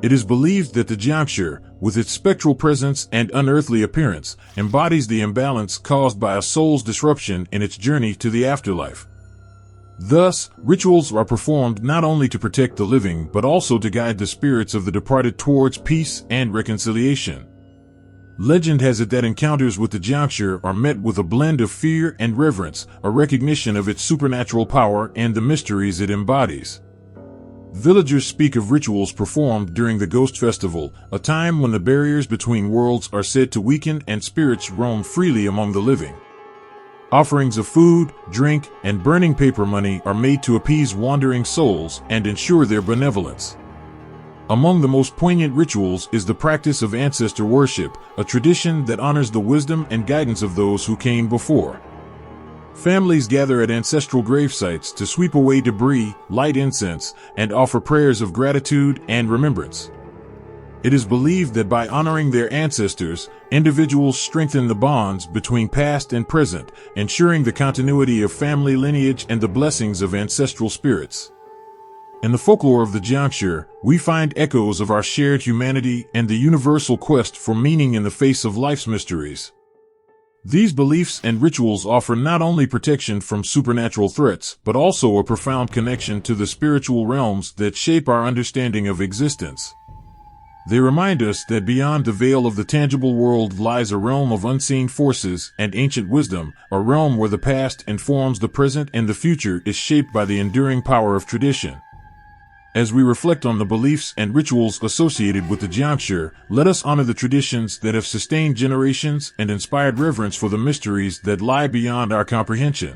It is believed that the juncture, with its spectral presence and unearthly appearance, embodies the imbalance caused by a soul's disruption in its journey to the afterlife. Thus, rituals are performed not only to protect the living but also to guide the spirits of the departed towards peace and reconciliation. Legend has it that encounters with the juncture are met with a blend of fear and reverence, a recognition of its supernatural power and the mysteries it embodies. Villagers speak of rituals performed during the Ghost Festival, a time when the barriers between worlds are said to weaken and spirits roam freely among the living. Offerings of food, drink, and burning paper money are made to appease wandering souls and ensure their benevolence. Among the most poignant rituals is the practice of ancestor worship, a tradition that honors the wisdom and guidance of those who came before. Families gather at ancestral gravesites to sweep away debris, light incense, and offer prayers of gratitude and remembrance. It is believed that by honoring their ancestors, individuals strengthen the bonds between past and present, ensuring the continuity of family lineage and the blessings of ancestral spirits. In the folklore of the Jiangshi, we find echoes of our shared humanity and the universal quest for meaning in the face of life's mysteries. These beliefs and rituals offer not only protection from supernatural threats, but also a profound connection to the spiritual realms that shape our understanding of existence. They remind us that beyond the veil of the tangible world lies a realm of unseen forces and ancient wisdom, a realm where the past informs the present and the future is shaped by the enduring power of tradition. As we reflect on the beliefs and rituals associated with the Jiangshi, let us honor the traditions that have sustained generations and inspired reverence for the mysteries that lie beyond our comprehension.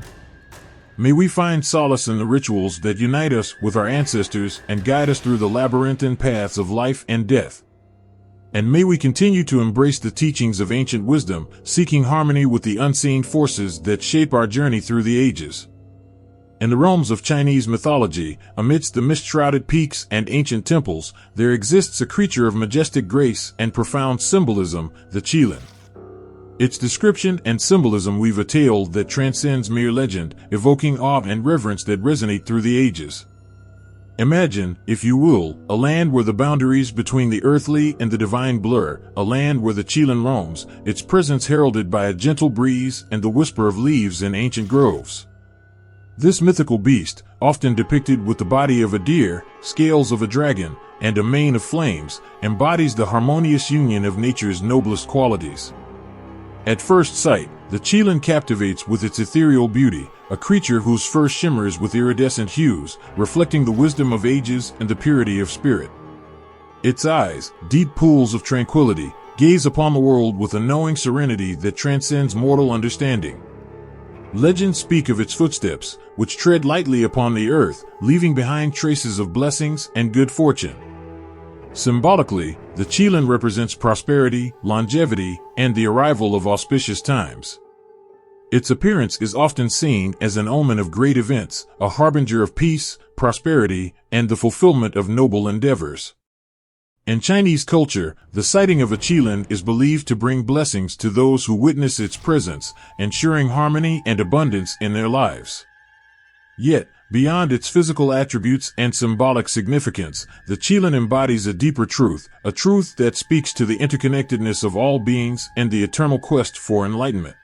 May we find solace in the rituals that unite us with our ancestors and guide us through the labyrinthine paths of life and death. And may we continue to embrace the teachings of ancient wisdom, seeking harmony with the unseen forces that shape our journey through the ages. In the realms of Chinese mythology, amidst the mist-shrouded peaks and ancient temples, there exists a creature of majestic grace and profound symbolism, the Qilin. Its description and symbolism weave a tale that transcends mere legend, evoking awe and reverence that resonate through the ages. Imagine, if you will, a land where the boundaries between the earthly and the divine blur, a land where the Qilin roams, its presence heralded by a gentle breeze and the whisper of leaves in ancient groves. This mythical beast, often depicted with the body of a deer, scales of a dragon, and a mane of flames, embodies the harmonious union of nature's noblest qualities. At first sight, the Qilin captivates with its ethereal beauty, a creature whose fur shimmers with iridescent hues, reflecting the wisdom of ages and the purity of spirit. Its eyes, deep pools of tranquility, gaze upon the world with a knowing serenity that transcends mortal understanding. Legends speak of its footsteps, which tread lightly upon the earth, leaving behind traces of blessings and good fortune. Symbolically, the Qilin represents prosperity, longevity, and the arrival of auspicious times. Its appearance is often seen as an omen of great events, a harbinger of peace, prosperity, and the fulfillment of noble endeavors. In Chinese culture, the sighting of a Qilin is believed to bring blessings to those who witness its presence, ensuring harmony and abundance in their lives. Yet, beyond its physical attributes and symbolic significance, the Qilin embodies a deeper truth, a truth that speaks to the interconnectedness of all beings and the eternal quest for enlightenment.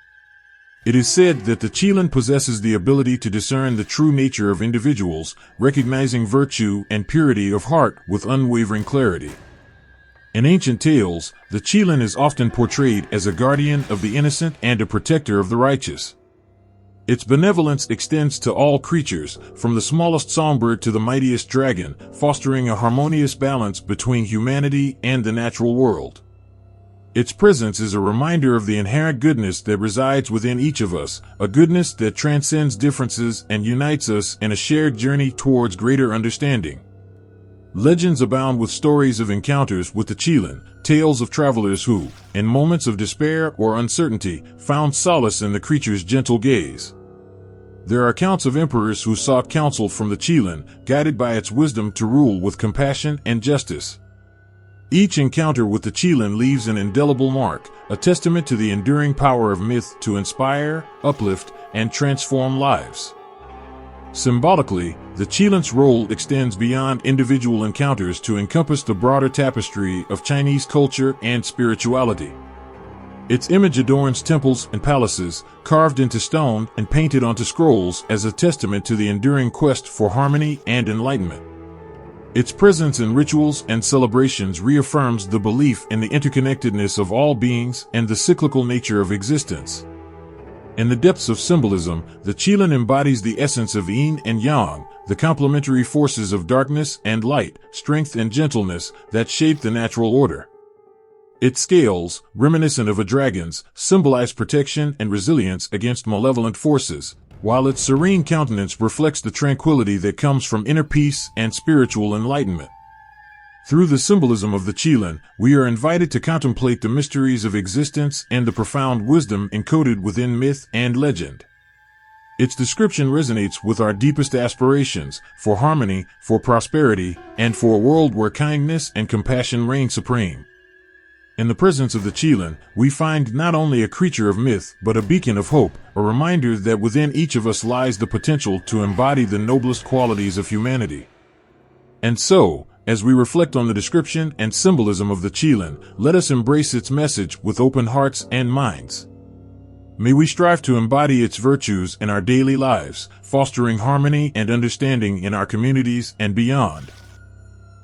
It is said that the Qilin possesses the ability to discern the true nature of individuals, recognizing virtue and purity of heart with unwavering clarity. In ancient tales, the Qilin is often portrayed as a guardian of the innocent and a protector of the righteous. Its benevolence extends to all creatures, from the smallest songbird to the mightiest dragon, fostering a harmonious balance between humanity and the natural world. Its presence is a reminder of the inherent goodness that resides within each of us, a goodness that transcends differences and unites us in a shared journey towards greater understanding. Legends abound with stories of encounters with the Qilin, tales of travelers who, in moments of despair or uncertainty, found solace in the creature's gentle gaze. There are accounts of emperors who sought counsel from the Qilin, guided by its wisdom to rule with compassion and justice. Each encounter with the Qilin leaves an indelible mark, a testament to the enduring power of myth to inspire, uplift, and transform lives. Symbolically, the Qilin's role extends beyond individual encounters to encompass the broader tapestry of Chinese culture and spirituality. Its image adorns temples and palaces, carved into stone and painted onto scrolls as a testament to the enduring quest for harmony and enlightenment. Its presence in rituals and celebrations reaffirms the belief in the interconnectedness of all beings and the cyclical nature of existence. In the depths of symbolism, the Qilin embodies the essence of yin and yang, the complementary forces of darkness and light, strength and gentleness that shape the natural order. Its scales, reminiscent of a dragon's, symbolize protection and resilience against malevolent forces, while its serene countenance reflects the tranquility that comes from inner peace and spiritual enlightenment. Through the symbolism of the Qilin, we are invited to contemplate the mysteries of existence and the profound wisdom encoded within myth and legend. Its description resonates with our deepest aspirations, for harmony, for prosperity, and for a world where kindness and compassion reign supreme. In the presence of the Qilin, we find not only a creature of myth, but a beacon of hope, a reminder that within each of us lies the potential to embody the noblest qualities of humanity. And so, as we reflect on the description and symbolism of the Qilin, let us embrace its message with open hearts and minds. May we strive to embody its virtues in our daily lives, fostering harmony and understanding in our communities and beyond.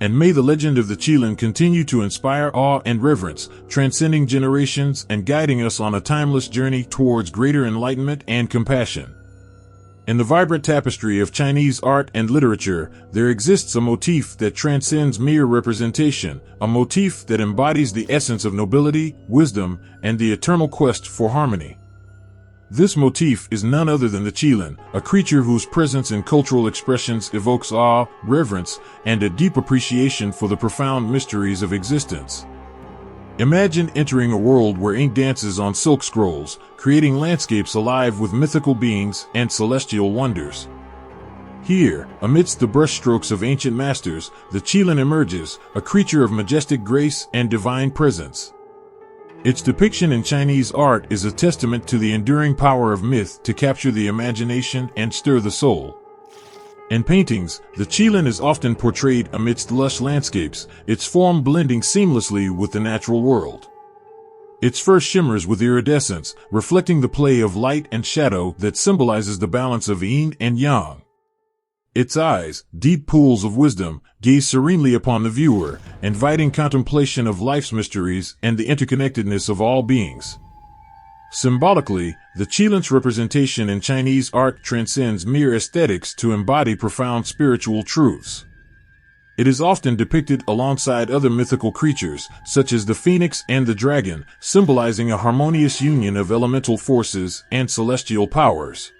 And may the legend of the Qilin continue to inspire awe and reverence, transcending generations and guiding us on a timeless journey towards greater enlightenment and compassion. In the vibrant tapestry of Chinese art and literature, there exists a motif that transcends mere representation, a motif that embodies the essence of nobility, wisdom, and the eternal quest for harmony. This motif is none other than the Qilin, a creature whose presence in cultural expressions evokes awe, reverence, and a deep appreciation for the profound mysteries of existence. Imagine entering a world where ink dances on silk scrolls, creating landscapes alive with mythical beings and celestial wonders. Here, amidst the brushstrokes of ancient masters, the Qilin emerges, a creature of majestic grace and divine presence. Its depiction in Chinese art is a testament to the enduring power of myth to capture the imagination and stir the soul. In paintings, the Qilin is often portrayed amidst lush landscapes, its form blending seamlessly with the natural world. Its fur shimmers with iridescence, reflecting the play of light and shadow that symbolizes the balance of yin and yang. Its eyes, deep pools of wisdom, gaze serenely upon the viewer, inviting contemplation of life's mysteries and the interconnectedness of all beings. Symbolically, the Qilin's representation in Chinese art transcends mere aesthetics to embody profound spiritual truths. It is often depicted alongside other mythical creatures, such as the phoenix and the dragon, symbolizing a harmonious union of elemental forces and celestial powers.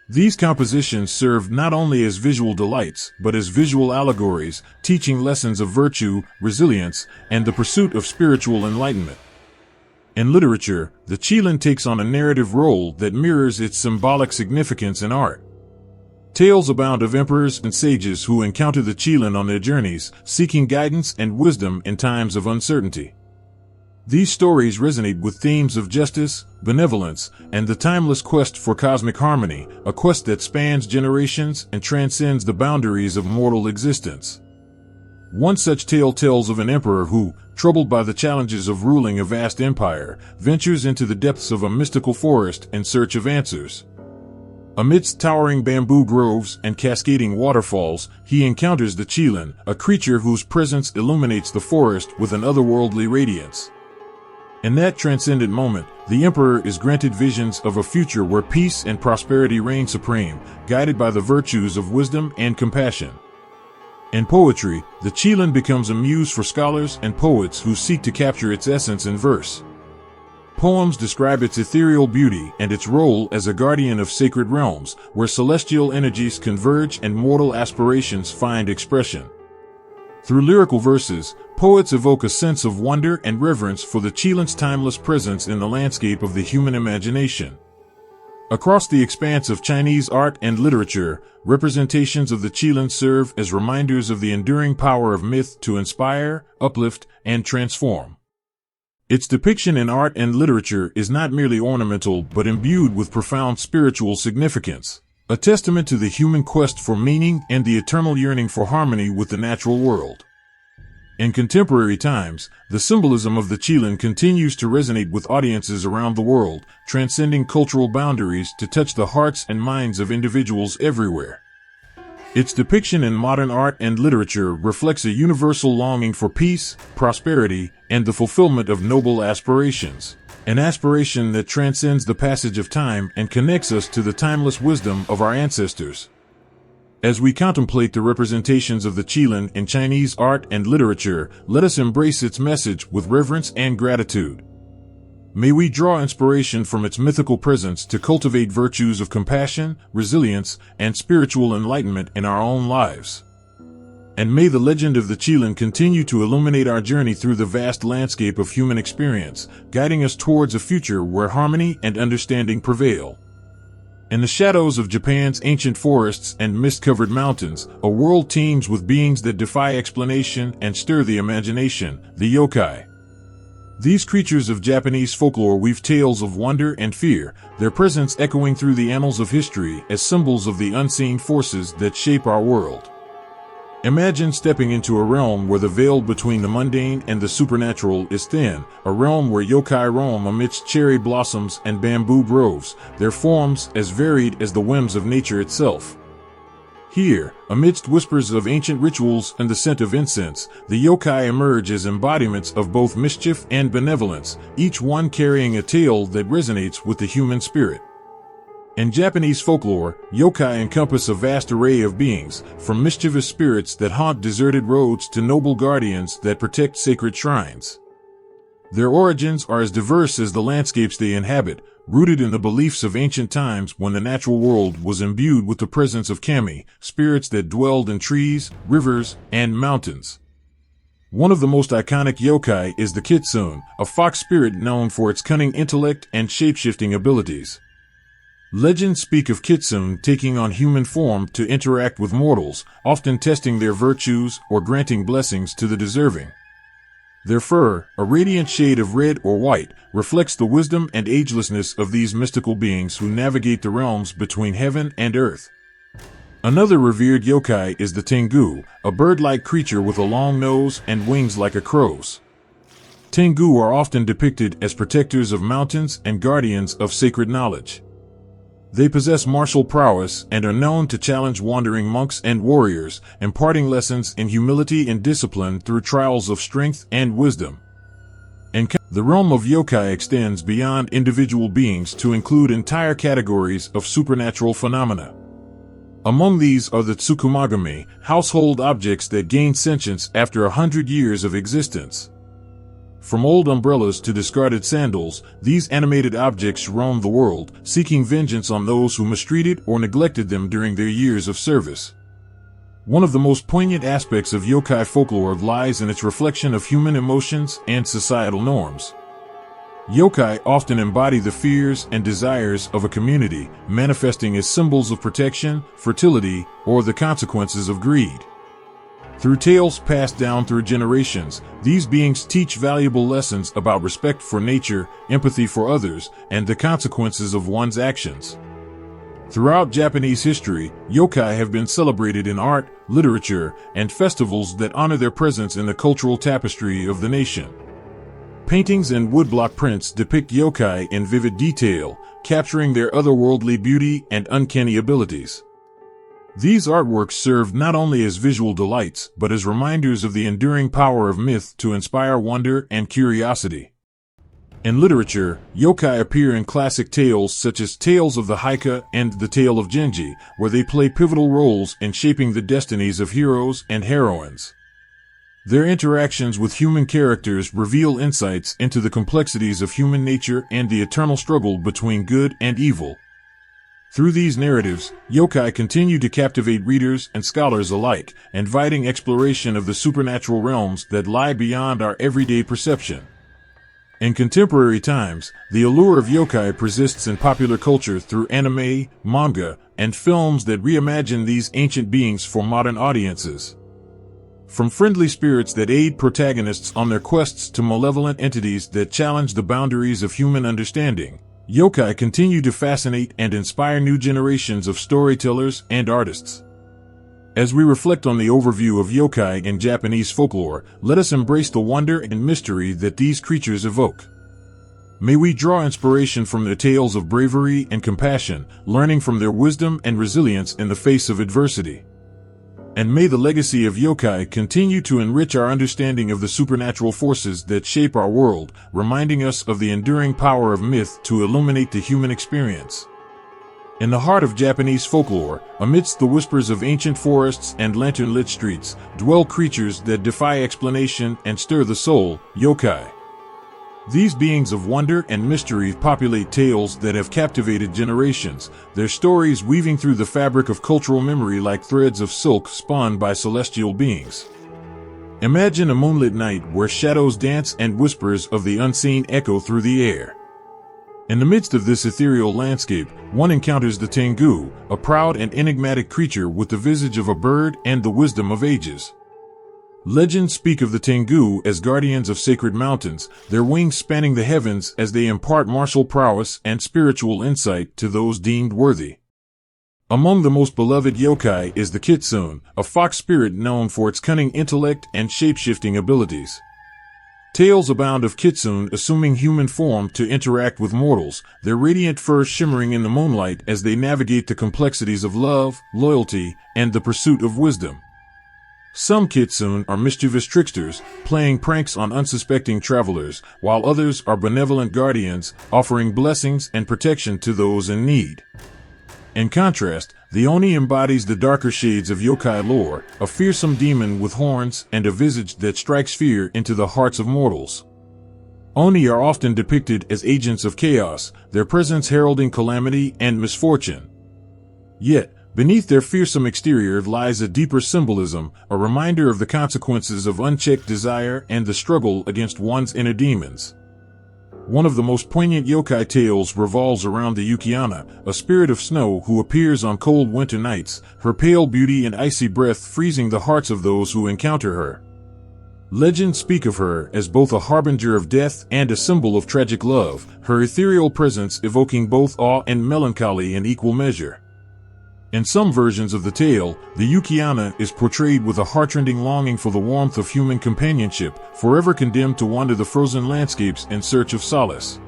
These compositions serve not only as visual delights, but as visual allegories, teaching lessons of virtue, resilience, and the pursuit of spiritual enlightenment. In literature, the Qilin takes on a narrative role that mirrors its symbolic significance in art. Tales abound of emperors and sages who encounter the Qilin on their journeys, seeking guidance and wisdom in times of uncertainty. These stories resonate with themes of justice, benevolence, and the timeless quest for cosmic harmony, a quest that spans generations and transcends the boundaries of mortal existence. One such tale tells of an emperor who, troubled by the challenges of ruling a vast empire, ventures into the depths of a mystical forest in search of answers. Amidst towering bamboo groves and cascading waterfalls, he encounters the Qilin, a creature whose presence illuminates the forest with an otherworldly radiance. In that transcendent moment, the emperor is granted visions of a future where peace and prosperity reign supreme, guided by the virtues of wisdom and compassion. In poetry, the Qilin becomes a muse for scholars and poets who seek to capture its essence in verse. Poems describe its ethereal beauty and its role as a guardian of sacred realms, where celestial energies converge and mortal aspirations find expression. Through lyrical verses, poets evoke a sense of wonder and reverence for the Qilin's timeless presence in the landscape of the human imagination. Across the expanse of Chinese art and literature, representations of the Qilin serve as reminders of the enduring power of myth to inspire, uplift, and transform. Its depiction in art and literature is not merely ornamental but imbued with profound spiritual significance, a testament to the human quest for meaning and the eternal yearning for harmony with the natural world. In contemporary times, the symbolism of the Qilin continues to resonate with audiences around the world, transcending cultural boundaries to touch the hearts and minds of individuals everywhere. Its depiction in modern art and literature reflects a universal longing for peace, prosperity, and the fulfillment of noble aspirations, an aspiration that transcends the passage of time and connects us to the timeless wisdom of our ancestors. As we contemplate the representations of the Qilin in Chinese art and literature, let us embrace its message with reverence and gratitude. May we draw inspiration from its mythical presence to cultivate virtues of compassion, resilience, and spiritual enlightenment in our own lives. And may the legend of the Qilin continue to illuminate our journey through the vast landscape of human experience, guiding us towards a future where harmony and understanding prevail. In the shadows of Japan's ancient forests and mist-covered mountains, a world teems with beings that defy explanation and stir the imagination, the yokai. These creatures of Japanese folklore weave tales of wonder and fear, their presence echoing through the annals of history as symbols of the unseen forces that shape our world. Imagine stepping into a realm where the veil between the mundane and the supernatural is thin, a realm where yokai roam amidst cherry blossoms and bamboo groves, their forms as varied as the whims of nature itself. Here, amidst whispers of ancient rituals and the scent of incense, the yokai emerge as embodiments of both mischief and benevolence, each one carrying a tale that resonates with the human spirit. In Japanese folklore, yokai encompass a vast array of beings, from mischievous spirits that haunt deserted roads to noble guardians that protect sacred shrines. Their origins are as diverse as the landscapes they inhabit, rooted in the beliefs of ancient times when the natural world was imbued with the presence of kami, spirits that dwelled in trees, rivers, and mountains. One of the most iconic yokai is the kitsune, a fox spirit known for its cunning intellect and shapeshifting abilities. Legends speak of kitsune taking on human form to interact with mortals, often testing their virtues or granting blessings to the deserving. Their fur, a radiant shade of red or white, reflects the wisdom and agelessness of these mystical beings who navigate the realms between heaven and earth. Another revered yokai is the tengu, a bird-like creature with a long nose and wings like a crow's. Tengu are often depicted as protectors of mountains and guardians of sacred knowledge. They possess martial prowess and are known to challenge wandering monks and warriors, imparting lessons in humility and discipline through trials of strength and wisdom. The realm of yokai extends beyond individual beings to include entire categories of supernatural phenomena. Among these are the tsukumagami, household objects that gain sentience after 100 years of existence. From old umbrellas to discarded sandals, these animated objects roam the world, seeking vengeance on those who mistreated or neglected them during their years of service. One of the most poignant aspects of yokai folklore lies in its reflection of human emotions and societal norms. Yokai often embody the fears and desires of a community, manifesting as symbols of protection, fertility, or the consequences of greed. Through tales passed down through generations, these beings teach valuable lessons about respect for nature, empathy for others, and the consequences of one's actions. Throughout Japanese history, yokai have been celebrated in art, literature, and festivals that honor their presence in the cultural tapestry of the nation. Paintings and woodblock prints depict yokai in vivid detail, capturing their otherworldly beauty and uncanny abilities. These artworks serve not only as visual delights, but as reminders of the enduring power of myth to inspire wonder and curiosity. In literature, yokai appear in classic tales such as Tales of the Heike and The Tale of Genji, where they play pivotal roles in shaping the destinies of heroes and heroines. Their interactions with human characters reveal insights into the complexities of human nature and the eternal struggle between good and evil. Through these narratives, yokai continue to captivate readers and scholars alike, inviting exploration of the supernatural realms that lie beyond our everyday perception. In contemporary times, the allure of yokai persists in popular culture through anime, manga, and films that reimagine these ancient beings for modern audiences. From friendly spirits that aid protagonists on their quests to malevolent entities that challenge the boundaries of human understanding, yokai continue to fascinate and inspire new generations of storytellers and artists. As we reflect on the overview of yokai in Japanese folklore, let us embrace the wonder and mystery that these creatures evoke. May we draw inspiration from their tales of bravery and compassion, learning from their wisdom and resilience in the face of adversity. And may the legacy of yokai continue to enrich our understanding of the supernatural forces that shape our world, reminding us of the enduring power of myth to illuminate the human experience. In the heart of Japanese folklore, amidst the whispers of ancient forests and lantern-lit streets, dwell creatures that defy explanation and stir the soul, yokai. These beings of wonder and mystery populate tales that have captivated generations, their stories weaving through the fabric of cultural memory like threads of silk spun by celestial beings. Imagine a moonlit night where shadows dance and whispers of the unseen echo through the air. In the midst of this ethereal landscape, one encounters the tengu, a proud and enigmatic creature with the visage of a bird and the wisdom of ages. Legends speak of the tengu as guardians of sacred mountains, their wings spanning the heavens as they impart martial prowess and spiritual insight to those deemed worthy. Among the most beloved yokai is the kitsune, a fox spirit known for its cunning intellect and shape-shifting abilities. Tales abound of kitsune assuming human form to interact with mortals, their radiant fur shimmering in the moonlight as they navigate the complexities of love, loyalty, and the pursuit of wisdom. Some kitsune are mischievous tricksters, playing pranks on unsuspecting travelers, while others are benevolent guardians, offering blessings and protection to those in need. In contrast, the Oni embodies the darker shades of yokai lore, a fearsome demon with horns and a visage that strikes fear into the hearts of mortals. Oni are often depicted as agents of chaos, their presence heralding calamity and misfortune. Yet, beneath their fearsome exterior lies a deeper symbolism, a reminder of the consequences of unchecked desire and the struggle against one's inner demons. One of the most poignant yokai tales revolves around the Yukiana, a spirit of snow who appears on cold winter nights, her pale beauty and icy breath freezing the hearts of those who encounter her. Legends speak of her as both a harbinger of death and a symbol of tragic love, her ethereal presence evoking both awe and melancholy in equal measure. In some versions of the tale, the Yukiana is portrayed with a heartrending longing for the warmth of human companionship, forever condemned to wander the frozen landscapes in search of solace.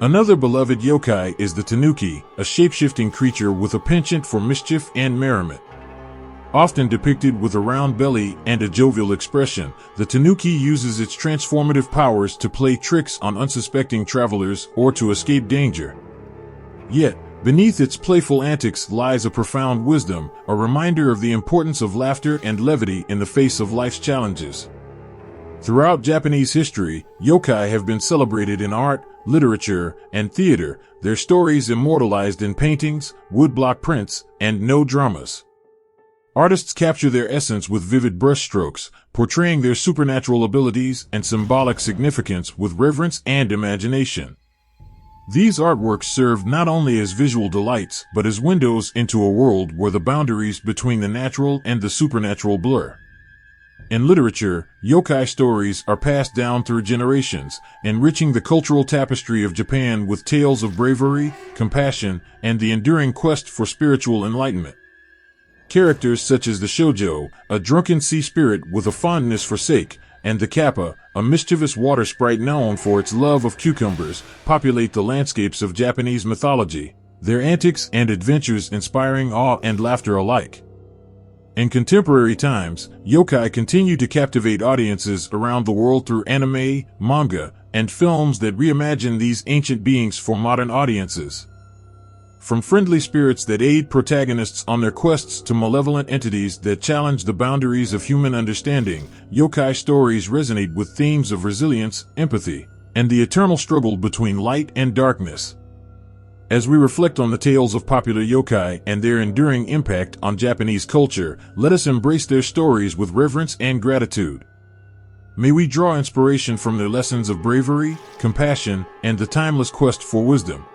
Another beloved yokai is the tanuki, a shape-shifting creature with a penchant for mischief and merriment. Often depicted with a round belly and a jovial expression, the tanuki uses its transformative powers to play tricks on unsuspecting travelers or to escape danger. Yet, beneath its playful antics lies a profound wisdom, a reminder of the importance of laughter and levity in the face of life's challenges. Throughout Japanese history, yokai have been celebrated in art, literature, and theater, their stories immortalized in paintings, woodblock prints, and no-dramas. Artists capture their essence with vivid brushstrokes, portraying their supernatural abilities and symbolic significance with reverence and imagination. These artworks serve not only as visual delights, but as windows into a world where the boundaries between the natural and the supernatural blur. In literature, yokai stories are passed down through generations, enriching the cultural tapestry of Japan with tales of bravery, compassion, and the enduring quest for spiritual enlightenment. Characters such as the shoujo, a drunken sea spirit with a fondness for sake, and the kappa, a mischievous water sprite known for its love of cucumbers, populate the landscapes of Japanese mythology, their antics and adventures inspiring awe and laughter alike. In contemporary times, yokai continue to captivate audiences around the world through anime, manga, and films that reimagine these ancient beings for modern audiences. From friendly spirits that aid protagonists on their quests to malevolent entities that challenge the boundaries of human understanding, yokai stories resonate with themes of resilience, empathy, and the eternal struggle between light and darkness. As we reflect on the tales of popular yokai and their enduring impact on Japanese culture, let us embrace their stories with reverence and gratitude. May we draw inspiration from their lessons of bravery, compassion, and the timeless quest for wisdom.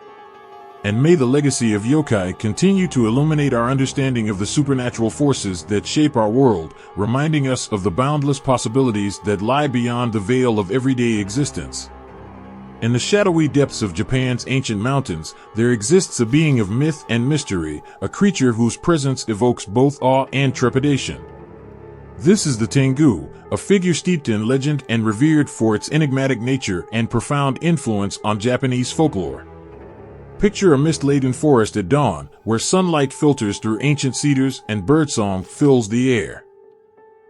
And may the legacy of yokai continue to illuminate our understanding of the supernatural forces that shape our world, reminding us of the boundless possibilities that lie beyond the veil of everyday existence. In the shadowy depths of Japan's ancient mountains, there exists a being of myth and mystery, a creature whose presence evokes both awe and trepidation. This is the Tengu, a figure steeped in legend and revered for its enigmatic nature and profound influence on Japanese folklore. Picture a mist-laden forest at dawn, where sunlight filters through ancient cedars and birdsong fills the air.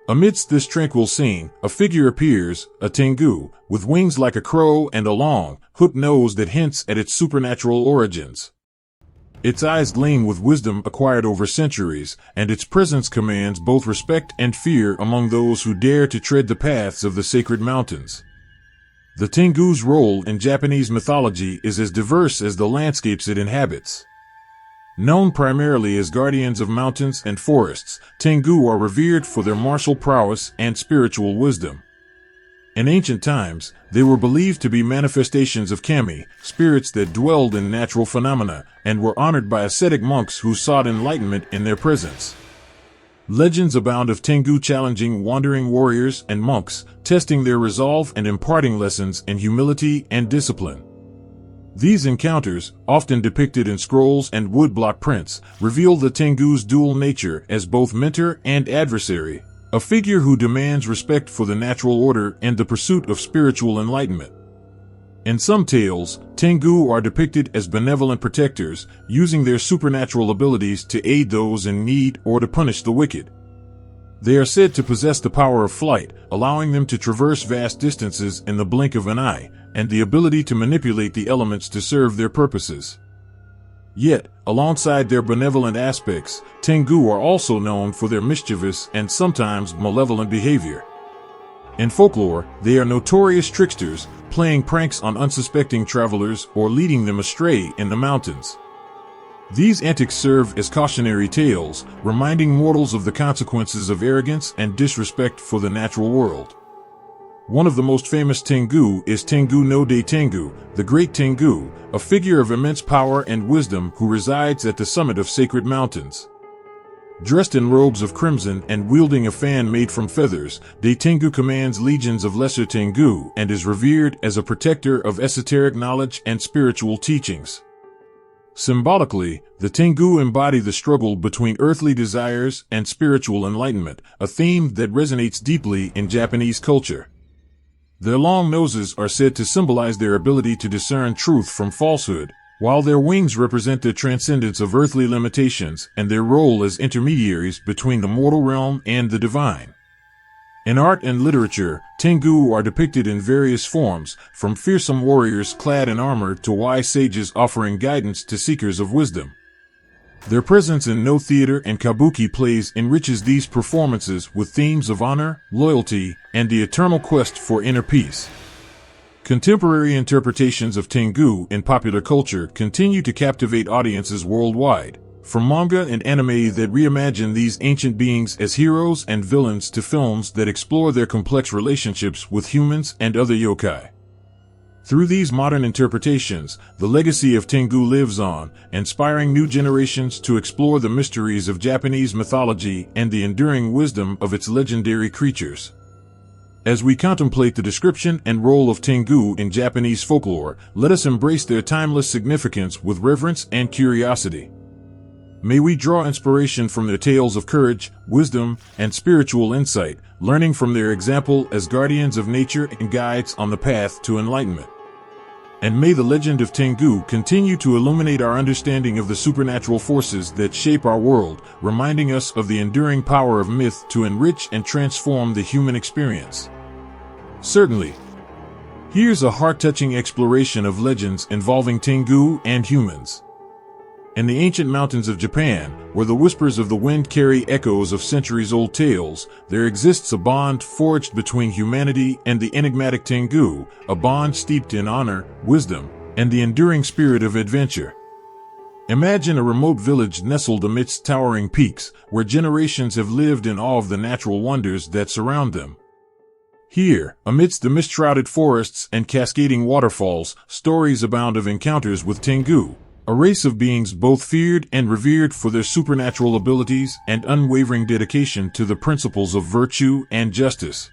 Amidst this tranquil scene, a figure appears, a Tengu, with wings like a crow and a long, hooked nose that hints at its supernatural origins. Its eyes gleam with wisdom acquired over centuries, and its presence commands both respect and fear among those who dare to tread the paths of the sacred mountains. The Tengu's role in Japanese mythology is as diverse as the landscapes it inhabits. Known primarily as guardians of mountains and forests, Tengu are revered for their martial prowess and spiritual wisdom. In ancient times, they were believed to be manifestations of kami, spirits that dwelled in natural phenomena, and were honored by ascetic monks who sought enlightenment in their presence. Legends abound of Tengu challenging wandering warriors and monks, testing their resolve and imparting lessons in humility and discipline. These encounters, often depicted in scrolls and woodblock prints, reveal the Tengu's dual nature as both mentor and adversary, a figure who demands respect for the natural order and the pursuit of spiritual enlightenment. In some tales, Tengu are depicted as benevolent protectors, using their supernatural abilities to aid those in need or to punish the wicked. They are said to possess the power of flight, allowing them to traverse vast distances in the blink of an eye, and the ability to manipulate the elements to serve their purposes. Yet, alongside their benevolent aspects, Tengu are also known for their mischievous and sometimes malevolent behavior. In folklore, they are notorious tricksters, playing pranks on unsuspecting travelers or leading them astray in the mountains. These antics serve as cautionary tales, reminding mortals of the consequences of arrogance and disrespect for the natural world. One of the most famous Tengu is Tengu no De Tengu, the Great Tengu, a figure of immense power and wisdom who resides at the summit of sacred mountains. Dressed in robes of crimson and wielding a fan made from feathers, De Tengu commands legions of lesser Tengu and is revered as a protector of esoteric knowledge and spiritual teachings. Symbolically, the Tengu embody the struggle between earthly desires and spiritual enlightenment, a theme that resonates deeply in Japanese culture. Their long noses are said to symbolize their ability to discern truth from falsehood, while their wings represent the transcendence of earthly limitations and their role as intermediaries between the mortal realm and the divine. In art and literature, Tengu are depicted in various forms, from fearsome warriors clad in armor to wise sages offering guidance to seekers of wisdom. Their presence in no theater and kabuki plays enriches these performances with themes of honor, loyalty, and the eternal quest for inner peace. Contemporary interpretations of Tengu in popular culture continue to captivate audiences worldwide, from manga and anime that reimagine these ancient beings as heroes and villains to films that explore their complex relationships with humans and other yokai. Through these modern interpretations, the legacy of Tengu lives on, inspiring new generations to explore the mysteries of Japanese mythology and the enduring wisdom of its legendary creatures. As we contemplate the description and role of Tengu in Japanese folklore, let us embrace their timeless significance with reverence and curiosity. May we draw inspiration from their tales of courage, wisdom, and spiritual insight, learning from their example as guardians of nature and guides on the path to enlightenment. And may the legend of Tengu continue to illuminate our understanding of the supernatural forces that shape our world, reminding us of the enduring power of myth to enrich and transform the human experience. Certainly. Here's a heart-touching exploration of legends involving Tengu and humans. In the ancient mountains of Japan, where the whispers of the wind carry echoes of centuries-old tales, there exists a bond forged between humanity and the enigmatic Tengu, a bond steeped in honor, wisdom, and the enduring spirit of adventure. Imagine a remote village nestled amidst towering peaks, where generations have lived in awe of the natural wonders that surround them. Here, amidst the mist-shrouded forests and cascading waterfalls, stories abound of encounters with Tengu, a race of beings both feared and revered for their supernatural abilities and unwavering dedication to the principles of virtue and justice.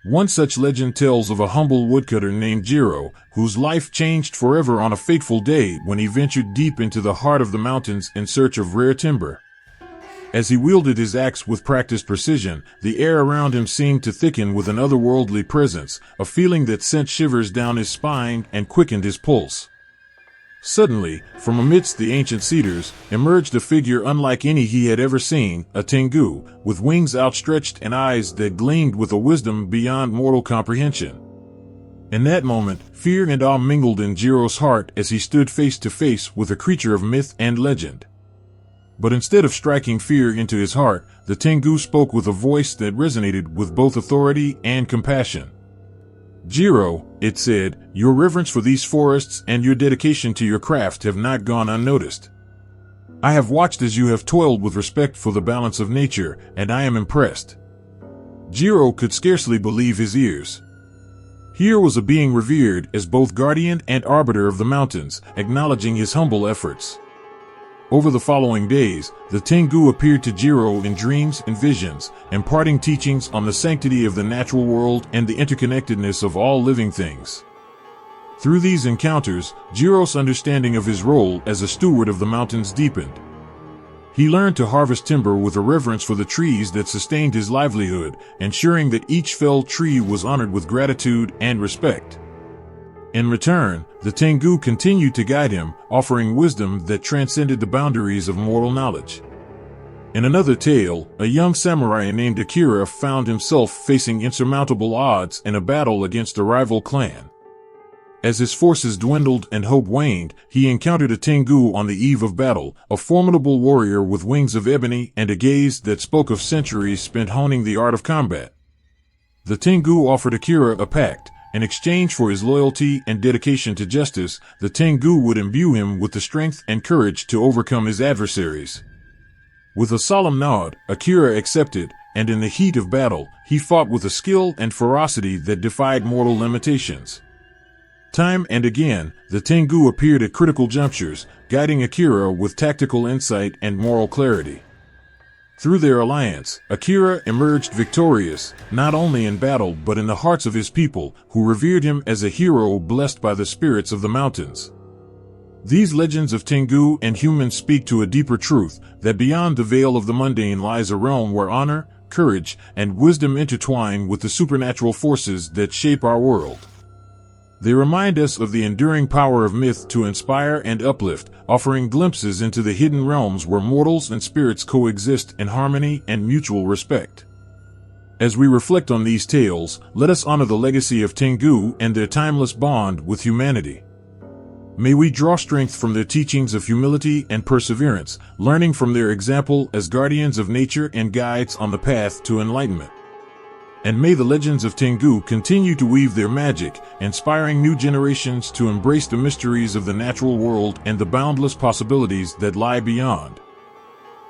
One such legend tells of a humble woodcutter named Jiro, whose life changed forever on a fateful day when he ventured deep into the heart of the mountains in search of rare timber. As he wielded his axe with practiced precision, the air around him seemed to thicken with an otherworldly presence, a feeling that sent shivers down his spine and quickened his pulse. Suddenly, from amidst the ancient cedars, emerged a figure unlike any he had ever seen, a Tengu, with wings outstretched and eyes that gleamed with a wisdom beyond mortal comprehension. In that moment, fear and awe mingled in Jiro's heart as he stood face to face with a creature of myth and legend. But instead of striking fear into his heart, the Tengu spoke with a voice that resonated with both authority and compassion. Jiro, it said, your reverence for these forests and your dedication to your craft have not gone unnoticed. I have watched as you have toiled with respect for the balance of nature, and I am impressed. Jiro could scarcely believe his ears. Here was a being revered as both guardian and arbiter of the mountains, acknowledging his humble efforts. Over the following days, the Tengu appeared to Jiro in dreams and visions, imparting teachings on the sanctity of the natural world and the interconnectedness of all living things. Through these encounters, Jiro's understanding of his role as a steward of the mountains deepened. He learned to harvest timber with a reverence for the trees that sustained his livelihood, ensuring that each felled tree was honored with gratitude and respect. In return, the Tengu continued to guide him, offering wisdom that transcended the boundaries of mortal knowledge. In another tale, a young samurai named Akira found himself facing insurmountable odds in a battle against a rival clan. As his forces dwindled and hope waned, he encountered a Tengu on the eve of battle, a formidable warrior with wings of ebony and a gaze that spoke of centuries spent honing the art of combat. The Tengu offered Akira a pact. In exchange for his loyalty and dedication to justice, the Tengu would imbue him with the strength and courage to overcome his adversaries. With a solemn nod, Akira accepted, and in the heat of battle, he fought with a skill and ferocity that defied mortal limitations. Time and again, the Tengu appeared at critical junctures, guiding Akira with tactical insight and moral clarity. Through their alliance, Akira emerged victorious, not only in battle but in the hearts of his people, who revered him as a hero blessed by the spirits of the mountains. These legends of Tengu and humans speak to a deeper truth, that beyond the veil of the mundane lies a realm where honor, courage, and wisdom intertwine with the supernatural forces that shape our world. They remind us of the enduring power of myth to inspire and uplift, offering glimpses into the hidden realms where mortals and spirits coexist in harmony and mutual respect. As we reflect on these tales, let us honor the legacy of Tengu and their timeless bond with humanity. May we draw strength from their teachings of humility and perseverance, learning from their example as guardians of nature and guides on the path to enlightenment. And may the legends of Tengu continue to weave their magic, inspiring new generations to embrace the mysteries of the natural world and the boundless possibilities that lie beyond.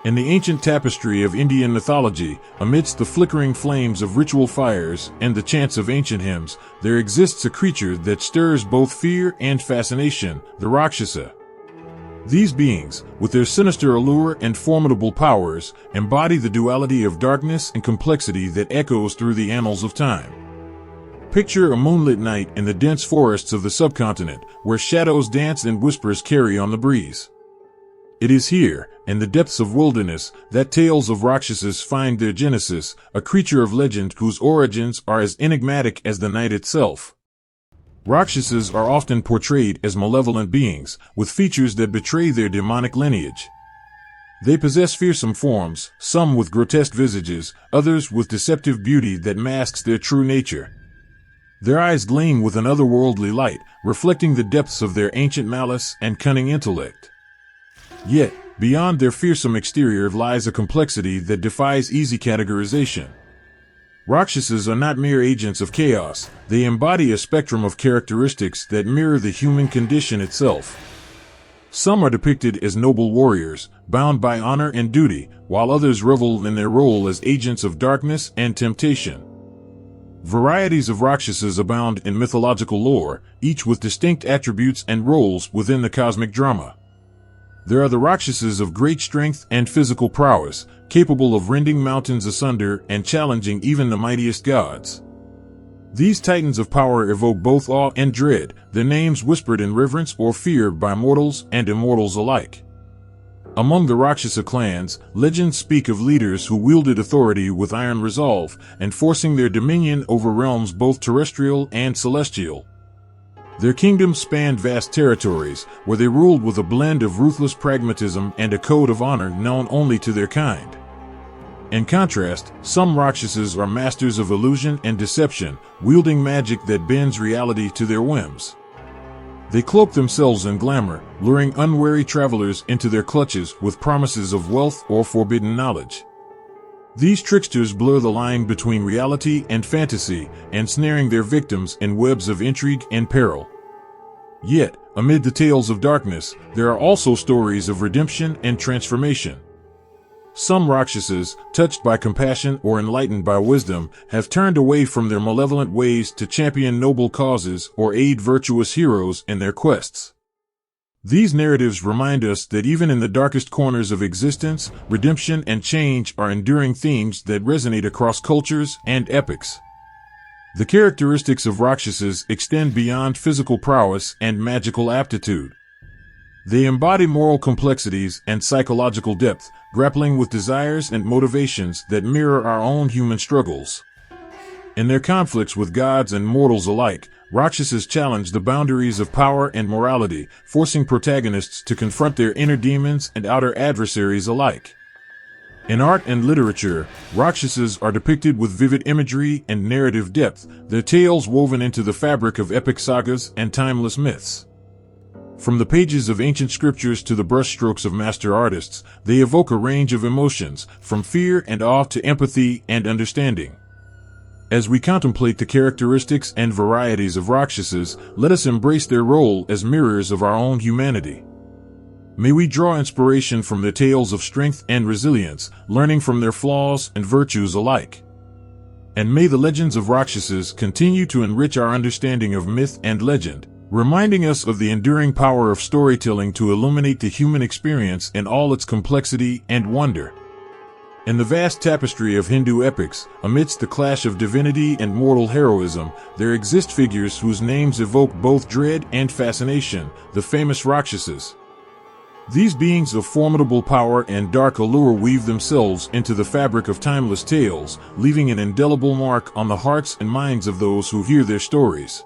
In the ancient tapestry of Indian mythology, amidst the flickering flames of ritual fires and the chants of ancient hymns, there exists a creature that stirs both fear and fascination, the Rakshasa. These beings, with their sinister allure and formidable powers, embody the duality of darkness and complexity that echoes through the annals of time. Picture a moonlit night in the dense forests of the subcontinent, where shadows dance and whispers carry on the breeze. It is here, in the depths of wilderness, that tales of Rakshasas find their genesis, a creature of legend whose origins are as enigmatic as the night itself. Rakshasas are often portrayed as malevolent beings, with features that betray their demonic lineage. They possess fearsome forms, some with grotesque visages, others with deceptive beauty that masks their true nature. Their eyes gleam with an otherworldly light, reflecting the depths of their ancient malice and cunning intellect. Yet, beyond their fearsome exterior lies a complexity that defies easy categorization. Rakshasas are not mere agents of chaos, they embody a spectrum of characteristics that mirror the human condition itself. Some are depicted as noble warriors, bound by honor and duty, while others revel in their role as agents of darkness and temptation. Varieties of Rakshasas abound in mythological lore, each with distinct attributes and roles within the cosmic drama. There are the Rakshasas of great strength and physical prowess, capable of rending mountains asunder and challenging even the mightiest gods. These titans of power evoke both awe and dread, their names whispered in reverence or fear by mortals and immortals alike. Among the Rakshasa clans, legends speak of leaders who wielded authority with iron resolve, enforcing their dominion over realms both terrestrial and celestial. Their kingdoms spanned vast territories, where they ruled with a blend of ruthless pragmatism and a code of honor known only to their kind. In contrast, some Rakshasas are masters of illusion and deception, wielding magic that bends reality to their whims. They cloak themselves in glamour, luring unwary travelers into their clutches with promises of wealth or forbidden knowledge. These tricksters blur the line between reality and fantasy, ensnaring their victims in webs of intrigue and peril. Yet, amid the tales of darkness, there are also stories of redemption and transformation. Some Rakshasas, touched by compassion or enlightened by wisdom, have turned away from their malevolent ways to champion noble causes or aid virtuous heroes in their quests. These narratives remind us that even in the darkest corners of existence, redemption and change are enduring themes that resonate across cultures and epochs. The characteristics of Rakshasas extend beyond physical prowess and magical aptitude. They embody moral complexities and psychological depth, grappling with desires and motivations that mirror our own human struggles. In their conflicts with gods and mortals alike, Rakshasas challenge the boundaries of power and morality, forcing protagonists to confront their inner demons and outer adversaries alike. In art and literature, Rakshasas are depicted with vivid imagery and narrative depth, their tales woven into the fabric of epic sagas and timeless myths. From the pages of ancient scriptures to the brushstrokes of master artists, they evoke a range of emotions, from fear and awe to empathy and understanding. As we contemplate the characteristics and varieties of Rakshasas, let us embrace their role as mirrors of our own humanity. May we draw inspiration from their tales of strength and resilience, learning from their flaws and virtues alike. And may the legends of Rakshasas continue to enrich our understanding of myth and legend, reminding us of the enduring power of storytelling to illuminate the human experience in all its complexity and wonder. In the vast tapestry of Hindu epics, amidst the clash of divinity and mortal heroism, there exist figures whose names evoke both dread and fascination, the famous Rakshasas. These beings of formidable power and dark allure weave themselves into the fabric of timeless tales, leaving an indelible mark on the hearts and minds of those who hear their stories.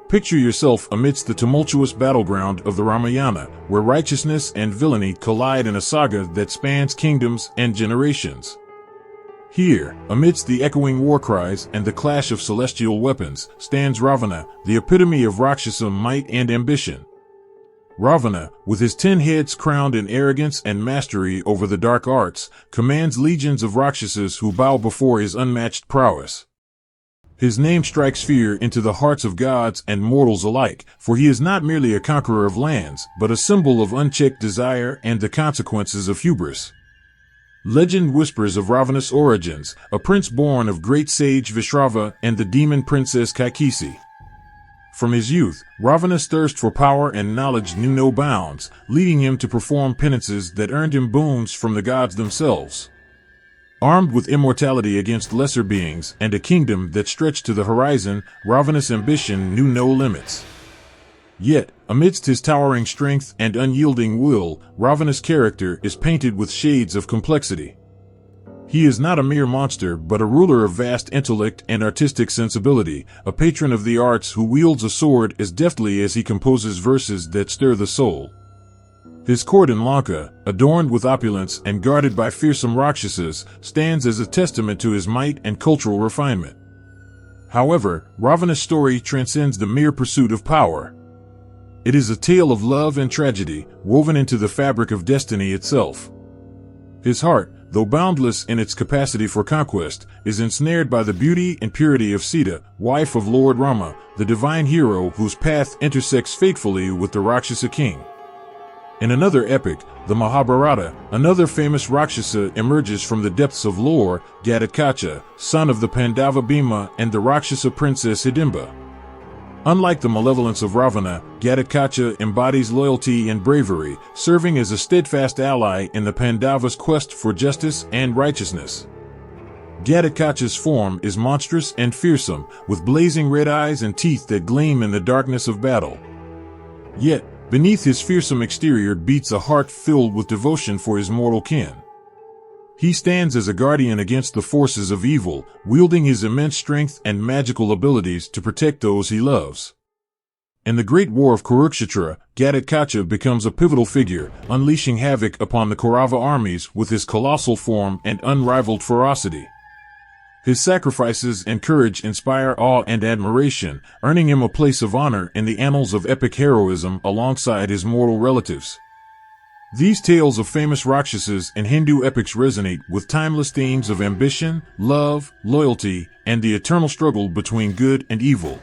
Picture yourself amidst the tumultuous battleground of the Ramayana, where righteousness and villainy collide in a saga that spans kingdoms and generations. Here, amidst the echoing war cries and the clash of celestial weapons, stands Ravana, the epitome of Rakshasa might and ambition. Ravana, with his 10 heads crowned in arrogance and mastery over the dark arts, commands legions of Rakshasas who bow before his unmatched prowess. His name strikes fear into the hearts of gods and mortals alike, for he is not merely a conqueror of lands, but a symbol of unchecked desire and the consequences of hubris. Legend whispers of Ravana's origins, a prince born of great sage Vishrava and the demon princess Kaikisi. From his youth, Ravana's thirst for power and knowledge knew no bounds, leading him to perform penances that earned him boons from the gods themselves. Armed with immortality against lesser beings and a kingdom that stretched to the horizon, Ravana's ambition knew no limits. Yet, amidst his towering strength and unyielding will, Ravana's character is painted with shades of complexity. He is not a mere monster but a ruler of vast intellect and artistic sensibility, a patron of the arts who wields a sword as deftly as he composes verses that stir the soul. His court in Lanka, adorned with opulence and guarded by fearsome Rakshasas, stands as a testament to his might and cultural refinement. However, Ravana's story transcends the mere pursuit of power. It is a tale of love and tragedy, woven into the fabric of destiny itself. His heart, though boundless in its capacity for conquest, is ensnared by the beauty and purity of Sita, wife of Lord Rama, the divine hero whose path intersects fatefully with the Rakshasa king. In another epic, the Mahabharata, another famous Rakshasa emerges from the depths of lore, Gatotkacha, son of the Pandava Bhima and the Rakshasa princess Hidimba. Unlike the malevolence of Ravana, Gatotkacha embodies loyalty and bravery, serving as a steadfast ally in the Pandavas' quest for justice and righteousness. Gatotkacha's form is monstrous and fearsome, with blazing red eyes and teeth that gleam in the darkness of battle. Yet, beneath his fearsome exterior beats a heart filled with devotion for his mortal kin. He stands as a guardian against the forces of evil, wielding his immense strength and magical abilities to protect those he loves. In the Great War of Kurukshetra, Gatotkacha becomes a pivotal figure, unleashing havoc upon the Kaurava armies with his colossal form and unrivaled ferocity. His sacrifices and courage inspire awe and admiration, earning him a place of honor in the annals of epic heroism alongside his mortal relatives. These tales of famous Rakshasas in Hindu epics resonate with timeless themes of ambition, love, loyalty, and the eternal struggle between good and evil.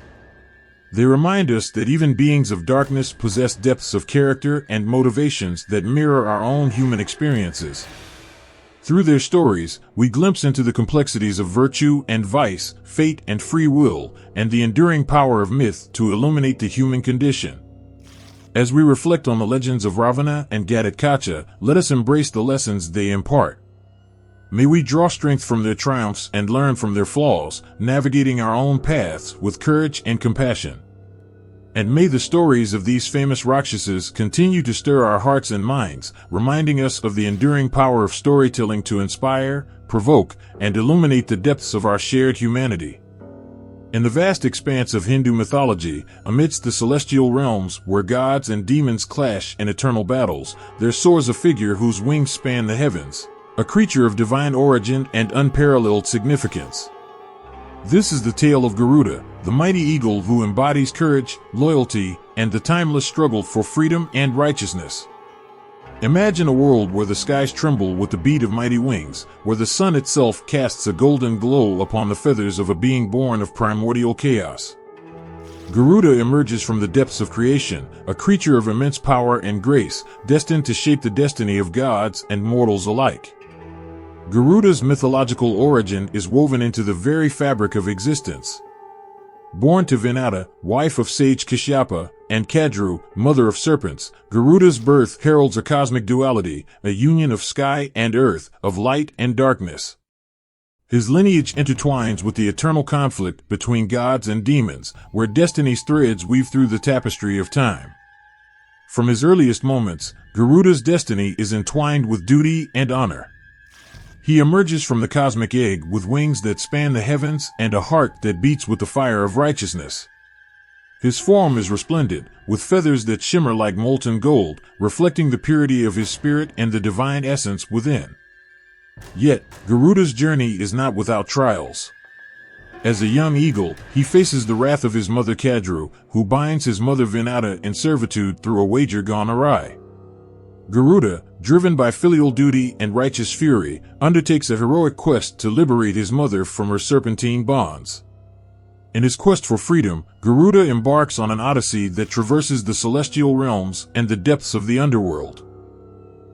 They remind us that even beings of darkness possess depths of character and motivations that mirror our own human experiences. Through their stories, we glimpse into the complexities of virtue and vice, fate and free will, and the enduring power of myth to illuminate the human condition. As we reflect on the legends of Ravana and Gatotkacha, let us embrace the lessons they impart. May we draw strength from their triumphs and learn from their flaws, navigating our own paths with courage and compassion. And may the stories of these famous Rakshasas continue to stir our hearts and minds, reminding us of the enduring power of storytelling to inspire, provoke, and illuminate the depths of our shared humanity. In the vast expanse of Hindu mythology, amidst the celestial realms where gods and demons clash in eternal battles, there soars a figure whose wings span the heavens, a creature of divine origin and unparalleled significance. This is the tale of Garuda, the mighty eagle who embodies courage, loyalty, and the timeless struggle for freedom and righteousness. Imagine a world where the skies tremble with the beat of mighty wings, where the sun itself casts a golden glow upon the feathers of a being born of primordial chaos. Garuda emerges from the depths of creation, a creature of immense power and grace, destined to shape the destiny of gods and mortals alike. Garuda's mythological origin is woven into the very fabric of existence. Born to Vinata, wife of sage Kashyapa, and Kadru, mother of serpents, Garuda's birth heralds a cosmic duality, a union of sky and earth, of light and darkness. His lineage intertwines with the eternal conflict between gods and demons, where destiny's threads weave through the tapestry of time. From his earliest moments, Garuda's destiny is entwined with duty and honor. He emerges from the cosmic egg with wings that span the heavens and a heart that beats with the fire of righteousness. His form is resplendent, with feathers that shimmer like molten gold, reflecting the purity of his spirit and the divine essence within. Yet, Garuda's journey is not without trials. As a young eagle, he faces the wrath of his mother Kadru, who binds his mother Vinata in servitude through a wager gone awry. Garuda, driven by filial duty and righteous fury, undertakes a heroic quest to liberate his mother from her serpentine bonds. In his quest for freedom, Garuda embarks on an odyssey that traverses the celestial realms and the depths of the underworld.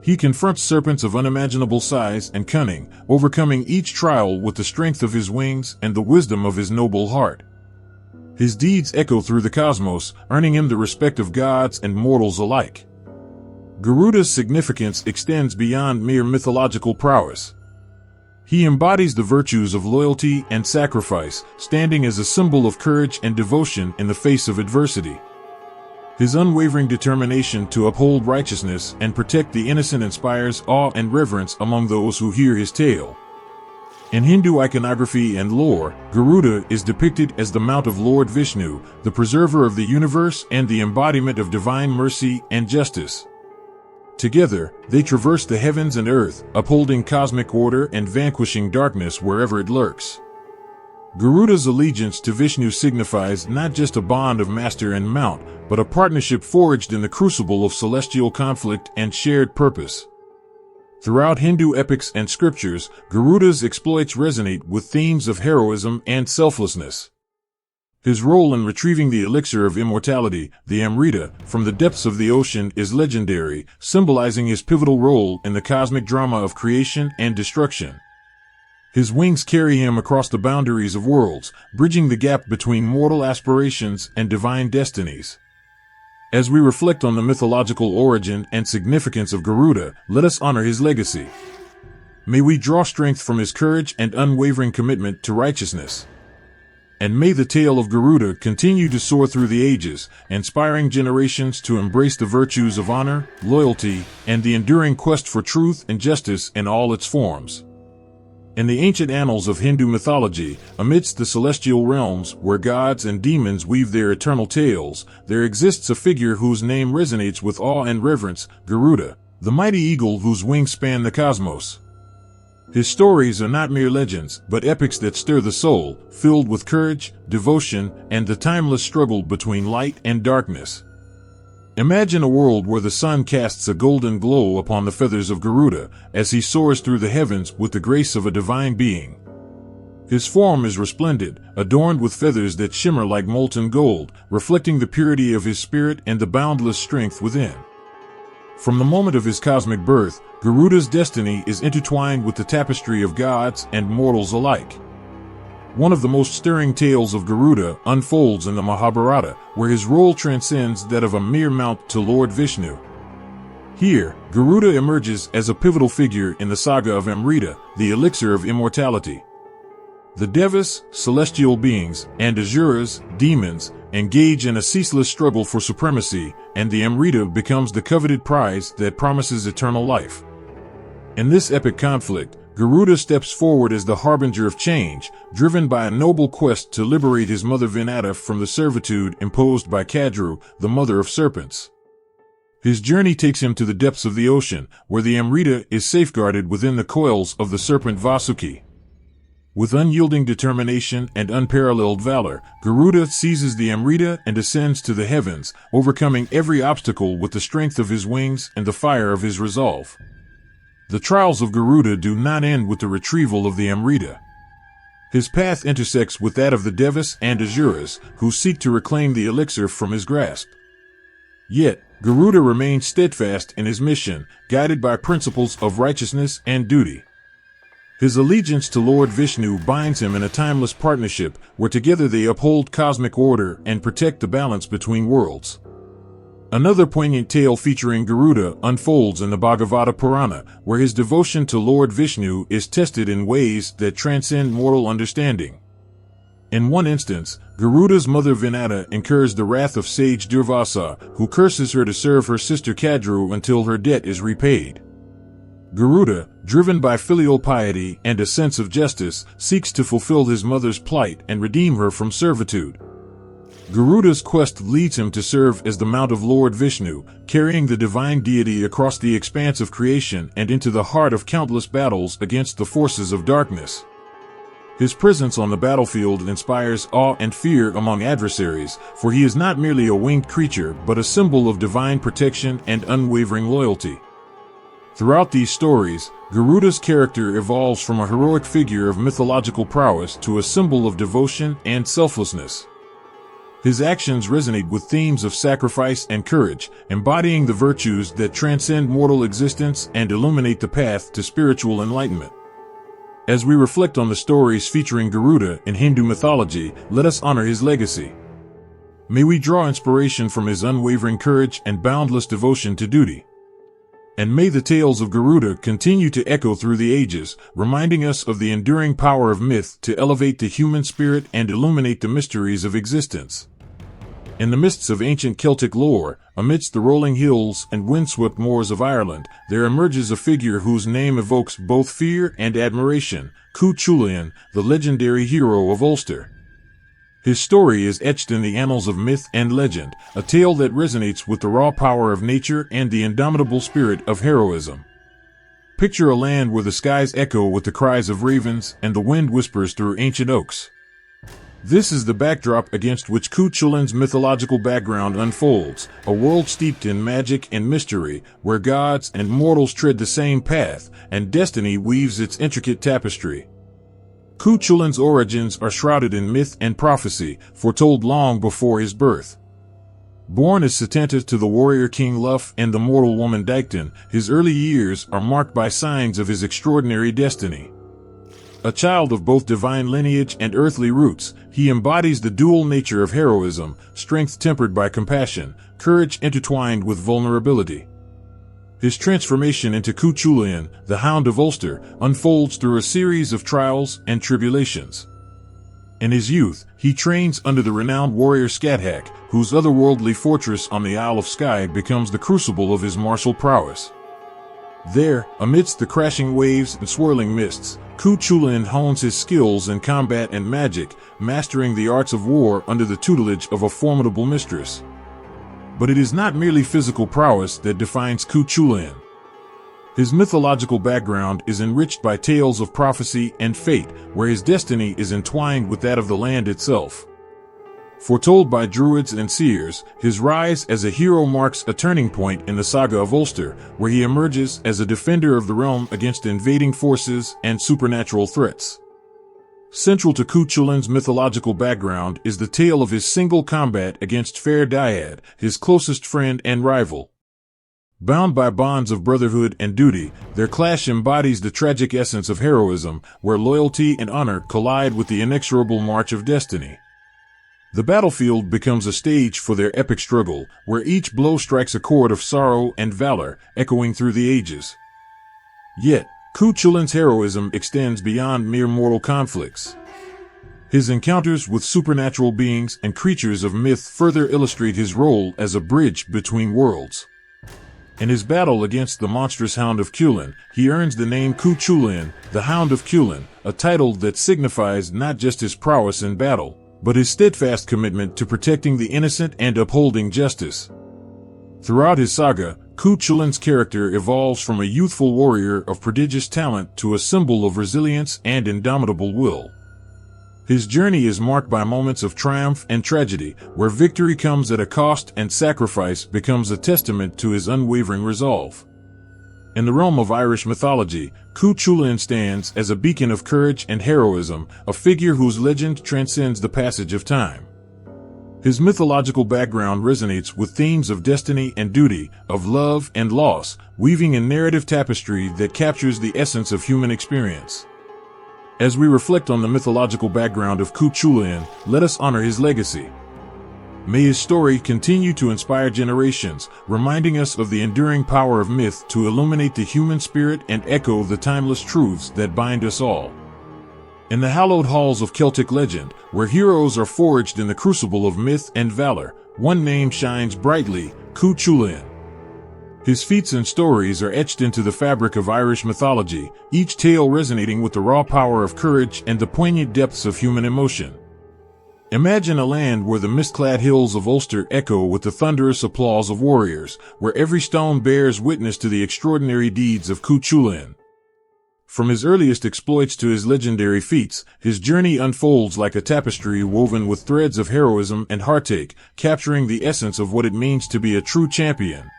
He confronts serpents of unimaginable size and cunning, overcoming each trial with the strength of his wings and the wisdom of his noble heart. His deeds echo through the cosmos, earning him the respect of gods and mortals alike. Garuda's significance extends beyond mere mythological prowess. He embodies the virtues of loyalty and sacrifice, standing as a symbol of courage and devotion in the face of adversity. His unwavering determination to uphold righteousness and protect the innocent inspires awe and reverence among those who hear his tale. In Hindu iconography and lore, Garuda is depicted as the mount of Lord Vishnu, the preserver of the universe and the embodiment of divine mercy and justice. Together, they traverse the heavens and earth, upholding cosmic order and vanquishing darkness wherever it lurks. Garuda's allegiance to Vishnu signifies not just a bond of master and mount, but a partnership forged in the crucible of celestial conflict and shared purpose. Throughout Hindu epics and scriptures, Garuda's exploits resonate with themes of heroism and selflessness. His role in retrieving the elixir of immortality, the Amrita, from the depths of the ocean is legendary, symbolizing his pivotal role in the cosmic drama of creation and destruction. His wings carry him across the boundaries of worlds, bridging the gap between mortal aspirations and divine destinies. As we reflect on the mythological origin and significance of Garuda, let us honor his legacy. May we draw strength from his courage and unwavering commitment to righteousness. And may the tale of Garuda continue to soar through the ages, inspiring generations to embrace the virtues of honor, loyalty, and the enduring quest for truth and justice in all its forms. In the ancient annals of Hindu mythology, amidst the celestial realms where gods and demons weave their eternal tales, there exists a figure whose name resonates with awe and reverence, Garuda, the mighty eagle whose wings span the cosmos. His stories are not mere legends, but epics that stir the soul, filled with courage, devotion, and the timeless struggle between light and darkness. Imagine a world where the sun casts a golden glow upon the feathers of Garuda, as he soars through the heavens with the grace of a divine being. His form is resplendent, adorned with feathers that shimmer like molten gold, reflecting the purity of his spirit and the boundless strength within. From the moment of his cosmic birth, Garuda's destiny is intertwined with the tapestry of gods and mortals alike. One of the most stirring tales of Garuda unfolds in the Mahabharata, where his role transcends that of a mere mount to Lord Vishnu. Here, Garuda emerges as a pivotal figure in the saga of Amrita, the elixir of immortality. The Devas, celestial beings, and Asuras, demons, engage in a ceaseless struggle for supremacy, and the Amrita becomes the coveted prize that promises eternal life. In this epic conflict, Garuda steps forward as the harbinger of change, driven by a noble quest to liberate his mother Vinata from the servitude imposed by Kadru, the mother of serpents. His journey takes him to the depths of the ocean, where the Amrita is safeguarded within the coils of the serpent Vasuki. With unyielding determination and unparalleled valor, Garuda seizes the Amrita and ascends to the heavens, overcoming every obstacle with the strength of his wings and the fire of his resolve. The trials of Garuda do not end with the retrieval of the Amrita. His path intersects with that of the Devas and Asuras, who seek to reclaim the elixir from his grasp. Yet, Garuda remains steadfast in his mission, guided by principles of righteousness and duty. His allegiance to Lord Vishnu binds him in a timeless partnership where together they uphold cosmic order and protect the balance between worlds. Another poignant tale featuring Garuda unfolds in the Bhagavata Purana, where his devotion to Lord Vishnu is tested in ways that transcend mortal understanding. In one instance, Garuda's mother Vinata incurs the wrath of sage Durvasa, who curses her to serve her sister Kadru until her debt is repaid. Garuda, driven by filial piety and a sense of justice, seeks to fulfill his mother's plight and redeem her from servitude. Garuda's quest leads him to serve as the mount of Lord Vishnu, carrying the divine deity across the expanse of creation and into the heart of countless battles against the forces of darkness. His presence on the battlefield inspires awe and fear among adversaries, for he is not merely a winged creature but a symbol of divine protection and unwavering loyalty. Throughout these stories, Garuda's character evolves from a heroic figure of mythological prowess to a symbol of devotion and selflessness. His actions resonate with themes of sacrifice and courage, embodying the virtues that transcend mortal existence and illuminate the path to spiritual enlightenment. As we reflect on the stories featuring Garuda in Hindu mythology, let us honor his legacy. May we draw inspiration from his unwavering courage and boundless devotion to duty. And may the tales of Garuda continue to echo through the ages, reminding us of the enduring power of myth to elevate the human spirit and illuminate the mysteries of existence. In the midst of ancient Celtic lore, amidst the rolling hills and windswept moors of Ireland, there emerges a figure whose name evokes both fear and admiration, Cuchulainn, the legendary hero of Ulster. His story is etched in the annals of myth and legend, a tale that resonates with the raw power of nature and the indomitable spirit of heroism. Picture a land where the skies echo with the cries of ravens and the wind whispers through ancient oaks. This is the backdrop against which Cuchulainn's mythological background unfolds, a world steeped in magic and mystery, where gods and mortals tread the same path, and destiny weaves its intricate tapestry. Cuchulainn's origins are shrouded in myth and prophecy, foretold long before his birth. Born as Setanta to the warrior king Lugh and the mortal woman Dicton, his early years are marked by signs of his extraordinary destiny. A child of both divine lineage and earthly roots, he embodies the dual nature of heroism, strength tempered by compassion, courage intertwined with vulnerability. His transformation into Cuchulainn, the Hound of Ulster, unfolds through a series of trials and tribulations. In his youth, he trains under the renowned warrior Scathach, whose otherworldly fortress on the Isle of Skye becomes the crucible of his martial prowess. There, amidst the crashing waves and swirling mists, Cuchulainn hones his skills in combat and magic, mastering the arts of war under the tutelage of a formidable mistress. But it is not merely physical prowess that defines Cuchulainn. His mythological background is enriched by tales of prophecy and fate, where his destiny is entwined with that of the land itself. Foretold by druids and seers, his rise as a hero marks a turning point in the saga of Ulster, where he emerges as a defender of the realm against invading forces and supernatural threats. Central to Cuchulainn's mythological background is the tale of his single combat against Fair Dyad, his closest friend and rival. Bound by bonds of brotherhood and duty, their clash embodies the tragic essence of heroism, where loyalty and honor collide with the inexorable march of destiny. The battlefield becomes a stage for their epic struggle, where each blow strikes a chord of sorrow and valor, echoing through the ages. Yet, Cuchulain's heroism extends beyond mere mortal conflicts. His encounters with supernatural beings and creatures of myth further illustrate his role as a bridge between worlds. In his battle against the monstrous Hound of Culin, he earns the name Cuchulain, the Hound of Culin, a title that signifies not just his prowess in battle, but his steadfast commitment to protecting the innocent and upholding justice. Throughout his saga, Cuchulain's character evolves from a youthful warrior of prodigious talent to a symbol of resilience and indomitable will. His journey is marked by moments of triumph and tragedy, where victory comes at a cost and sacrifice becomes a testament to his unwavering resolve. In the realm of Irish mythology, Cuchulain stands as a beacon of courage and heroism, a figure whose legend transcends the passage of time. His mythological background resonates with themes of destiny and duty, of love and loss, weaving a narrative tapestry that captures the essence of human experience. As we reflect on the mythological background of Cuchulain, let us honor his legacy. May his story continue to inspire generations, reminding us of the enduring power of myth to illuminate the human spirit and echo the timeless truths that bind us all. In the hallowed halls of Celtic legend, where heroes are forged in the crucible of myth and valor, one name shines brightly: Cuchulain. His feats and stories are etched into the fabric of Irish mythology, each tale resonating with the raw power of courage and the poignant depths of human emotion. Imagine a land where the mist-clad hills of Ulster echo with the thunderous applause of warriors, where every stone bears witness to the extraordinary deeds of Cuchulain. From his earliest exploits to his legendary feats, his journey unfolds like a tapestry woven with threads of heroism and heartache, capturing the essence of what it means to be a true champion.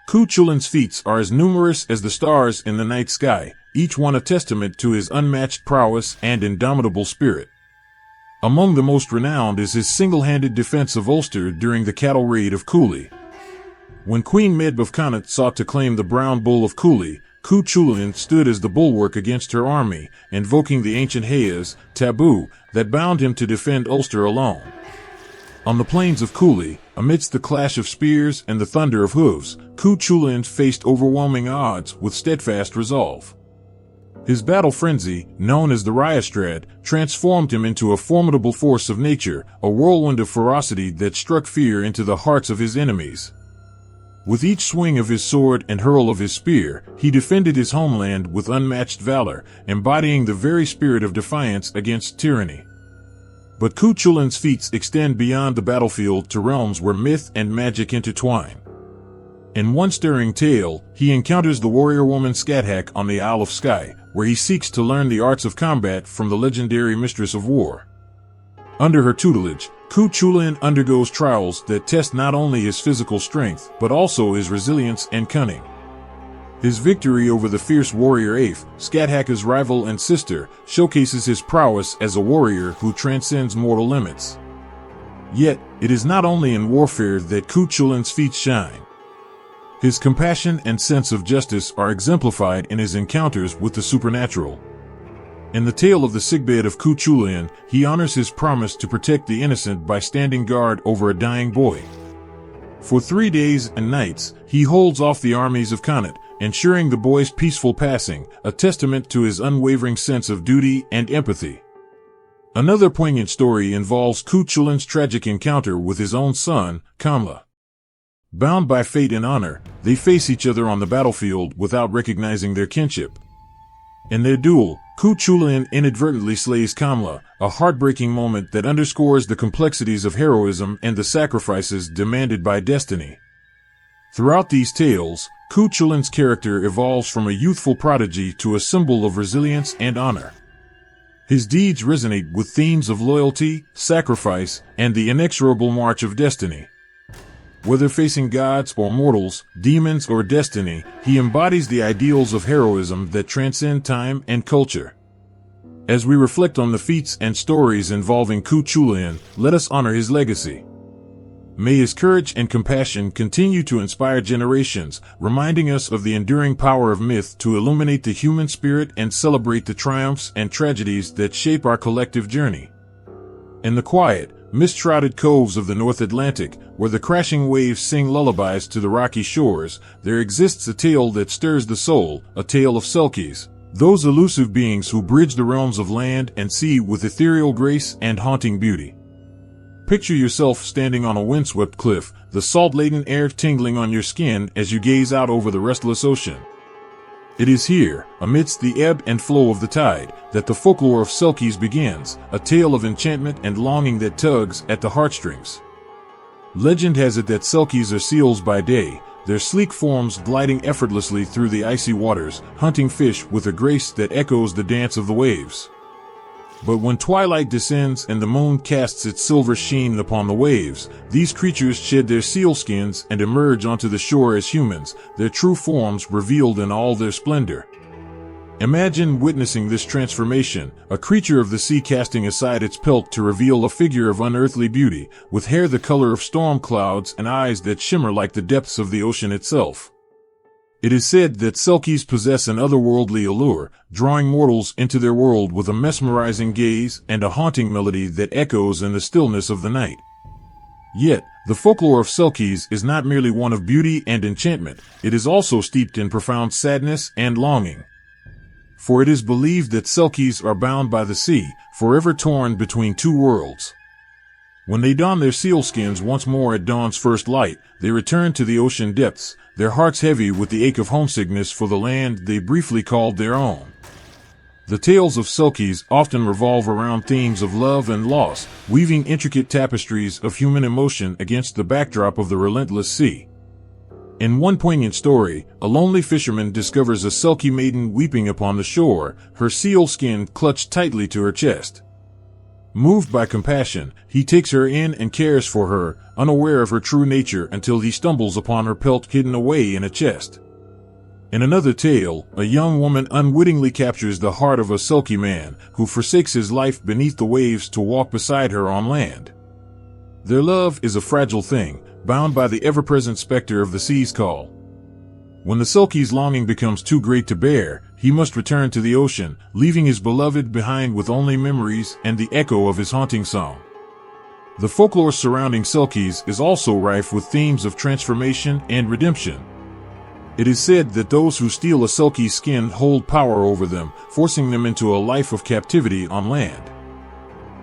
Cuchulain's feats are as numerous as the stars in the night sky, each one a testament to his unmatched prowess and indomitable spirit. Among the most renowned is his single-handed defense of Ulster during the cattle raid of Cooley. When Queen Medb of Connacht sought to claim the brown bull of Cooley, Cuchulain stood as the bulwark against her army, invoking the ancient Hayas taboo that bound him to defend Ulster alone. On the plains of Cooley, amidst the clash of spears and the thunder of hooves, Cuchulain faced overwhelming odds with steadfast resolve. His battle frenzy, known as the Ryastrad, transformed him into a formidable force of nature, a whirlwind of ferocity that struck fear into the hearts of his enemies. With each swing of his sword and hurl of his spear, he defended his homeland with unmatched valor, embodying the very spirit of defiance against tyranny. But Cuchulain's feats extend beyond the battlefield to realms where myth and magic intertwine. In one stirring tale, he encounters the warrior woman Scathach on the Isle of Skye, where he seeks to learn the arts of combat from the legendary Mistress of War. Under her tutelage, Cuchulain undergoes trials that test not only his physical strength, but also his resilience and cunning. His victory over the fierce warrior Aif, Scathach's rival and sister, showcases his prowess as a warrior who transcends mortal limits. Yet, it is not only in warfare that Cuchulain's feats shine. His compassion and sense of justice are exemplified in his encounters with the supernatural. In the tale of the sickbed of Cuchulain, he honors his promise to protect the innocent by standing guard over a dying boy. For 3 days and nights, he holds off the armies of Connacht, ensuring the boy's peaceful passing, a testament to his unwavering sense of duty and empathy. Another poignant story involves Cuchulain's tragic encounter with his own son, Camla. Bound by fate and honor, they face each other on the battlefield without recognizing their kinship. In their duel, Cuchulain inadvertently slays Camla, a heartbreaking moment that underscores the complexities of heroism and the sacrifices demanded by destiny. Throughout these tales, Cuchulain's character evolves from a youthful prodigy to a symbol of resilience and honor. His deeds resonate with themes of loyalty, sacrifice, and the inexorable march of destiny. Whether facing gods or mortals, demons or destiny, he embodies the ideals of heroism that transcend time and culture. As we reflect on the feats and stories involving Cuchulain, let us honor his legacy. May his courage and compassion continue to inspire generations, reminding us of the enduring power of myth to illuminate the human spirit and celebrate the triumphs and tragedies that shape our collective journey. In the quiet, mist-shrouded coves of the North Atlantic, where the crashing waves sing lullabies to the rocky shores, there exists a tale that stirs the soul, a tale of Selkies, those elusive beings who bridge the realms of land and sea with ethereal grace and haunting beauty. Picture yourself standing on a windswept cliff, the salt-laden air tingling on your skin as you gaze out over the restless ocean. It is here, amidst the ebb and flow of the tide, that the folklore of Selkies begins, a tale of enchantment and longing that tugs at the heartstrings. Legend has it that Selkies are seals by day, their sleek forms gliding effortlessly through the icy waters, hunting fish with a grace that echoes the dance of the waves. But when twilight descends and the moon casts its silver sheen upon the waves, these creatures shed their seal skins and emerge onto the shore as humans, their true forms revealed in all their splendor. Imagine witnessing this transformation, a creature of the sea casting aside its pelt to reveal a figure of unearthly beauty, with hair the color of storm clouds and eyes that shimmer like the depths of the ocean itself. It is said that Selkies possess an otherworldly allure, drawing mortals into their world with a mesmerizing gaze and a haunting melody that echoes in the stillness of the night. Yet, the folklore of Selkies is not merely one of beauty and enchantment, it is also steeped in profound sadness and longing. For it is believed that Selkies are bound by the sea, forever torn between two worlds. When they don their sealskins once more at dawn's first light, they return to the ocean depths, their hearts heavy with the ache of homesickness for the land they briefly called their own. The tales of Selkies often revolve around themes of love and loss, weaving intricate tapestries of human emotion against the backdrop of the relentless sea. In one poignant story, a lonely fisherman discovers a Selkie maiden weeping upon the shore, her seal skin clutched tightly to her chest. Moved by compassion, he takes her in and cares for her, unaware of her true nature until he stumbles upon her pelt hidden away in a chest. In another tale, a young woman unwittingly captures the heart of a Selkie man, who forsakes his life beneath the waves to walk beside her on land. Their love is a fragile thing, bound by the ever-present specter of the sea's call. When the Selkie's longing becomes too great to bear, he must return to the ocean, leaving his beloved behind with only memories and the echo of his haunting song. The folklore surrounding Selkies is also rife with themes of transformation and redemption. It is said that those who steal a Selkie's skin hold power over them, forcing them into a life of captivity on land.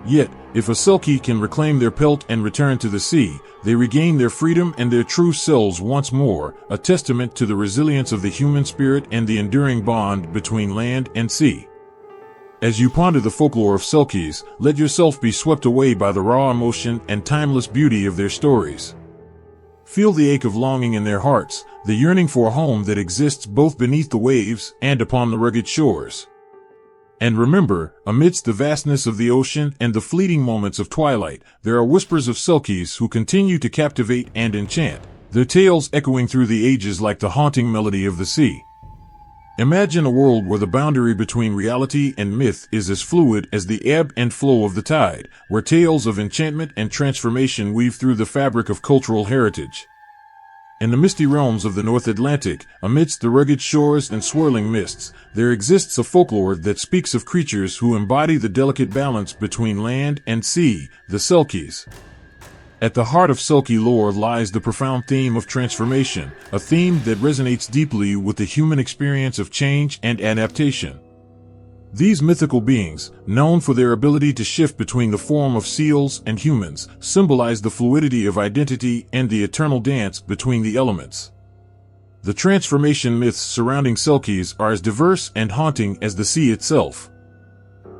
Yet, if a Selkie can reclaim their pelt and return to the sea, they regain their freedom and their true selves once more, a testament to the resilience of the human spirit and the enduring bond between land and sea. As you ponder the folklore of Selkies, let yourself be swept away by the raw emotion and timeless beauty of their stories. Feel the ache of longing in their hearts, the yearning for a home that exists both beneath the waves and upon the rugged shores. And remember, amidst the vastness of the ocean and the fleeting moments of twilight, there are whispers of Selkies who continue to captivate and enchant, their tales echoing through the ages like the haunting melody of the sea. Imagine a world where the boundary between reality and myth is as fluid as the ebb and flow of the tide, where tales of enchantment and transformation weave through the fabric of cultural heritage. In the misty realms of the North Atlantic, amidst the rugged shores and swirling mists, there exists a folklore that speaks of creatures who embody the delicate balance between land and sea, the Selkies. At the heart of Selkie lore lies the profound theme of transformation, a theme that resonates deeply with the human experience of change and adaptation. These mythical beings, known for their ability to shift between the form of seals and humans, symbolize the fluidity of identity and the eternal dance between the elements. The transformation myths surrounding Selkies are as diverse and haunting as the sea itself.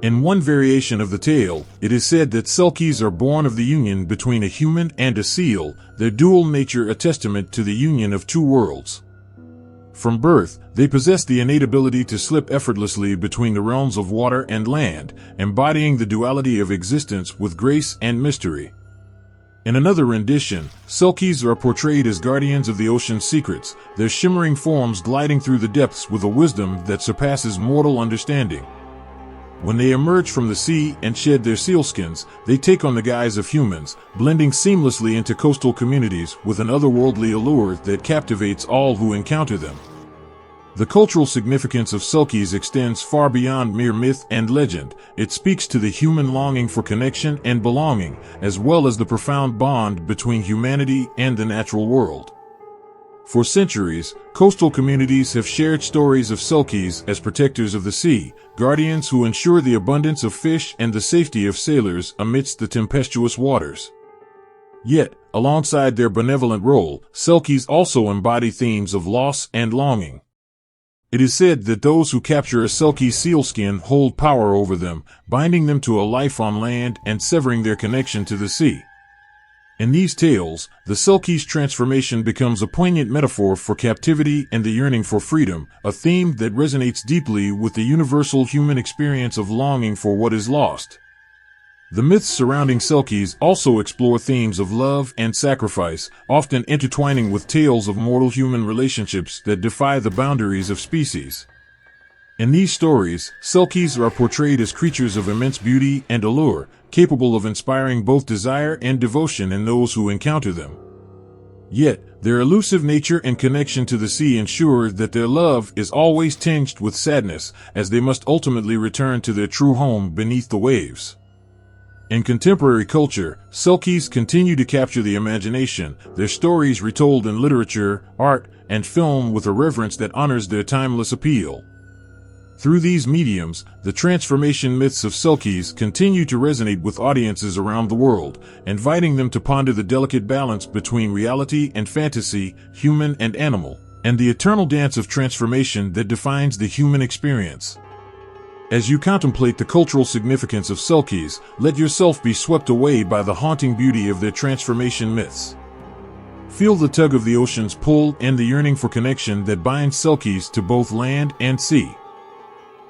In one variation of the tale, it is said that Selkies are born of the union between a human and a seal, their dual nature a testament to the union of two worlds. From birth, they possess the innate ability to slip effortlessly between the realms of water and land, embodying the duality of existence with grace and mystery. In another rendition, Selkies are portrayed as guardians of the ocean's secrets, their shimmering forms gliding through the depths with a wisdom that surpasses mortal understanding. When they emerge from the sea and shed their sealskins, they take on the guise of humans, blending seamlessly into coastal communities with an otherworldly allure that captivates all who encounter them. The cultural significance of Selkies extends far beyond mere myth and legend. It speaks to the human longing for connection and belonging, as well as the profound bond between humanity and the natural world. For centuries, coastal communities have shared stories of Selkies as protectors of the sea, guardians who ensure the abundance of fish and the safety of sailors amidst the tempestuous waters. Yet, alongside their benevolent role, Selkies also embody themes of loss and longing. It is said that those who capture a Selkie sealskin hold power over them, binding them to a life on land and severing their connection to the sea. In these tales, the Selkie's transformation becomes a poignant metaphor for captivity and the yearning for freedom, a theme that resonates deeply with the universal human experience of longing for what is lost. The myths surrounding Selkies also explore themes of love and sacrifice, often intertwining with tales of mortal human relationships that defy the boundaries of species. In these stories, Selkies are portrayed as creatures of immense beauty and allure, capable of inspiring both desire and devotion in those who encounter them. Yet, their elusive nature and connection to the sea ensure that their love is always tinged with sadness, as they must ultimately return to their true home beneath the waves. In contemporary culture, Selkies continue to capture the imagination, their stories retold in literature, art, and film with a reverence that honors their timeless appeal. Through these mediums, the transformation myths of Selkies continue to resonate with audiences around the world, inviting them to ponder the delicate balance between reality and fantasy, human and animal, and the eternal dance of transformation that defines the human experience. As you contemplate the cultural significance of Selkies, let yourself be swept away by the haunting beauty of their transformation myths. Feel the tug of the ocean's pull and the yearning for connection that binds Selkies to both land and sea.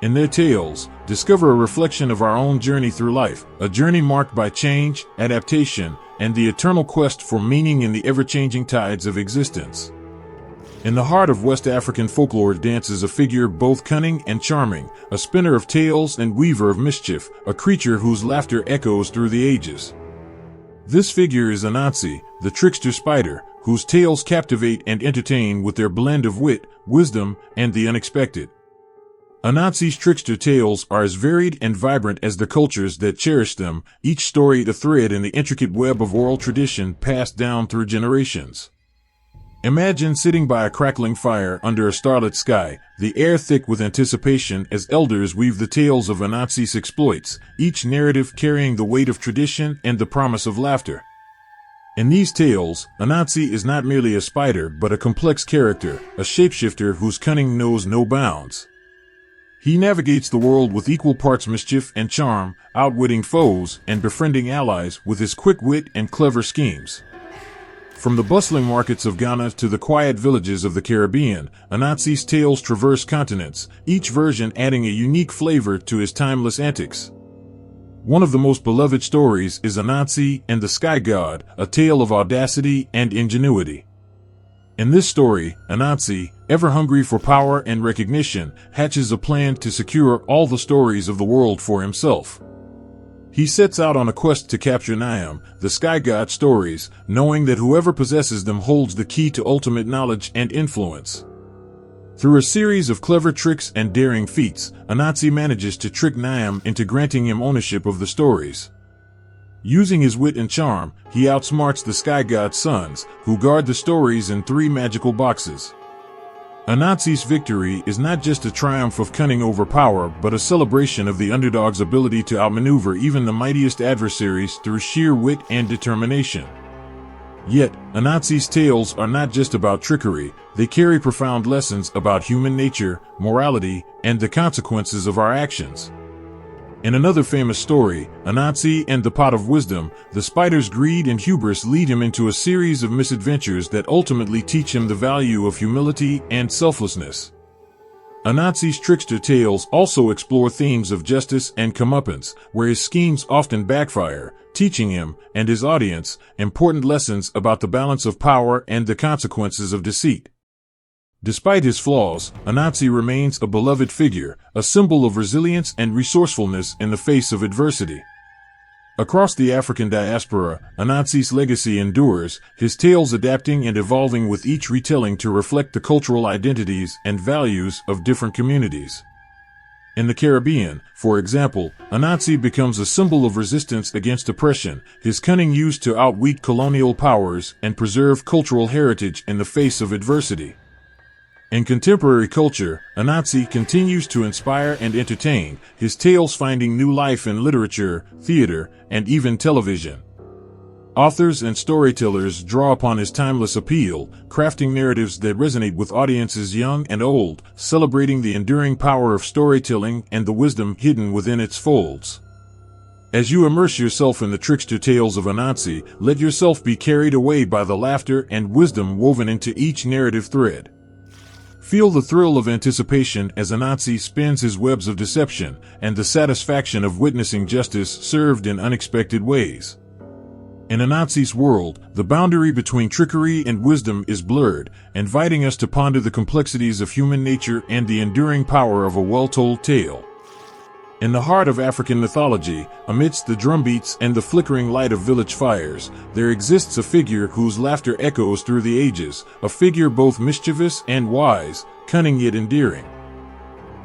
In their tales, discover a reflection of our own journey through life, a journey marked by change, adaptation, and the eternal quest for meaning in the ever-changing tides of existence. In the heart of West African folklore dances a figure both cunning and charming, a spinner of tales and weaver of mischief, a creature whose laughter echoes through the ages. This figure is Anansi, the trickster spider, whose tales captivate and entertain with their blend of wit, wisdom, and the unexpected. Anansi's trickster tales are as varied and vibrant as the cultures that cherish them, each story a thread in the intricate web of oral tradition passed down through generations. Imagine sitting by a crackling fire under a starlit sky, the air thick with anticipation as elders weave the tales of Anansi's exploits, each narrative carrying the weight of tradition and the promise of laughter. In these tales, Anansi is not merely a spider but a complex character, a shapeshifter whose cunning knows no bounds. He navigates the world with equal parts mischief and charm, outwitting foes and befriending allies with his quick wit and clever schemes. From the bustling markets of Ghana to the quiet villages of the Caribbean, Anansi's tales traverse continents, each version adding a unique flavor to his timeless antics. One of the most beloved stories is Anansi and the Sky God, a tale of audacity and ingenuity. In this story, Anansi, ever hungry for power and recognition, hatches a plan to secure all the stories of the world for himself. He sets out on a quest to capture Niam, the sky god stories, knowing that whoever possesses them holds the key to ultimate knowledge and influence. Through a series of clever tricks and daring feats, Anansi manages to trick Niam into granting him ownership of the stories. Using his wit and charm, he outsmarts the sky god's sons, who guard the stories in 3 magical boxes. Anansi's victory is not just a triumph of cunning over power but a celebration of the underdog's ability to outmaneuver even the mightiest adversaries through sheer wit and determination. Yet, Anansi's tales are not just about trickery, they carry profound lessons about human nature, morality, and the consequences of our actions. In another famous story, Anansi and the Pot of Wisdom, the spider's greed and hubris lead him into a series of misadventures that ultimately teach him the value of humility and selflessness. Anansi's trickster tales also explore themes of justice and comeuppance, where his schemes often backfire, teaching him, and his audience, important lessons about the balance of power and the consequences of deceit. Despite his flaws, Anansi remains a beloved figure, a symbol of resilience and resourcefulness in the face of adversity. Across the African diaspora, Anansi's legacy endures, his tales adapting and evolving with each retelling to reflect the cultural identities and values of different communities. In the Caribbean, for example, Anansi becomes a symbol of resistance against oppression, his cunning used to outwit colonial powers and preserve cultural heritage in the face of adversity. In contemporary culture, Anansi continues to inspire and entertain, his tales finding new life in literature, theater, and even television. Authors and storytellers draw upon his timeless appeal, crafting narratives that resonate with audiences young and old, celebrating the enduring power of storytelling and the wisdom hidden within its folds. As you immerse yourself in the trickster tales of Anansi, let yourself be carried away by the laughter and wisdom woven into each narrative thread. Feel the thrill of anticipation as Anansi spins his webs of deception, and the satisfaction of witnessing justice served in unexpected ways. In Anansi's world, the boundary between trickery and wisdom is blurred, inviting us to ponder the complexities of human nature and the enduring power of a well-told tale. In the heart of African mythology, amidst the drumbeats and the flickering light of village fires, there exists a figure whose laughter echoes through the ages, a figure both mischievous and wise, cunning yet endearing.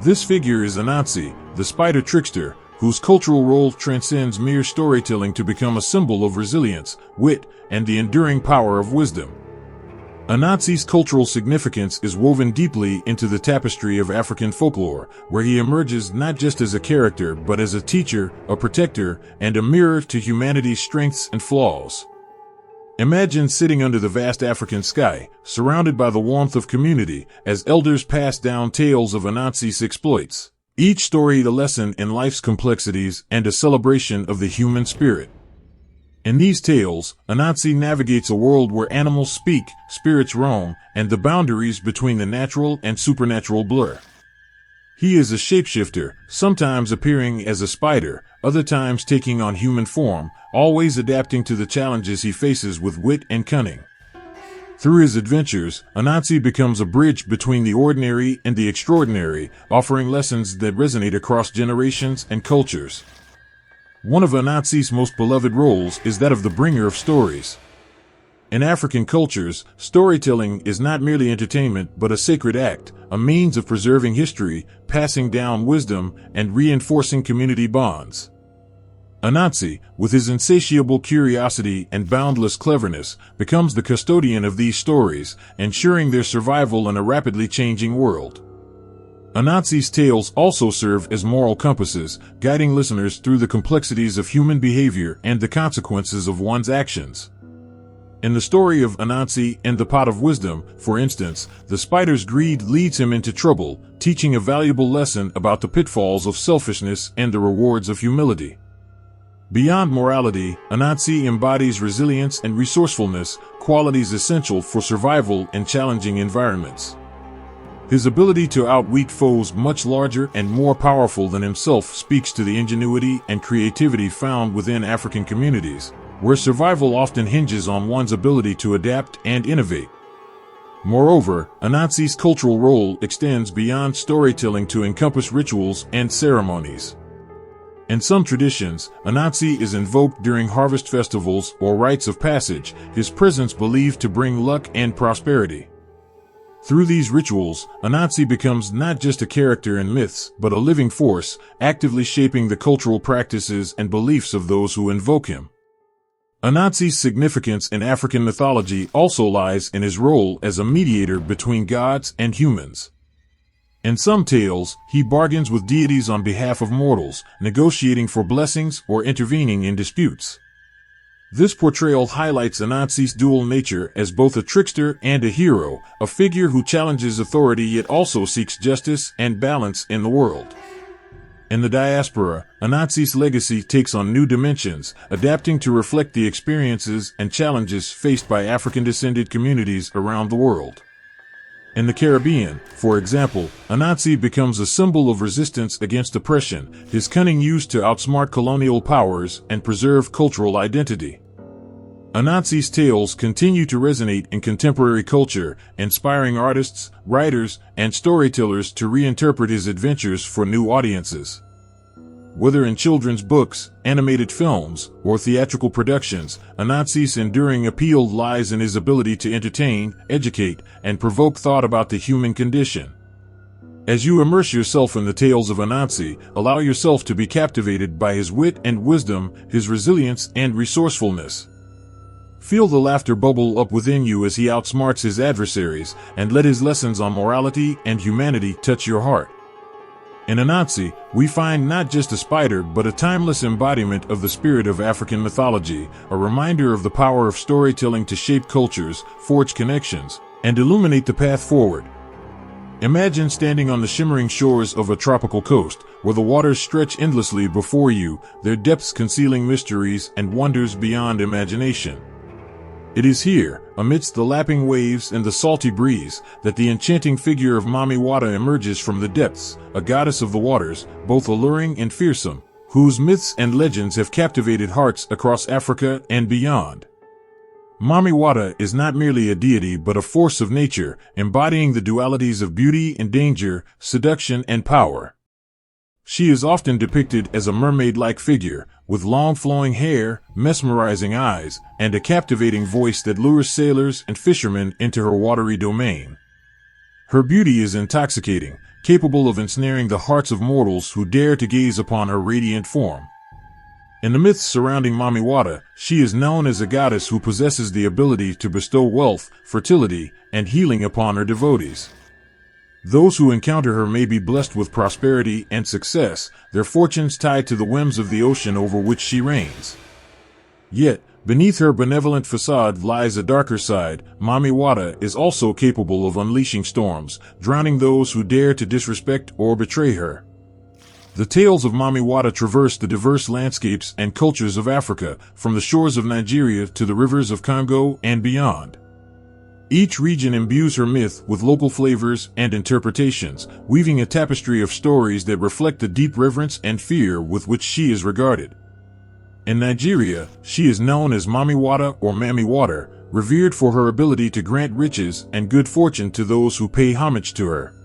This figure is Anansi, the spider trickster, whose cultural role transcends mere storytelling to become a symbol of resilience, wit, and the enduring power of wisdom. Anansi's cultural significance is woven deeply into the tapestry of African folklore, where he emerges not just as a character but as a teacher, a protector, and a mirror to humanity's strengths and flaws. Imagine sitting under the vast African sky, surrounded by the warmth of community, as elders pass down tales of Anansi's exploits. Each story a lesson in life's complexities and a celebration of the human spirit. In these tales, Anansi navigates a world where animals speak, spirits roam, and the boundaries between the natural and supernatural blur. He is a shapeshifter, sometimes appearing as a spider, other times taking on human form, always adapting to the challenges he faces with wit and cunning. Through his adventures, Anansi becomes a bridge between the ordinary and the extraordinary, offering lessons that resonate across generations and cultures. One of Anansi's most beloved roles is that of the bringer of stories. In African cultures, storytelling is not merely entertainment but a sacred act, a means of preserving history, passing down wisdom, and reinforcing community bonds. Anansi, with his insatiable curiosity and boundless cleverness, becomes the custodian of these stories, ensuring their survival in a rapidly changing world. Anansi's tales also serve as moral compasses, guiding listeners through the complexities of human behavior and the consequences of one's actions. In the story of Anansi and the Pot of Wisdom, for instance, the spider's greed leads him into trouble, teaching a valuable lesson about the pitfalls of selfishness and the rewards of humility. Beyond morality, Anansi embodies resilience and resourcefulness, qualities essential for survival in challenging environments. His ability to outwit foes much larger and more powerful than himself speaks to the ingenuity and creativity found within African communities, where survival often hinges on one's ability to adapt and innovate. Moreover, Anansi's cultural role extends beyond storytelling to encompass rituals and ceremonies. In some traditions, Anansi is invoked during harvest festivals or rites of passage, his presence believed to bring luck and prosperity. Through these rituals, Anansi becomes not just a character in myths, but a living force, actively shaping the cultural practices and beliefs of those who invoke him. Anansi's significance in African mythology also lies in his role as a mediator between gods and humans. In some tales, he bargains with deities on behalf of mortals, negotiating for blessings or intervening in disputes. This portrayal highlights Anansi's dual nature as both a trickster and a hero, a figure who challenges authority yet also seeks justice and balance in the world. In the diaspora, Anansi's legacy takes on new dimensions, adapting to reflect the experiences and challenges faced by African-descended communities around the world. In the Caribbean, for example, Anansi becomes a symbol of resistance against oppression, his cunning used to outsmart colonial powers and preserve cultural identity. Anansi's tales continue to resonate in contemporary culture, inspiring artists, writers, and storytellers to reinterpret his adventures for new audiences. Whether in children's books, animated films, or theatrical productions, Anansi's enduring appeal lies in his ability to entertain, educate, and provoke thought about the human condition. As you immerse yourself in the tales of Anansi, allow yourself to be captivated by his wit and wisdom, his resilience and resourcefulness. Feel the laughter bubble up within you as he outsmarts his adversaries, and let his lessons on morality and humanity touch your heart. In Anansi, we find not just a spider but a timeless embodiment of the spirit of African mythology, a reminder of the power of storytelling to shape cultures, forge connections, and illuminate the path forward. Imagine standing on the shimmering shores of a tropical coast, where the waters stretch endlessly before you, their depths concealing mysteries and wonders beyond imagination. It is here, amidst the lapping waves and the salty breeze, that the enchanting figure of Mami Wata emerges from the depths, a goddess of the waters, both alluring and fearsome, whose myths and legends have captivated hearts across Africa and beyond. Mami Wata is not merely a deity but a force of nature, embodying the dualities of beauty and danger, seduction and power. She is often depicted as a mermaid-like figure, with long flowing hair, mesmerizing eyes, and a captivating voice that lures sailors and fishermen into her watery domain. Her beauty is intoxicating, capable of ensnaring the hearts of mortals who dare to gaze upon her radiant form. In the myths surrounding Mami Wata, she is known as a goddess who possesses the ability to bestow wealth, fertility, and healing upon her devotees. Those who encounter her may be blessed with prosperity and success, their fortunes tied to the whims of the ocean over which she reigns. Yet, beneath her benevolent facade lies a darker side. Mami Wata is also capable of unleashing storms, drowning those who dare to disrespect or betray her. The tales of Mami Wata traverse the diverse landscapes and cultures of Africa, from the shores of Nigeria to the rivers of Congo and beyond. Each region imbues her myth with local flavors and interpretations, weaving a tapestry of stories that reflect the deep reverence and fear with which she is regarded. In Nigeria, she is known as Mami Wata or Mami Wata, revered for her ability to grant riches and good fortune to those who pay homage to her.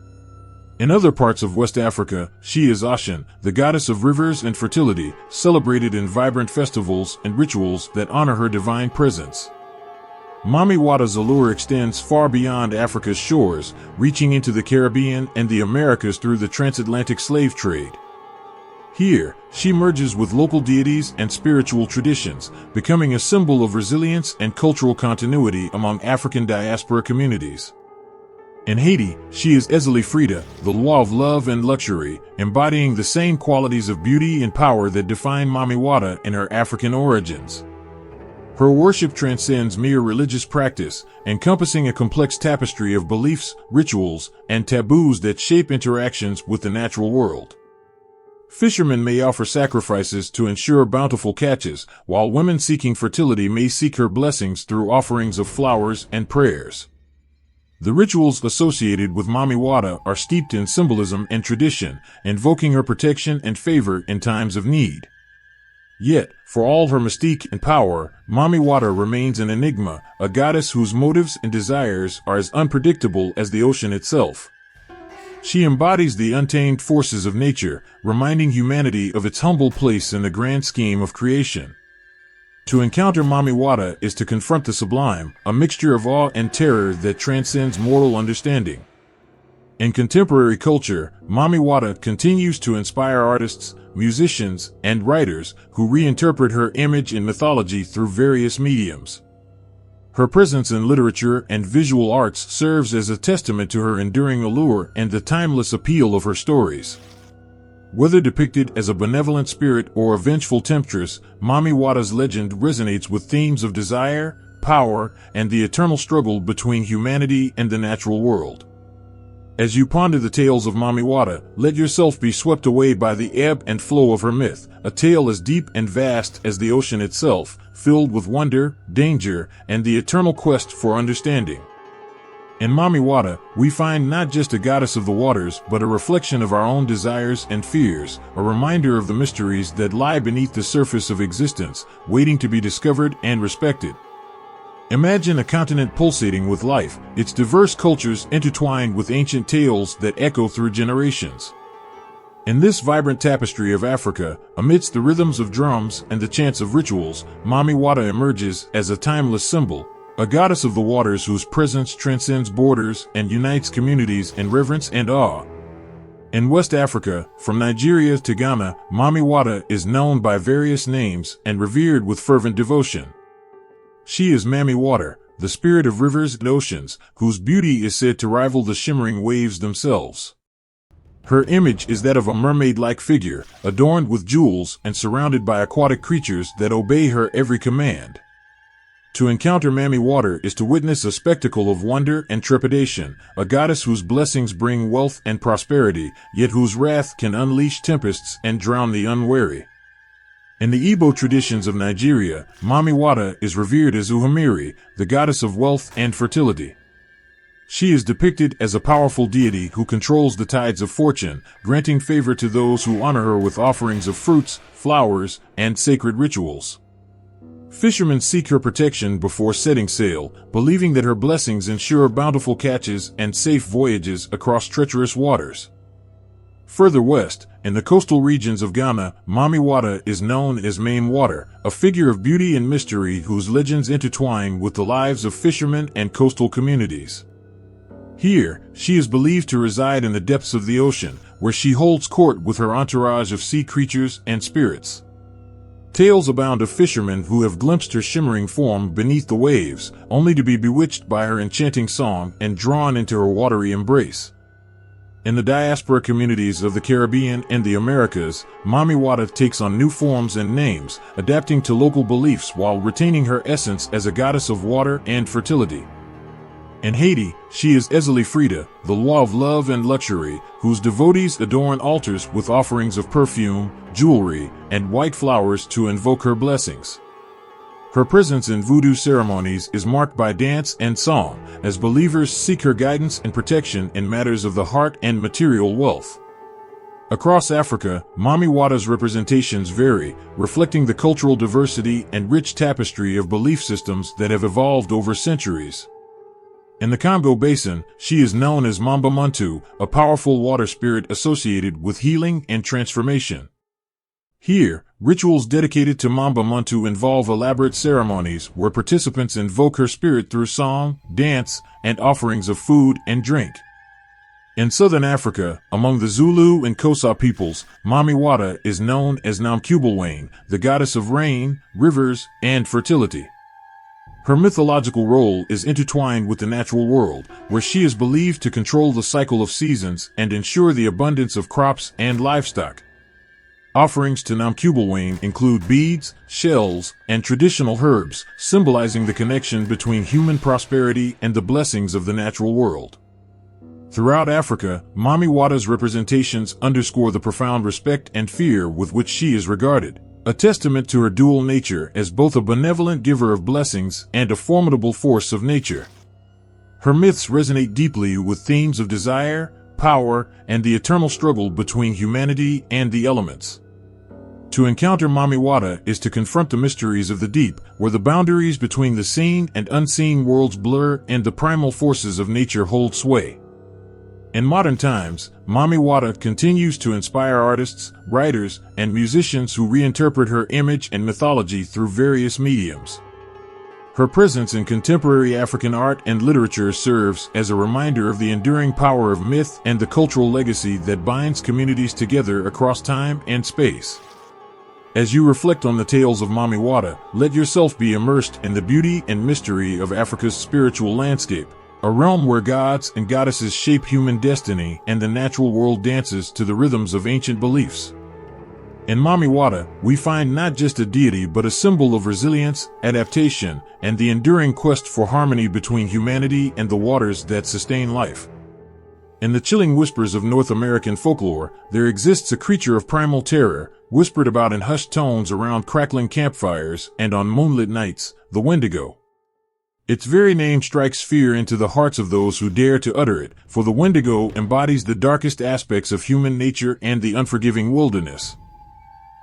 In other parts of West Africa, she is Oshun, the goddess of rivers and fertility, celebrated in vibrant festivals and rituals that honor her divine presence. Mami Wata's allure extends far beyond Africa's shores, reaching into the Caribbean and the Americas through the transatlantic slave trade. Here, she merges with local deities and spiritual traditions, becoming a symbol of resilience and cultural continuity among African diaspora communities. In Haiti, she is Ezeli Frida, the law of love and luxury, embodying the same qualities of beauty and power that define Mami Wata in her African origins. Her worship transcends mere religious practice, encompassing a complex tapestry of beliefs, rituals, and taboos that shape interactions with the natural world. Fishermen may offer sacrifices to ensure bountiful catches, while women seeking fertility may seek her blessings through offerings of flowers and prayers. The rituals associated with Mami Wata are steeped in symbolism and tradition, invoking her protection and favor in times of need. Yet, for all her mystique and power, Mami Wata remains an enigma, a goddess whose motives and desires are as unpredictable as the ocean itself. She embodies the untamed forces of nature, reminding humanity of its humble place in the grand scheme of creation. To encounter Mami Wata is to confront the sublime, a mixture of awe and terror that transcends mortal understanding. In contemporary culture, Mami Wata continues to inspire artists, musicians, and writers who reinterpret her image in mythology through various mediums. Her presence in literature and visual arts serves as a testament to her enduring allure and the timeless appeal of her stories. Whether depicted as a benevolent spirit or a vengeful temptress, Mami Wata's legend resonates with themes of desire, power, and the eternal struggle between humanity and the natural world. As you ponder the tales of Mami Wata, let yourself be swept away by the ebb and flow of her myth, a tale as deep and vast as the ocean itself, filled with wonder, danger, and the eternal quest for understanding. In Mami Wata, we find not just a goddess of the waters, but a reflection of our own desires and fears, a reminder of the mysteries that lie beneath the surface of existence, waiting to be discovered and respected. Imagine a continent pulsating with life, its diverse cultures intertwined with ancient tales that echo through generations. In this vibrant tapestry of Africa, amidst the rhythms of drums and the chants of rituals, Mami Wata emerges as a timeless symbol, a goddess of the waters whose presence transcends borders and unites communities in reverence and awe. In West Africa, from Nigeria to Ghana, Mami Wata is known by various names and revered with fervent devotion. She is Mami Wata, the spirit of rivers and oceans, whose beauty is said to rival the shimmering waves themselves. Her image is that of a mermaid-like figure, adorned with jewels and surrounded by aquatic creatures that obey her every command. To encounter Mami Wata is to witness a spectacle of wonder and trepidation, a goddess whose blessings bring wealth and prosperity, yet whose wrath can unleash tempests and drown the unwary. In the Igbo traditions of Nigeria, Mami Wata is revered as Uhumiri, the goddess of wealth and fertility. She is depicted as a powerful deity who controls the tides of fortune, granting favor to those who honor her with offerings of fruits, flowers, and sacred rituals. Fishermen seek her protection before setting sail, believing that her blessings ensure bountiful catches and safe voyages across treacherous waters. Further west, in the coastal regions of Ghana, Mami Wata is known as Mame Wata, a figure of beauty and mystery whose legends intertwine with the lives of fishermen and coastal communities. Here, she is believed to reside in the depths of the ocean, where she holds court with her entourage of sea creatures and spirits. Tales abound of fishermen who have glimpsed her shimmering form beneath the waves, only to be bewitched by her enchanting song and drawn into her watery embrace. In the diaspora communities of the Caribbean and the Americas, Mami Wata takes on new forms and names, adapting to local beliefs while retaining her essence as a goddess of water and fertility. In Haiti, she is Ezeli Frida, the law of love and luxury, whose devotees adorn altars with offerings of perfume, jewelry, and white flowers to invoke her blessings. Her presence in voodoo ceremonies is marked by dance and song, as believers seek her guidance and protection in matters of the heart and material wealth. Across Africa, Mami Wata's representations vary, reflecting the cultural diversity and rich tapestry of belief systems that have evolved over centuries. In the Congo Basin, she is known as Mamba Muntu, a powerful water spirit associated with healing and transformation. Here, rituals dedicated to Mamba Muntu involve elaborate ceremonies where participants invoke her spirit through song, dance, and offerings of food and drink. In southern Africa, among the Zulu and Xhosa peoples, Mami Wata is known as Namkubulwane, the goddess of rain, rivers, and fertility. Her mythological role is intertwined with the natural world, where she is believed to control the cycle of seasons and ensure the abundance of crops and livestock. Offerings to Namkubulwane include beads, shells, and traditional herbs, symbolizing the connection between human prosperity and the blessings of the natural world. Throughout Africa, Mami Wata's representations underscore the profound respect and fear with which she is regarded, a testament to her dual nature as both a benevolent giver of blessings and a formidable force of nature. Her myths resonate deeply with themes of desire, power, and the eternal struggle between humanity and the elements. To encounter Mami Wata is to confront the mysteries of the deep, where the boundaries between the seen and unseen worlds blur and the primal forces of nature hold sway. In modern times, Mami Wata continues to inspire artists, writers, and musicians who reinterpret her image and mythology through various mediums. Her presence in contemporary African art and literature serves as a reminder of the enduring power of myth and the cultural legacy that binds communities together across time and space. As you reflect on the tales of Mami Wata, let yourself be immersed in the beauty and mystery of Africa's spiritual landscape, a realm where gods and goddesses shape human destiny and the natural world dances to the rhythms of ancient beliefs. In Mami Wata, we find not just a deity but a symbol of resilience, adaptation, and the enduring quest for harmony between humanity and the waters that sustain life. In the chilling whispers of North American folklore, there exists a creature of primal terror, whispered about in hushed tones around crackling campfires and on moonlit nights, the Wendigo. Its very name strikes fear into the hearts of those who dare to utter it, for the Wendigo embodies the darkest aspects of human nature and the unforgiving wilderness.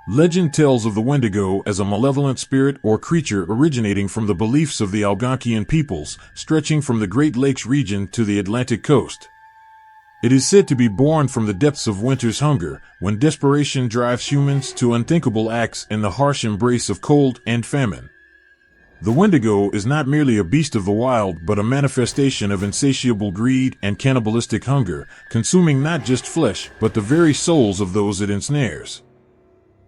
Legend tells of the Wendigo as a malevolent spirit or creature originating from the beliefs of the Algonquian peoples, stretching from the Great Lakes region to the Atlantic coast. It is said to be born from the depths of winter's hunger, when desperation drives humans to unthinkable acts in the harsh embrace of cold and famine. The Wendigo is not merely a beast of the wild, but a manifestation of insatiable greed and cannibalistic hunger, consuming not just flesh, but the very souls of those it ensnares.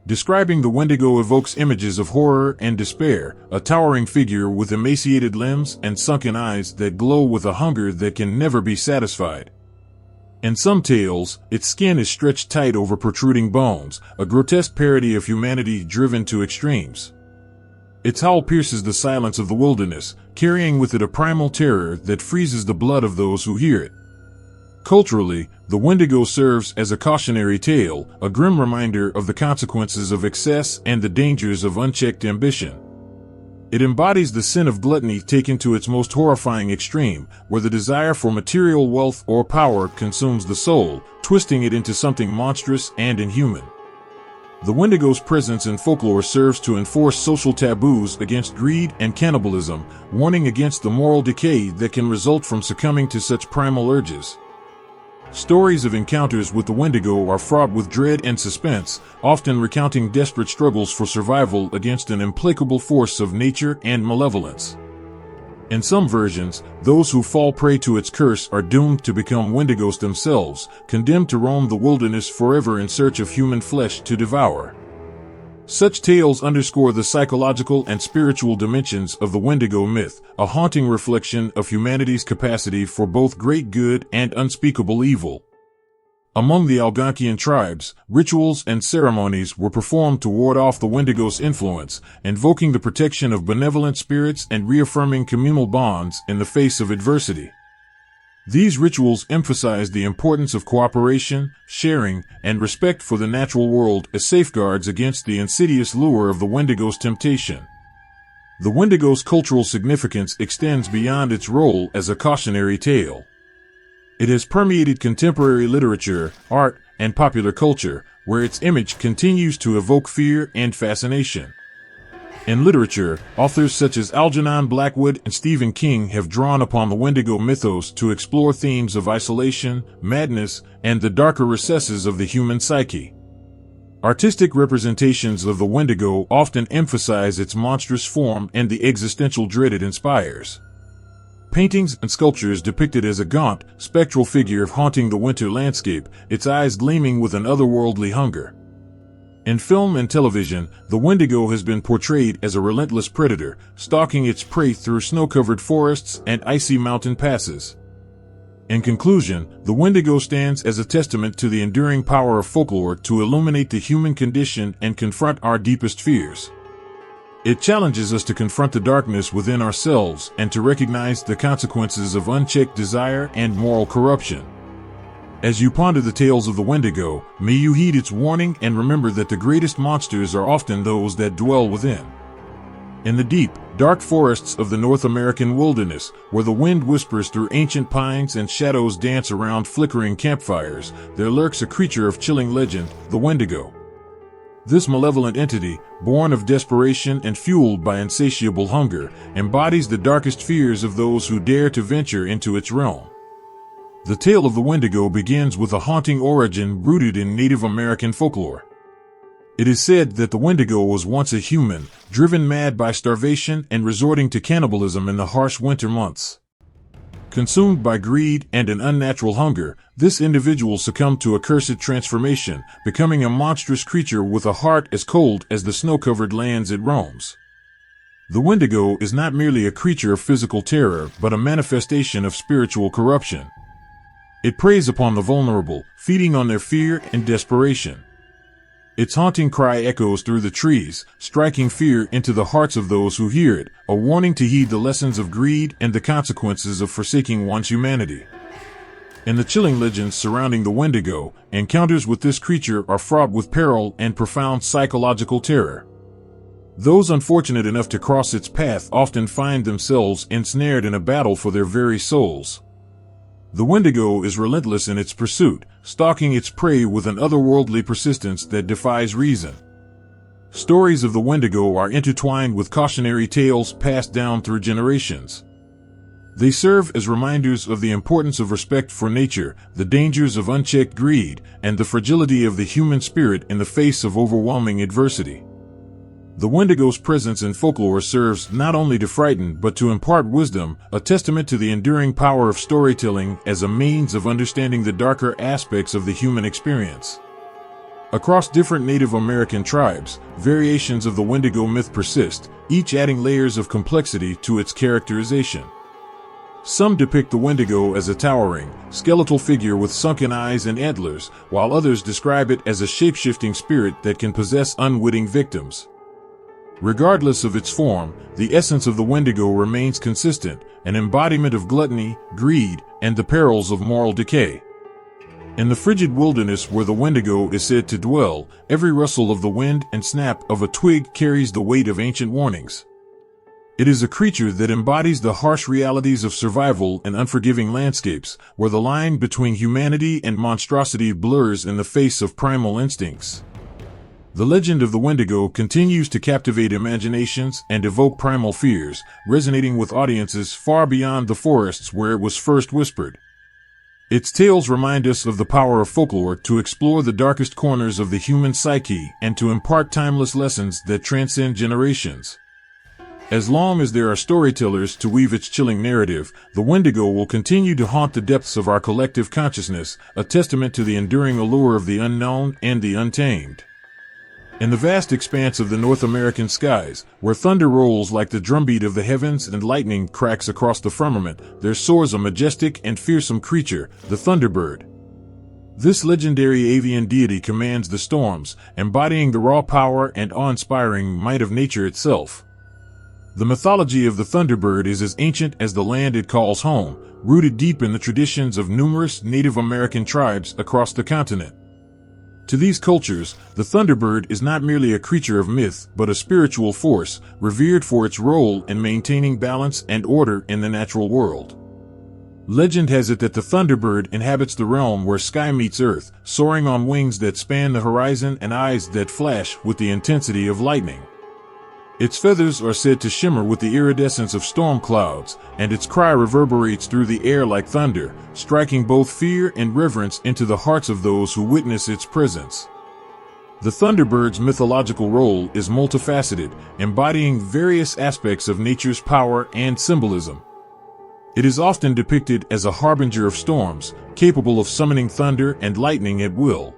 Describing the Wendigo evokes images of horror and despair, a towering figure with emaciated limbs and sunken eyes that glow with a hunger that can never be satisfied. In some tales, its skin is stretched tight over protruding bones, a grotesque parody of humanity driven to extremes. Its howl pierces the silence of the wilderness, carrying with it a primal terror that freezes the blood of those who hear it. Culturally, the Wendigo serves as a cautionary tale, a grim reminder of the consequences of excess and the dangers of unchecked ambition. It embodies the sin of gluttony taken to its most horrifying extreme, where the desire for material wealth or power consumes the soul, twisting it into something monstrous and inhuman. The Wendigo's presence in folklore serves to enforce social taboos against greed and cannibalism, warning against the moral decay that can result from succumbing to such primal urges. Stories of encounters with the Wendigo are fraught with dread and suspense, often recounting desperate struggles for survival against an implacable force of nature and malevolence. In some versions, those who fall prey to its curse are doomed to become Wendigos themselves, condemned to roam the wilderness forever in search of human flesh to devour. Such tales underscore the psychological and spiritual dimensions of the Wendigo myth, a haunting reflection of humanity's capacity for both great good and unspeakable evil. Among the Algonquian tribes, rituals and ceremonies were performed to ward off the Wendigo's influence, invoking the protection of benevolent spirits and reaffirming communal bonds in the face of adversity. These rituals emphasized the importance of cooperation, sharing, and respect for the natural world as safeguards against the insidious lure of the Wendigo's temptation. The Wendigo's cultural significance extends beyond its role as a cautionary tale. It has permeated contemporary literature, art, and popular culture, where its image continues to evoke fear and fascination. In literature, authors such as Algernon Blackwood and Stephen King have drawn upon the Wendigo mythos to explore themes of isolation, madness, and the darker recesses of the human psyche. Artistic representations of the Wendigo often emphasize its monstrous form and the existential dread it inspires. Paintings and sculptures depict it as a gaunt, spectral figure haunting the winter landscape, its eyes gleaming with an otherworldly hunger. In film and television, the Wendigo has been portrayed as a relentless predator, stalking its prey through snow-covered forests and icy mountain passes. In conclusion, the Wendigo stands as a testament to the enduring power of folklore to illuminate the human condition and confront our deepest fears. It challenges us to confront the darkness within ourselves and to recognize the consequences of unchecked desire and moral corruption. As you ponder the tales of the Wendigo, may you heed its warning and remember that the greatest monsters are often those that dwell within. In the deep, dark forests of the North American wilderness, where the wind whispers through ancient pines and shadows dance around flickering campfires, there lurks a creature of chilling legend, the Wendigo. This malevolent entity, born of desperation and fueled by insatiable hunger, embodies the darkest fears of those who dare to venture into its realm. The tale of the Wendigo begins with a haunting origin rooted in Native American folklore. It is said that the Wendigo was once a human, driven mad by starvation and resorting to cannibalism in the harsh winter months. Consumed by greed and an unnatural hunger, this individual succumbed to a cursed transformation, becoming a monstrous creature with a heart as cold as the snow-covered lands it roams. The Wendigo is not merely a creature of physical terror, but a manifestation of spiritual corruption. It preys upon the vulnerable, feeding on their fear and desperation. Its haunting cry echoes through the trees, striking fear into the hearts of those who hear it, a warning to heed the lessons of greed and the consequences of forsaking one's humanity. In the chilling legends surrounding the Wendigo, encounters with this creature are fraught with peril and profound psychological terror. Those unfortunate enough to cross its path often find themselves ensnared in a battle for their very souls. The Wendigo is relentless in its pursuit, stalking its prey with an otherworldly persistence that defies reason. Stories of the Wendigo are intertwined with cautionary tales passed down through generations. They serve as reminders of the importance of respect for nature, the dangers of unchecked greed, and the fragility of the human spirit in the face of overwhelming adversity. The Wendigo's presence in folklore serves not only to frighten but to impart wisdom, a testament to the enduring power of storytelling as a means of understanding the darker aspects of the human experience. Across different Native American tribes, variations of the Wendigo myth persist, each adding layers of complexity to its characterization. Some depict the Wendigo as a towering, skeletal figure with sunken eyes and antlers, while others describe it as a shape-shifting spirit that can possess unwitting victims. Regardless of its form, the essence of the Wendigo remains consistent, an embodiment of gluttony, greed, and the perils of moral decay. In the frigid wilderness where the Wendigo is said to dwell, every rustle of the wind and snap of a twig carries the weight of ancient warnings. It is a creature that embodies the harsh realities of survival in unforgiving landscapes, where the line between humanity and monstrosity blurs in the face of primal instincts. The legend of the Wendigo continues to captivate imaginations and evoke primal fears, resonating with audiences far beyond the forests where it was first whispered. Its tales remind us of the power of folklore to explore the darkest corners of the human psyche and to impart timeless lessons that transcend generations. As long as there are storytellers to weave its chilling narrative, the Wendigo will continue to haunt the depths of our collective consciousness, a testament to the enduring allure of the unknown and the untamed. In the vast expanse of the North American skies, where thunder rolls like the drumbeat of the heavens and lightning cracks across the firmament, there soars a majestic and fearsome creature, the Thunderbird. This legendary avian deity commands the storms, embodying the raw power and awe-inspiring might of nature itself. The mythology of the Thunderbird is as ancient as the land it calls home, rooted deep in the traditions of numerous Native American tribes across the continent. To these cultures, the Thunderbird is not merely a creature of myth, but a spiritual force, revered for its role in maintaining balance and order in the natural world. Legend has it that the Thunderbird inhabits the realm where sky meets earth, soaring on wings that span the horizon and eyes that flash with the intensity of lightning. Its feathers are said to shimmer with the iridescence of storm clouds, and its cry reverberates through the air like thunder, striking both fear and reverence into the hearts of those who witness its presence. The Thunderbird's mythological role is multifaceted, embodying various aspects of nature's power and symbolism. It is often depicted as a harbinger of storms, capable of summoning thunder and lightning at will.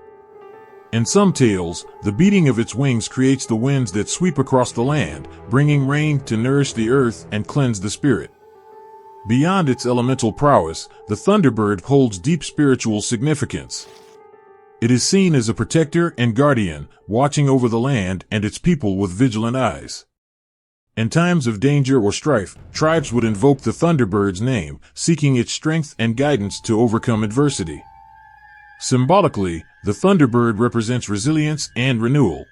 In some tales, the beating of its wings creates the winds that sweep across the land, bringing rain to nourish the earth and cleanse the spirit. Beyond its elemental prowess, the Thunderbird holds deep spiritual significance. It is seen as a protector and guardian, watching over the land and its people with vigilant eyes. In times of danger or strife, tribes would invoke the Thunderbird's name, seeking its strength and guidance to overcome adversity. Symbolically, the Thunderbird represents resilience and renewal.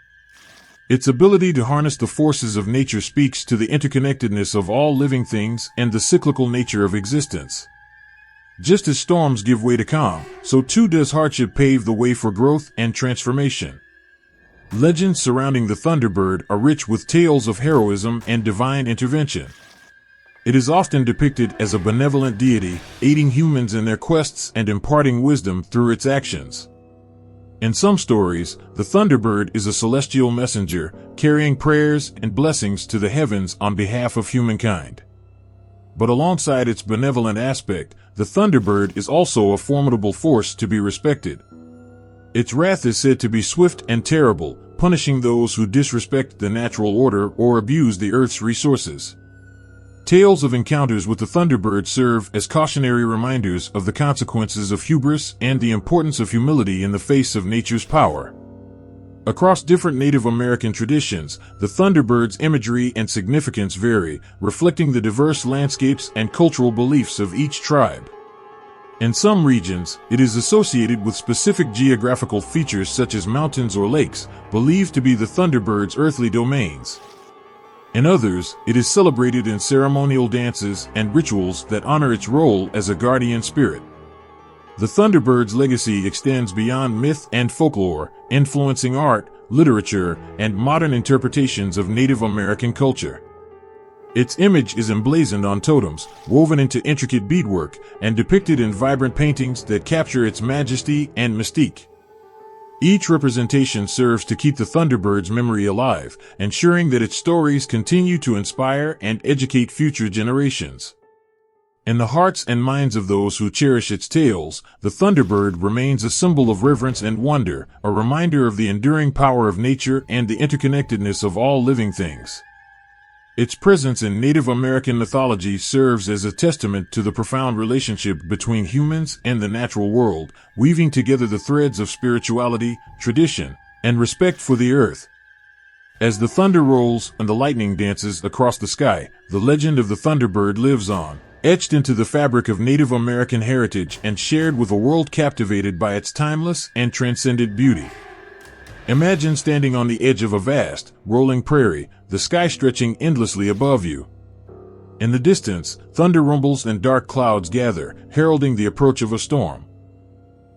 Its ability to harness the forces of nature speaks to the interconnectedness of all living things and the cyclical nature of existence. Just as storms give way to calm, so too does hardship pave the way for growth and transformation. Legends surrounding the Thunderbird are rich with tales of heroism and divine intervention. It is often depicted as a benevolent deity, aiding humans in their quests and imparting wisdom through its actions. In some stories, the Thunderbird is a celestial messenger, carrying prayers and blessings to the heavens on behalf of humankind. But alongside its benevolent aspect, the Thunderbird is also a formidable force to be respected. Its wrath is said to be swift and terrible, punishing those who disrespect the natural order or abuse the Earth's resources. Tales of encounters with the Thunderbird serve as cautionary reminders of the consequences of hubris and the importance of humility in the face of nature's power. Across different Native American traditions, the Thunderbird's imagery and significance vary, reflecting the diverse landscapes and cultural beliefs of each tribe. In some regions, it is associated with specific geographical features such as mountains or lakes, believed to be the Thunderbird's earthly domains. In others, it is celebrated in ceremonial dances and rituals that honor its role as a guardian spirit. The Thunderbird's legacy extends beyond myth and folklore, influencing art, literature, and modern interpretations of Native American culture. Its image is emblazoned on totems, woven into intricate beadwork, and depicted in vibrant paintings that capture its majesty and mystique. Each representation serves to keep the Thunderbird's memory alive, ensuring that its stories continue to inspire and educate future generations. In the hearts and minds of those who cherish its tales, the Thunderbird remains a symbol of reverence and wonder, a reminder of the enduring power of nature and the interconnectedness of all living things. Its presence in Native American mythology serves as a testament to the profound relationship between humans and the natural world, weaving together the threads of spirituality, tradition, and respect for the earth. As the thunder rolls and the lightning dances across the sky, the legend of the Thunderbird lives on, etched into the fabric of Native American heritage and shared with a world captivated by its timeless and transcendent beauty. Imagine standing on the edge of a vast, rolling prairie, the sky stretching endlessly above you. In the distance, thunder rumbles and dark clouds gather, heralding the approach of a storm.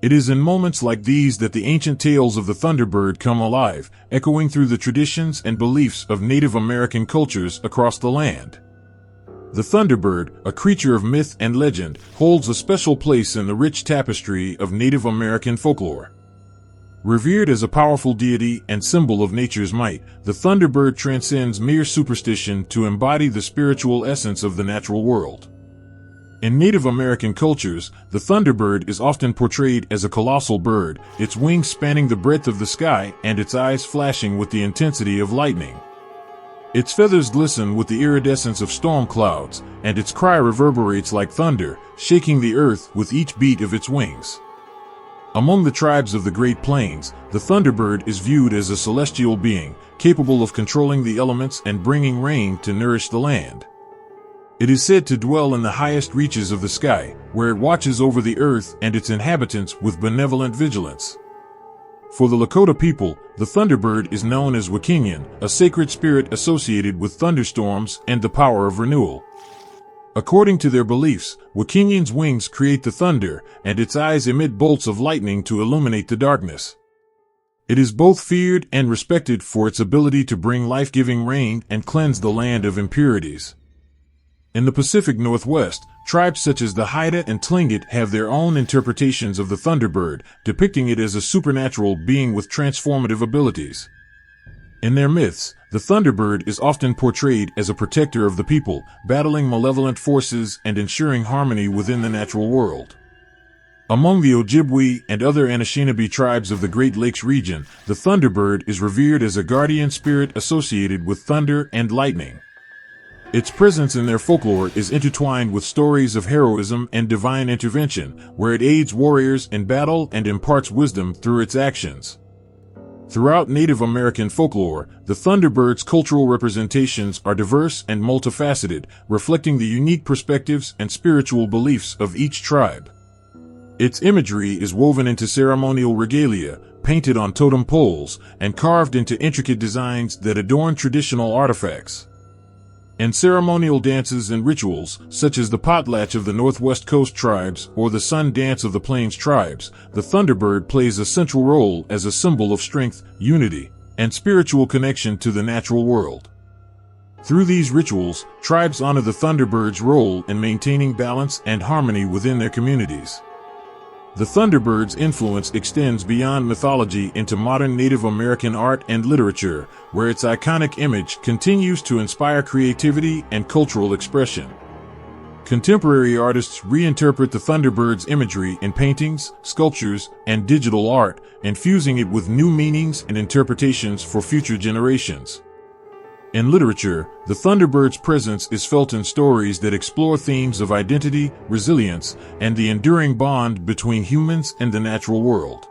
It is in moments like these that the ancient tales of the Thunderbird come alive, echoing through the traditions and beliefs of Native American cultures across the land. The Thunderbird, a creature of myth and legend, holds a special place in the rich tapestry of Native American folklore. Revered as a powerful deity and symbol of nature's might, the Thunderbird transcends mere superstition to embody the spiritual essence of the natural world. In Native American cultures, the Thunderbird is often portrayed as a colossal bird, its wings spanning the breadth of the sky and its eyes flashing with the intensity of lightning. Its feathers glisten with the iridescence of storm clouds, and its cry reverberates like thunder, shaking the earth with each beat of its wings. Among the tribes of the Great Plains, the Thunderbird is viewed as a celestial being, capable of controlling the elements and bringing rain to nourish the land. It is said to dwell in the highest reaches of the sky, where it watches over the earth and its inhabitants with benevolent vigilance. For the Lakota people, the Thunderbird is known as Wakinyan, a sacred spirit associated with thunderstorms and the power of renewal. According to their beliefs, Wakinyan's wings create the thunder, and its eyes emit bolts of lightning to illuminate the darkness. It is both feared and respected for its ability to bring life-giving rain and cleanse the land of impurities. In the Pacific Northwest, tribes such as the Hydra and Tlingit have their own interpretations of the Thunderbird, depicting it as a supernatural being with transformative abilities. In their myths, the Thunderbird is often portrayed as a protector of the people, battling malevolent forces and ensuring harmony within the natural world. Among the Ojibwe and other Anishinaabe tribes of the Great Lakes region, the Thunderbird is revered as a guardian spirit associated with thunder and lightning. Its presence in their folklore is intertwined with stories of heroism and divine intervention, where it aids warriors in battle and imparts wisdom through its actions. Throughout Native American folklore, the Thunderbird's cultural representations are diverse and multifaceted, reflecting the unique perspectives and spiritual beliefs of each tribe. Its imagery is woven into ceremonial regalia, painted on totem poles, and carved into intricate designs that adorn traditional artifacts. In ceremonial dances and rituals, such as the potlatch of the Northwest Coast tribes or the sun dance of the Plains tribes, the Thunderbird plays a central role as a symbol of strength, unity, and spiritual connection to the natural world. Through these rituals, tribes honor the Thunderbird's role in maintaining balance and harmony within their communities. The Thunderbird's influence extends beyond mythology into modern Native American art and literature, where its iconic image continues to inspire creativity and cultural expression. Contemporary artists reinterpret the Thunderbird's imagery in paintings, sculptures, and digital art, infusing it with new meanings and interpretations for future generations. In literature, the Thunderbird's presence is felt in stories that explore themes of identity, resilience, and the enduring bond between humans and the natural world.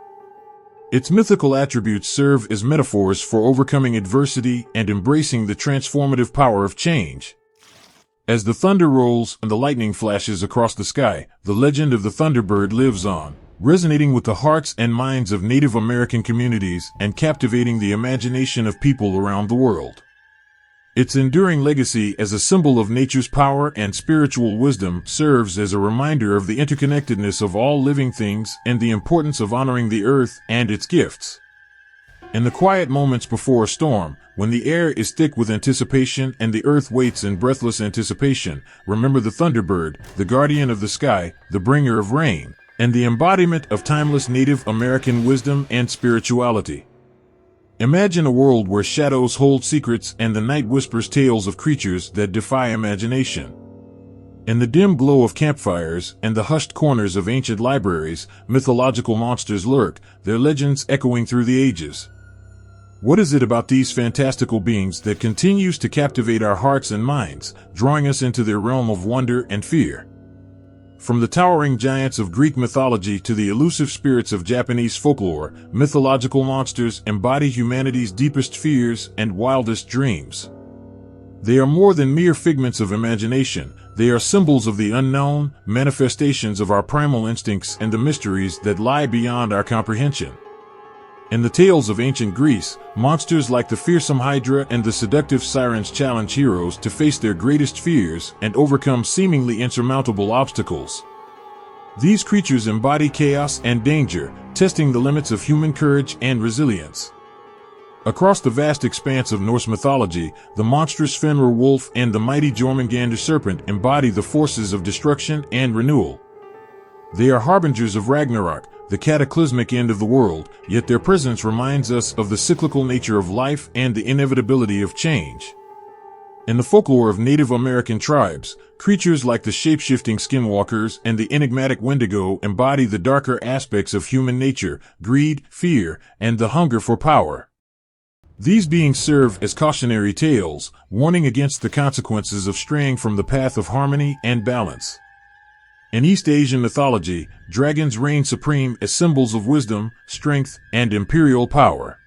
Its mythical attributes serve as metaphors for overcoming adversity and embracing the transformative power of change. As the thunder rolls and the lightning flashes across the sky, the legend of the Thunderbird lives on, resonating with the hearts and minds of Native American communities and captivating the imagination of people around the world. Its enduring legacy as a symbol of nature's power and spiritual wisdom serves as a reminder of the interconnectedness of all living things and the importance of honoring the earth and its gifts. In the quiet moments before a storm, when the air is thick with anticipation and the earth waits in breathless anticipation, remember the Thunderbird, the guardian of the sky, the bringer of rain, and the embodiment of timeless Native American wisdom and spirituality. Imagine a world where shadows hold secrets and the night whispers tales of creatures that defy imagination. In the dim glow of campfires and the hushed corners of ancient libraries, mythological monsters lurk, their legends echoing through the ages. What is it about these fantastical beings that continues to captivate our hearts and minds, drawing us into their realm of wonder and fear? From the towering giants of Greek mythology to the elusive spirits of Japanese folklore, mythological monsters embody humanity's deepest fears and wildest dreams. They are more than mere figments of imagination. They are symbols of the unknown, manifestations of our primal instincts and the mysteries that lie beyond our comprehension. In the tales of ancient Greece, monsters like the fearsome Hydra and the seductive Sirens challenge heroes to face their greatest fears and overcome seemingly insurmountable obstacles. These creatures embody chaos and danger, testing the limits of human courage and resilience. Across the vast expanse of Norse mythology, the monstrous Fenrir wolf and the mighty Jormungandr serpent embody the forces of destruction and renewal. They are harbingers of Ragnarok, the cataclysmic end of the world, yet their presence reminds us of the cyclical nature of life and the inevitability of change. In the folklore of Native American tribes, creatures like the shape-shifting skinwalkers and the enigmatic Wendigo embody the darker aspects of human nature, greed, fear, and the hunger for power. These beings serve as cautionary tales, warning against the consequences of straying from the path of harmony and balance. In East Asian mythology, dragons reign supreme as symbols of wisdom, strength, and imperial power.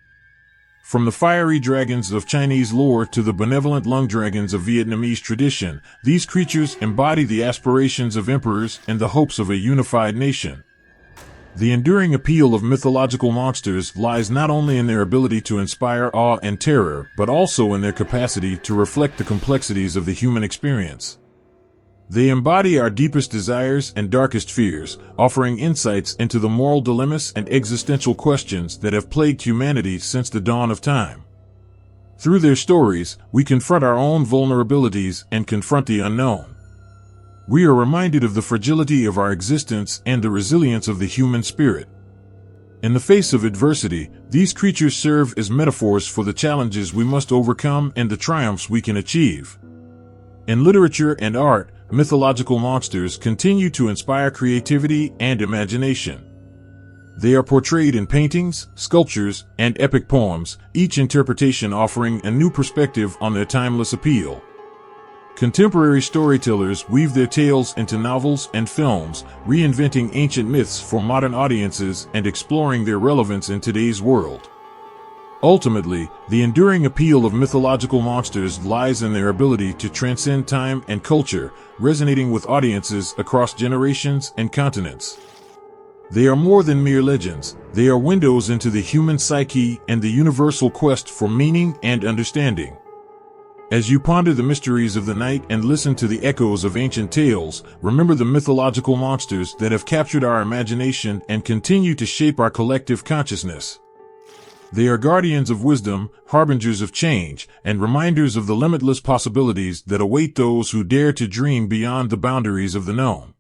From the fiery dragons of Chinese lore to the benevolent lung dragons of Vietnamese tradition, these creatures embody the aspirations of emperors and the hopes of a unified nation. The enduring appeal of mythological monsters lies not only in their ability to inspire awe and terror, but also in their capacity to reflect the complexities of the human experience. They embody our deepest desires and darkest fears, offering insights into the moral dilemmas and existential questions that have plagued humanity since the dawn of time. Through their stories, we confront our own vulnerabilities and confront the unknown. We are reminded of the fragility of our existence and the resilience of the human spirit. In the face of adversity, these creatures serve as metaphors for the challenges we must overcome and the triumphs we can achieve. In literature and art, mythological monsters continue to inspire creativity and imagination. They are portrayed in paintings, sculptures, and epic poems, each interpretation offering a new perspective on their timeless appeal. Contemporary storytellers weave their tales into novels and films, reinventing ancient myths for modern audiences and exploring their relevance in today's world. Ultimately, the enduring appeal of mythological monsters lies in their ability to transcend time and culture, resonating with audiences across generations and continents. They are more than mere legends. They are windows into the human psyche and the universal quest for meaning and understanding. As you ponder the mysteries of the night and listen to the echoes of ancient tales, remember the mythological monsters that have captured our imagination and continue to shape our collective consciousness. They are guardians of wisdom, harbingers of change, and reminders of the limitless possibilities that await those who dare to dream beyond the boundaries of the known.